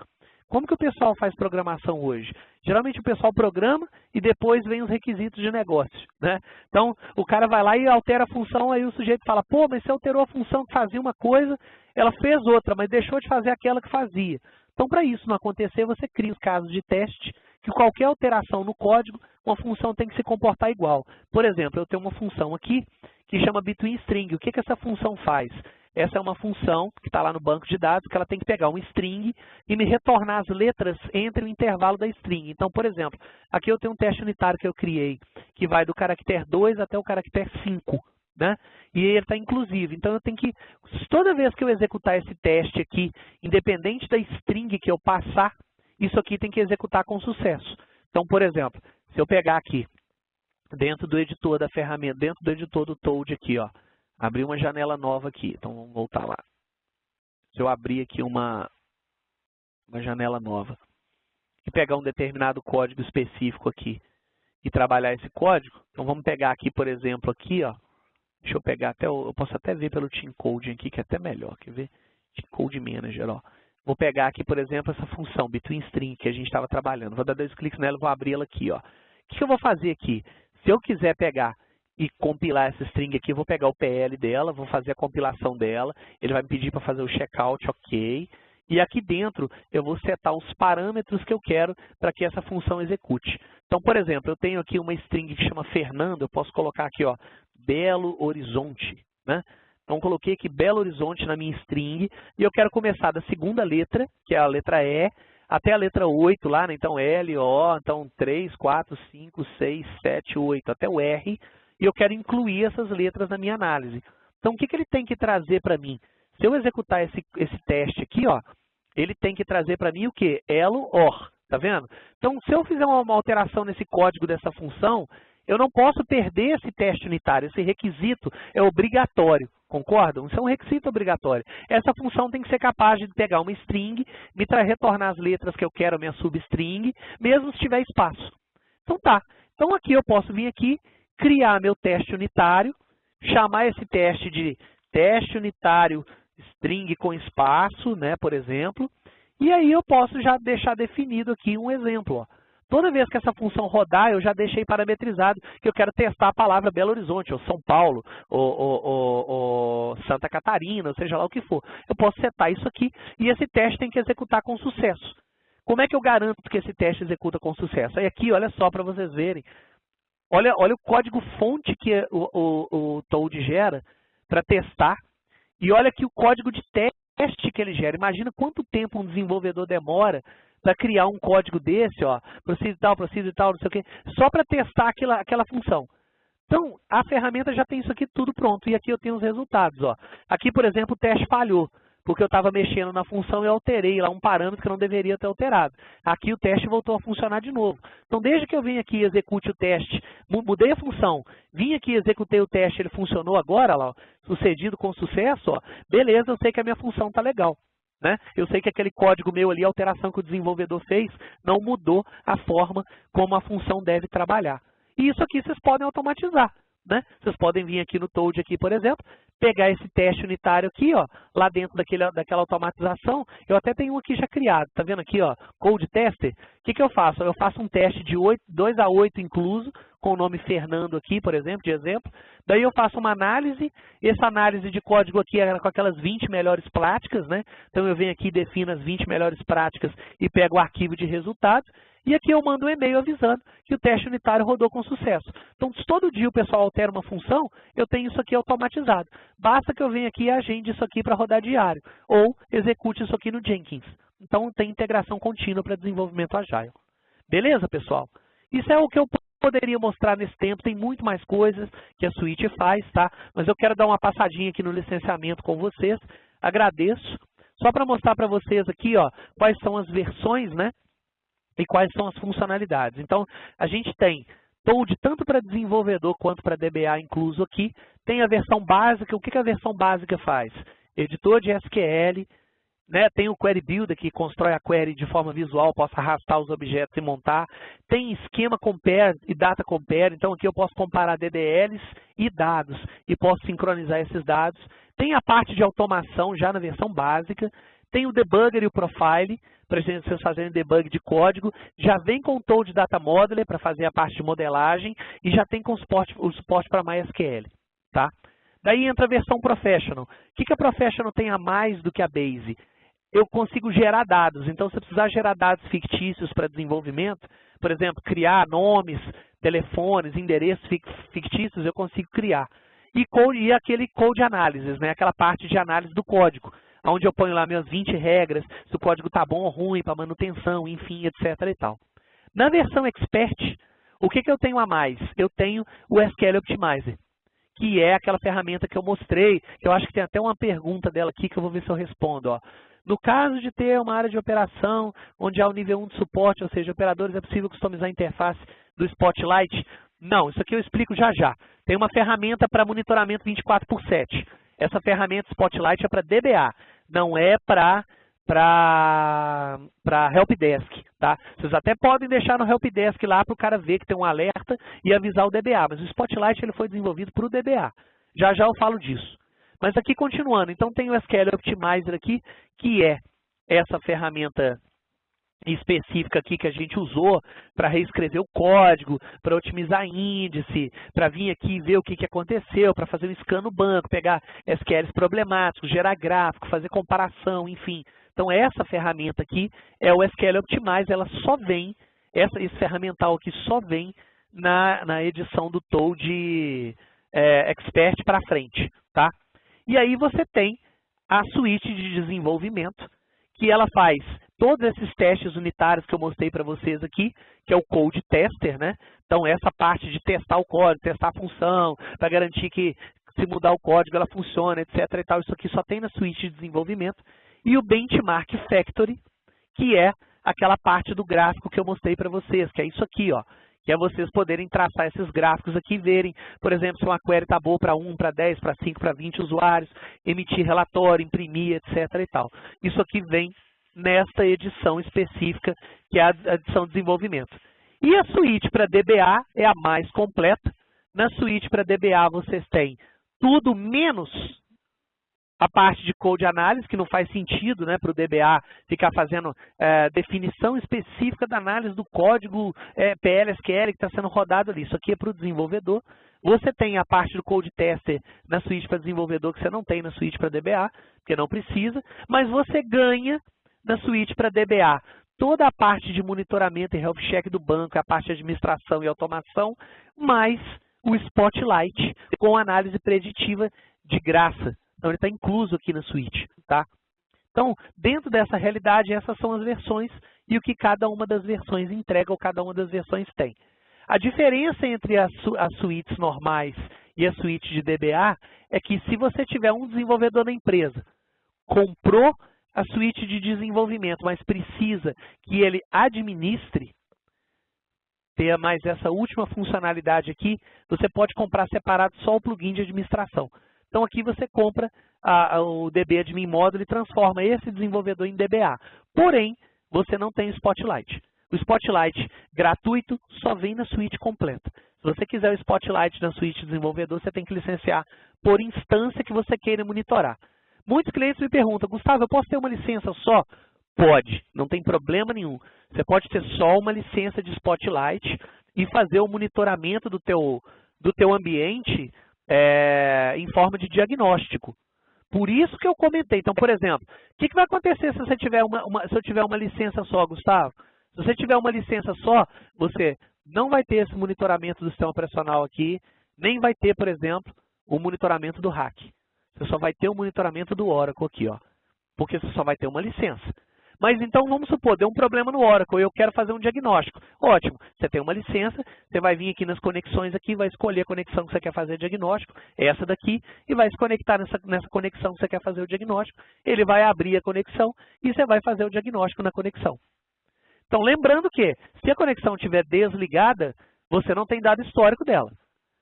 Como que o pessoal faz programação hoje? Geralmente o pessoal programa e depois vem os requisitos de negócio, né? Então, o cara vai lá e altera a função, aí o sujeito fala, pô, mas você alterou a função que fazia uma coisa, ela fez outra, mas deixou de fazer aquela que fazia. Então, para isso não acontecer, você cria os casos de teste, que qualquer alteração no código, uma função tem que se comportar igual. Por exemplo, eu tenho uma função aqui que chama betweenString. O que essa função faz? Essa é uma função que está lá no banco de dados, que ela tem que pegar um string e me retornar as letras entre o intervalo da string. Então, por exemplo, aqui eu tenho um teste unitário que eu criei, que vai do caractere 2 até o caractere 5, né? E ele está inclusive. Então, eu tenho que, toda vez que eu executar esse teste aqui, independente da string que eu passar, isso aqui tem que executar com sucesso. Então, por exemplo, se eu pegar aqui, dentro do editor da ferramenta, dentro do editor do Toad aqui, ó, abrir uma janela nova aqui, então vamos voltar lá. Se eu abrir aqui uma janela nova e pegar um determinado código específico aqui e trabalhar esse código, então vamos pegar aqui, por exemplo, aqui, ó, deixa eu pegar até, eu posso até ver pelo Team Code aqui, que é até melhor, quer ver? Team Code Manager, ó. Vou pegar aqui, por exemplo, essa função, betweenString, que a gente estava trabalhando. Vou dar 2 cliques nela e vou abrir ela aqui, ó. O que eu vou fazer aqui? Se eu quiser pegar e compilar essa string aqui, eu vou pegar o PL dela, vou fazer a compilação dela, ele vai me pedir para fazer o checkout, ok. E aqui dentro eu vou setar os parâmetros que eu quero para que essa função execute. Então, por exemplo, eu tenho aqui uma string que chama Fernando, eu posso colocar aqui, ó, Belo Horizonte, né? Então, coloquei aqui Belo Horizonte na minha string e eu quero começar da segunda letra, que é a letra E, até a letra 8 lá, né? Então L, O, então 3, 4, 5, 6, 7, 8, até o R. E eu quero incluir essas letras na minha análise. Então, o que ele tem que trazer para mim? Se eu executar esse teste aqui, ó, ele tem que trazer para mim o quê? Elo, OR. Tá vendo? Então, se eu fizer uma alteração nesse código dessa função, eu não posso perder esse teste unitário. Esse requisito é obrigatório. Concordam? Isso é um requisito obrigatório. Essa função tem que ser capaz de pegar uma string, me retornar as letras que eu quero, minha substring, mesmo se tiver espaço. Então tá. Então aqui eu posso vir aqui, criar meu teste unitário, chamar esse teste de teste unitário string com espaço, né, por exemplo, e aí eu posso já deixar definido aqui um exemplo. Ó. Toda vez que essa função rodar, eu já deixei parametrizado que eu quero testar a palavra Belo Horizonte, ou São Paulo, ou Santa Catarina, ou seja lá o que for. Eu posso setar isso aqui e esse teste tem que executar com sucesso. Como é que eu garanto que esse teste executa com sucesso? Aí aqui, olha só para vocês verem. Olha o código fonte que o Toad gera para testar. E olha aqui o código de teste que ele gera. Imagina quanto tempo um desenvolvedor demora para criar um código desse, ó, procedure e tal, não sei o quê, só para testar aquela função. Então, a ferramenta já tem isso aqui tudo pronto. E aqui eu tenho os resultados. Ó. Aqui, por exemplo, o teste falhou, porque eu estava mexendo na função e alterei lá um parâmetro que eu não deveria ter alterado. Aqui o teste voltou a funcionar de novo. Então, desde que eu vim aqui e execute o teste, mudei a função, vim aqui e executei o teste, ele funcionou agora, lá, ó, sucedido com sucesso, ó, beleza, eu sei que a minha função está legal. Né? Eu sei que aquele código meu ali, a alteração que o desenvolvedor fez, não mudou a forma como a função deve trabalhar. E isso aqui vocês podem automatizar. Né? Vocês podem vir aqui no Toad, aqui, por exemplo, pegar esse teste unitário aqui, ó, lá dentro daquela automatização. Eu até tenho um aqui já criado, tá vendo aqui, ó, Code Tester? O que eu faço? Eu faço um teste de 2 a 8 incluso, com o nome Fernando aqui, por exemplo, de exemplo. Daí eu faço uma análise, essa análise de código aqui é com aquelas 20 melhores práticas, né? Então eu venho aqui e defino as 20 melhores práticas e pego o arquivo de resultados. E aqui eu mando um e-mail avisando que o teste unitário rodou com sucesso. Então, se todo dia o pessoal altera uma função, eu tenho isso aqui automatizado. Basta que eu venha aqui e agende isso aqui para rodar diário, ou execute isso aqui no Jenkins. Então, tem integração contínua para desenvolvimento Agile. Beleza, pessoal? Isso é o que eu poderia mostrar nesse tempo. Tem muito mais coisas que a Suite faz, tá? Mas eu quero dar uma passadinha aqui no licenciamento com vocês. Agradeço. Só para mostrar para vocês aqui, ó, quais são as versões, né? E quais são as funcionalidades. Então, a gente tem Toad tanto para desenvolvedor quanto para DBA incluso aqui. Tem a versão básica. O que a versão básica faz? Editor de SQL, né? Tem o Query Builder que constrói a query de forma visual, posso arrastar os objetos e montar. Tem esquema compare e data compare. Então, aqui eu posso comparar DDLs e dados e posso sincronizar esses dados. Tem a parte de automação já na versão básica. Tem o debugger e o profile, para vocês fazerem debug de código. Já vem com o Toad Data Modeler para fazer a parte de modelagem e já tem com o suporte para MySQL. Tá? Daí entra a versão Professional. O que a Professional tem a mais do que a Base? Eu consigo gerar dados. Então, se eu precisar gerar dados fictícios para desenvolvimento, por exemplo, criar nomes, telefones, endereços fictícios, eu consigo criar. E aquele Code Analysis, né? Aquela parte de análise do código, onde eu ponho lá minhas 20 regras, se o código está bom ou ruim, para manutenção, enfim, etc. e tal. Na versão Expert, o que eu tenho a mais? Eu tenho o SQL Optimizer, que é aquela ferramenta que eu mostrei, que eu acho que tem até uma pergunta dela aqui, que eu vou ver se eu respondo. Ó. No caso de ter uma área de operação, onde há o nível 1 de suporte, ou seja, operadores, é possível customizar a interface do Spotlight? Não, isso aqui eu explico já já. Tem uma ferramenta para monitoramento 24/7. Essa ferramenta Spotlight é para DBA, não é para Helpdesk. Tá? Vocês até podem deixar no Helpdesk lá para o cara ver que tem um alerta e avisar o DBA, mas o Spotlight ele foi desenvolvido para o DBA. Já já eu falo disso. Mas aqui continuando, então tem o SQL Optimizer aqui, que é essa ferramenta específica aqui que a gente usou para reescrever o código, para otimizar índice, para vir aqui e ver o que aconteceu, para fazer um scan no banco, pegar SQLs problemáticos, gerar gráfico, fazer comparação, enfim. Então essa ferramenta aqui é o SQL Optimizer, ela só vem, esse ferramental aqui só vem na edição do Toad Expert para frente, tá? E aí você tem a suíte de desenvolvimento, que ela faz todos esses testes unitários que eu mostrei para vocês aqui, que é o Code Tester, né? Então, essa parte de testar o código, testar a função, para garantir que se mudar o código ela funciona, etc. e tal. Isso aqui só tem na suíte de desenvolvimento. E o Benchmark Factory, que é aquela parte do gráfico que eu mostrei para vocês, que é isso aqui, ó. Que é vocês poderem traçar esses gráficos aqui e verem, por exemplo, se uma query está boa para 1, para 10, para 5, para 20 usuários, emitir relatório, imprimir, etc. e tal. Isso aqui vem nesta edição específica, que é a edição de desenvolvimento. E a suíte para DBA é a mais completa. Na suíte para DBA vocês têm tudo menos a parte de code análise, que não faz sentido, né, para o DBA ficar fazendo definição específica da análise do código PL/SQL que está sendo rodado ali. Isso aqui é para o desenvolvedor. Você tem a parte do code tester na suíte para desenvolvedor, que você não tem na suíte para DBA, porque não precisa, mas você ganha na suíte para DBA toda a parte de monitoramento e health check do banco, a parte de administração e automação, mais o Spotlight com análise preditiva de graça. Então, ele está incluso aqui na suíte, tá? Então, dentro dessa realidade, essas são as versões e o que cada uma das versões entrega ou cada uma das versões tem. A diferença entre as suítes normais e a suíte de DBA é que se você tiver um desenvolvedor na empresa, comprou a suíte de desenvolvimento, mas precisa que ele administre, ter mais essa última funcionalidade aqui, você pode comprar separado só o plugin de administração. Então, aqui você compra o DB Admin Módulo e transforma esse desenvolvedor em DBA. Porém, você não tem o Spotlight. O Spotlight gratuito só vem na suíte completa. Se você quiser o Spotlight na suíte desenvolvedor, você tem que licenciar por instância que você queira monitorar. Muitos clientes me perguntam, Gustavo, eu posso ter uma licença só? Pode, não tem problema nenhum. Você pode ter só uma licença de Spotlight e fazer o monitoramento do teu ambiente em forma de diagnóstico. Por isso que eu comentei. Então, por exemplo, o que vai acontecer se você tiver se eu tiver uma licença só, Gustavo? Se você tiver uma licença só, você não vai ter esse monitoramento do sistema operacional aqui, nem vai ter, por exemplo, o monitoramento do hack. Você só vai ter o monitoramento do Oracle aqui, ó, porque você só vai ter uma licença. Mas então, vamos supor, deu um problema no Oracle, eu quero fazer um diagnóstico. Ótimo, você tem uma licença, você vai vir aqui nas conexões aqui, vai escolher a conexão que você quer fazer o diagnóstico, essa daqui, e vai se conectar nessa conexão que você quer fazer o diagnóstico. Ele vai abrir a conexão e você vai fazer o diagnóstico na conexão. Então, lembrando que, se a conexão estiver desligada, você não tem dado histórico dela,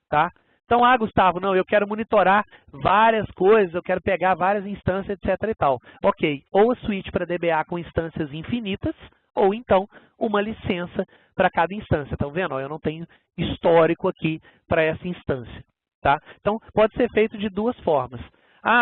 tá? Então, Gustavo, não, eu quero monitorar várias coisas, eu quero pegar várias instâncias, etc. e tal. Ok, ou a suíte para DBA com instâncias infinitas, ou então uma licença para cada instância. Estão vendo? Eu não tenho histórico aqui para essa instância, tá? Então, pode ser feito de duas formas.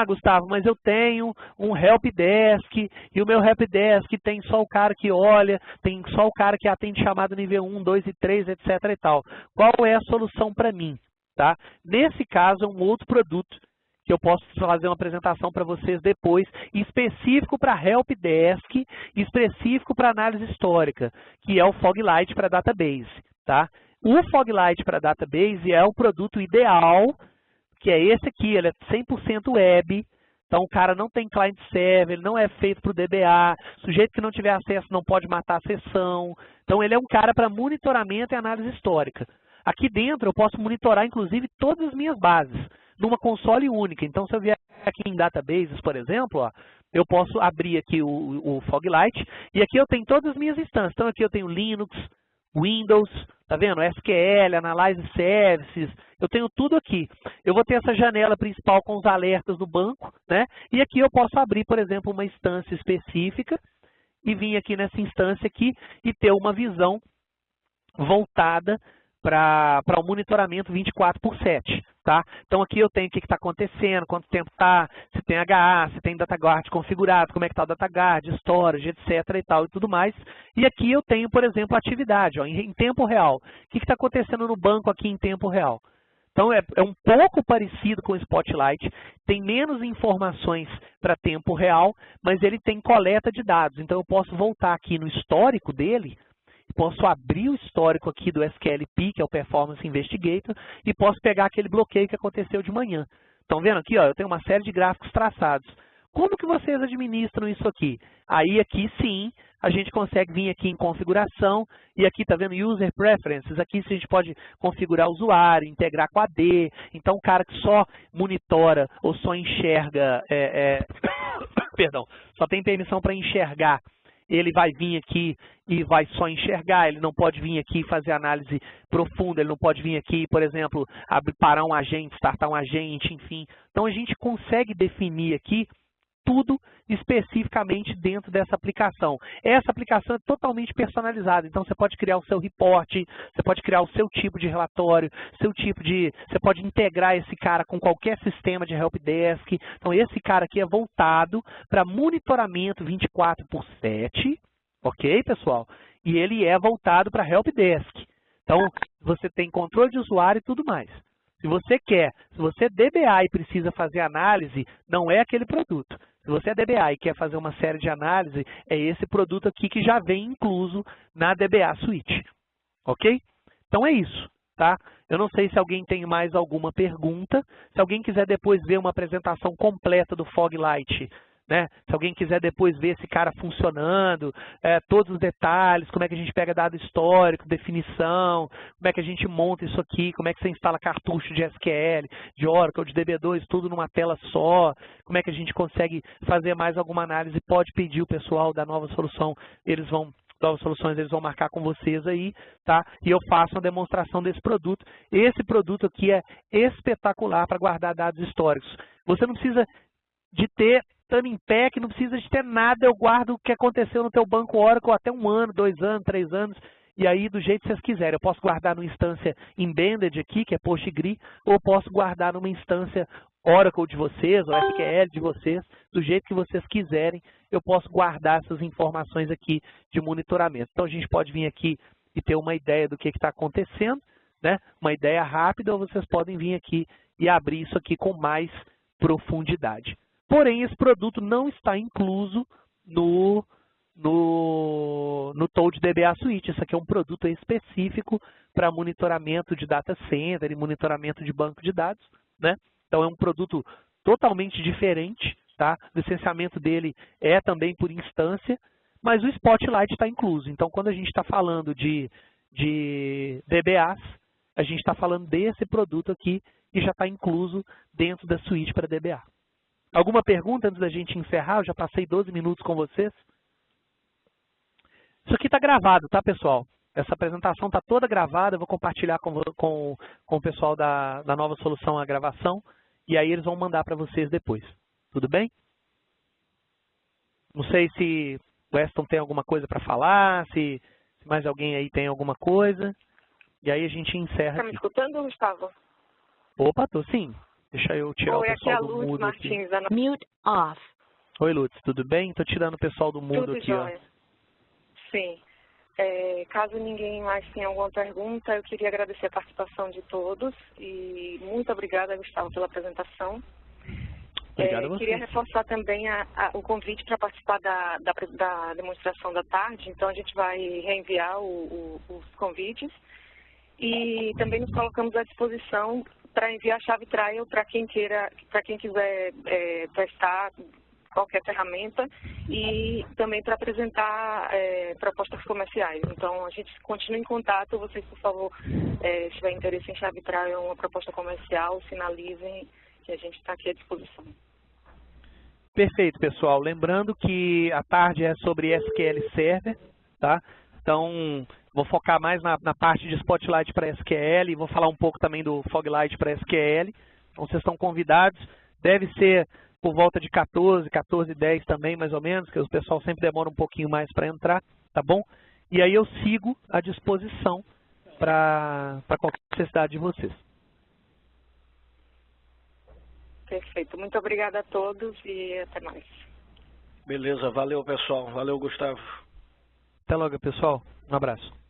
Gustavo, mas eu tenho um helpdesk e o meu helpdesk tem só o cara que olha, tem só o cara que atende chamada nível 1, 2 e 3, etc. e tal. Qual é a solução para mim? Tá? Nesse caso, é um outro produto que eu posso fazer uma apresentação para vocês depois, específico para helpdesk, específico para análise histórica, que é o Foglight para database. Tá? O Foglight para database é o produto ideal, que é esse aqui, ele é 100% web, então o cara não tem client server, ele não é feito para o DBA, sujeito que não tiver acesso não pode matar a sessão, então ele é um cara para monitoramento e análise histórica. Aqui dentro eu posso monitorar, inclusive, todas as minhas bases, numa console única. Então, se eu vier aqui em Databases, por exemplo, ó, eu posso abrir aqui o Foglight, e aqui eu tenho todas as minhas instâncias. Então, aqui eu tenho Linux, Windows, tá vendo? SQL, Analyze Services, eu tenho tudo aqui. Eu vou ter essa janela principal com os alertas do banco, né? E aqui eu posso abrir, por exemplo, uma instância específica, e vir aqui nessa instância aqui e ter uma visão voltada para o monitoramento 24/7, tá? Então aqui eu tenho o que está acontecendo, quanto tempo está, se tem HA, se tem DataGuard configurado, como é que está o DataGuard, storage, etc. e tal e tudo mais. E aqui eu tenho, por exemplo, a atividade, ó, em tempo real. O que está acontecendo no banco aqui em tempo real? Então é um pouco parecido com o Spotlight, tem menos informações para tempo real, mas ele tem coleta de dados. Então eu posso voltar aqui no histórico dele, posso abrir o histórico aqui do SQLP, que é o Performance Investigator, e posso pegar aquele bloqueio que aconteceu de manhã. Estão vendo aqui? Ó, eu tenho uma série de gráficos traçados. Como que vocês administram isso aqui? Aí aqui sim, a gente consegue vir aqui em configuração, e aqui está vendo User Preferences, aqui a gente pode configurar o usuário, integrar com AD, então o cara que só monitora ou só enxerga, perdão, só tem permissão para enxergar ele vai vir aqui e vai só enxergar, ele não pode vir aqui e fazer análise profunda, ele não pode vir aqui, por exemplo, parar um agente, startar um agente, enfim. Então a gente consegue definir aqui tudo especificamente dentro dessa aplicação. Essa aplicação é totalmente personalizada, então você pode criar o seu report, você pode criar o seu tipo de relatório, você pode integrar esse cara com qualquer sistema de helpdesk. Então esse cara aqui é voltado para monitoramento 24/7, ok, pessoal? E ele é voltado para helpdesk. Então você tem controle de usuário e tudo mais. Se você é DBA e precisa fazer análise, não é aquele produto. Se você é DBA e quer fazer uma série de análise, é esse produto aqui que já vem incluso na DBA Suite. Ok? Então é isso, tá? Eu não sei se alguém tem mais alguma pergunta. Se alguém quiser depois ver uma apresentação completa do Foglight, né? Se alguém quiser depois ver esse cara funcionando, todos os detalhes, como é que a gente pega dado histórico, definição, como é que a gente monta isso aqui, como é que você instala cartucho de SQL, de Oracle, de DB2, tudo numa tela só, como é que a gente consegue fazer mais alguma análise, pode pedir o pessoal da Nova Solução, Novas Soluções, eles vão marcar com vocês aí, tá? E eu faço uma demonstração desse produto. Esse produto aqui é espetacular para guardar dados históricos. Você não precisa de ter Tanning-Pack, não precisa de ter nada, eu guardo o que aconteceu no teu banco Oracle até 1 ano, 2 anos, 3 anos, e aí do jeito que vocês quiserem. Eu posso guardar numa instância embedded aqui, que é PostgreSQL, ou posso guardar numa instância Oracle de vocês, ou SQL de vocês, do jeito que vocês quiserem, eu posso guardar essas informações aqui de monitoramento. Então a gente pode vir aqui e ter uma ideia do que está acontecendo, né? Uma ideia rápida, ou vocês podem vir aqui e abrir isso aqui com mais profundidade. Porém, esse produto não está incluso no Toad DBA Suite. Isso aqui é um produto específico para monitoramento de data center e monitoramento de banco de dados, né? Então, é um produto totalmente diferente, tá? O licenciamento dele é também por instância, mas o Spotlight está incluso. Então, quando a gente está falando de DBAs, a gente está falando desse produto aqui que já está incluso dentro da suíte para DBA. Alguma pergunta antes da gente encerrar? Eu já passei 12 minutos com vocês. Isso aqui está gravado, tá, pessoal? Essa apresentação está toda gravada, eu vou compartilhar com o pessoal da Nova Solução a gravação, e aí eles vão mandar para vocês depois. Tudo bem? Não sei se o Weston tem alguma coisa para falar, se mais alguém aí tem alguma coisa, e aí a gente encerra. Está me escutando, Gustavo? Opa, estou sim. Deixa eu tirar o pessoal do mudo Martins, aqui. Mute off. Oi, Lutz, tudo bem? Estou tirando o pessoal do mudo tudo aqui. Jóia. Ó. Sim. Caso ninguém mais tenha alguma pergunta, eu queria agradecer a participação de todos e muito obrigada, Gustavo, pela apresentação. Obrigado a você. Queria reforçar também o convite para participar da demonstração da tarde, então a gente vai reenviar os convites e também nos colocamos à disposição para enviar a chave trial para quem quiser testar qualquer ferramenta e também para apresentar propostas comerciais. Então, a gente continua em contato. Vocês, por favor, se tiver interesse em chave trial, uma proposta comercial, sinalizem que a gente está aqui à disposição. Perfeito, pessoal. Lembrando que a tarde é sobre SQL Server, tá? Então, vou focar mais na parte de Spotlight para SQL e vou falar um pouco também do Foglight para SQL. Então, vocês estão convidados. Deve ser por volta de 14h10 também, mais ou menos, que o pessoal sempre demora um pouquinho mais para entrar, tá bom? E aí eu sigo à disposição para qualquer necessidade de vocês. Perfeito. Muito obrigada a todos e até mais. Beleza, valeu, pessoal. Valeu, Gustavo. Até logo, pessoal. Um abraço.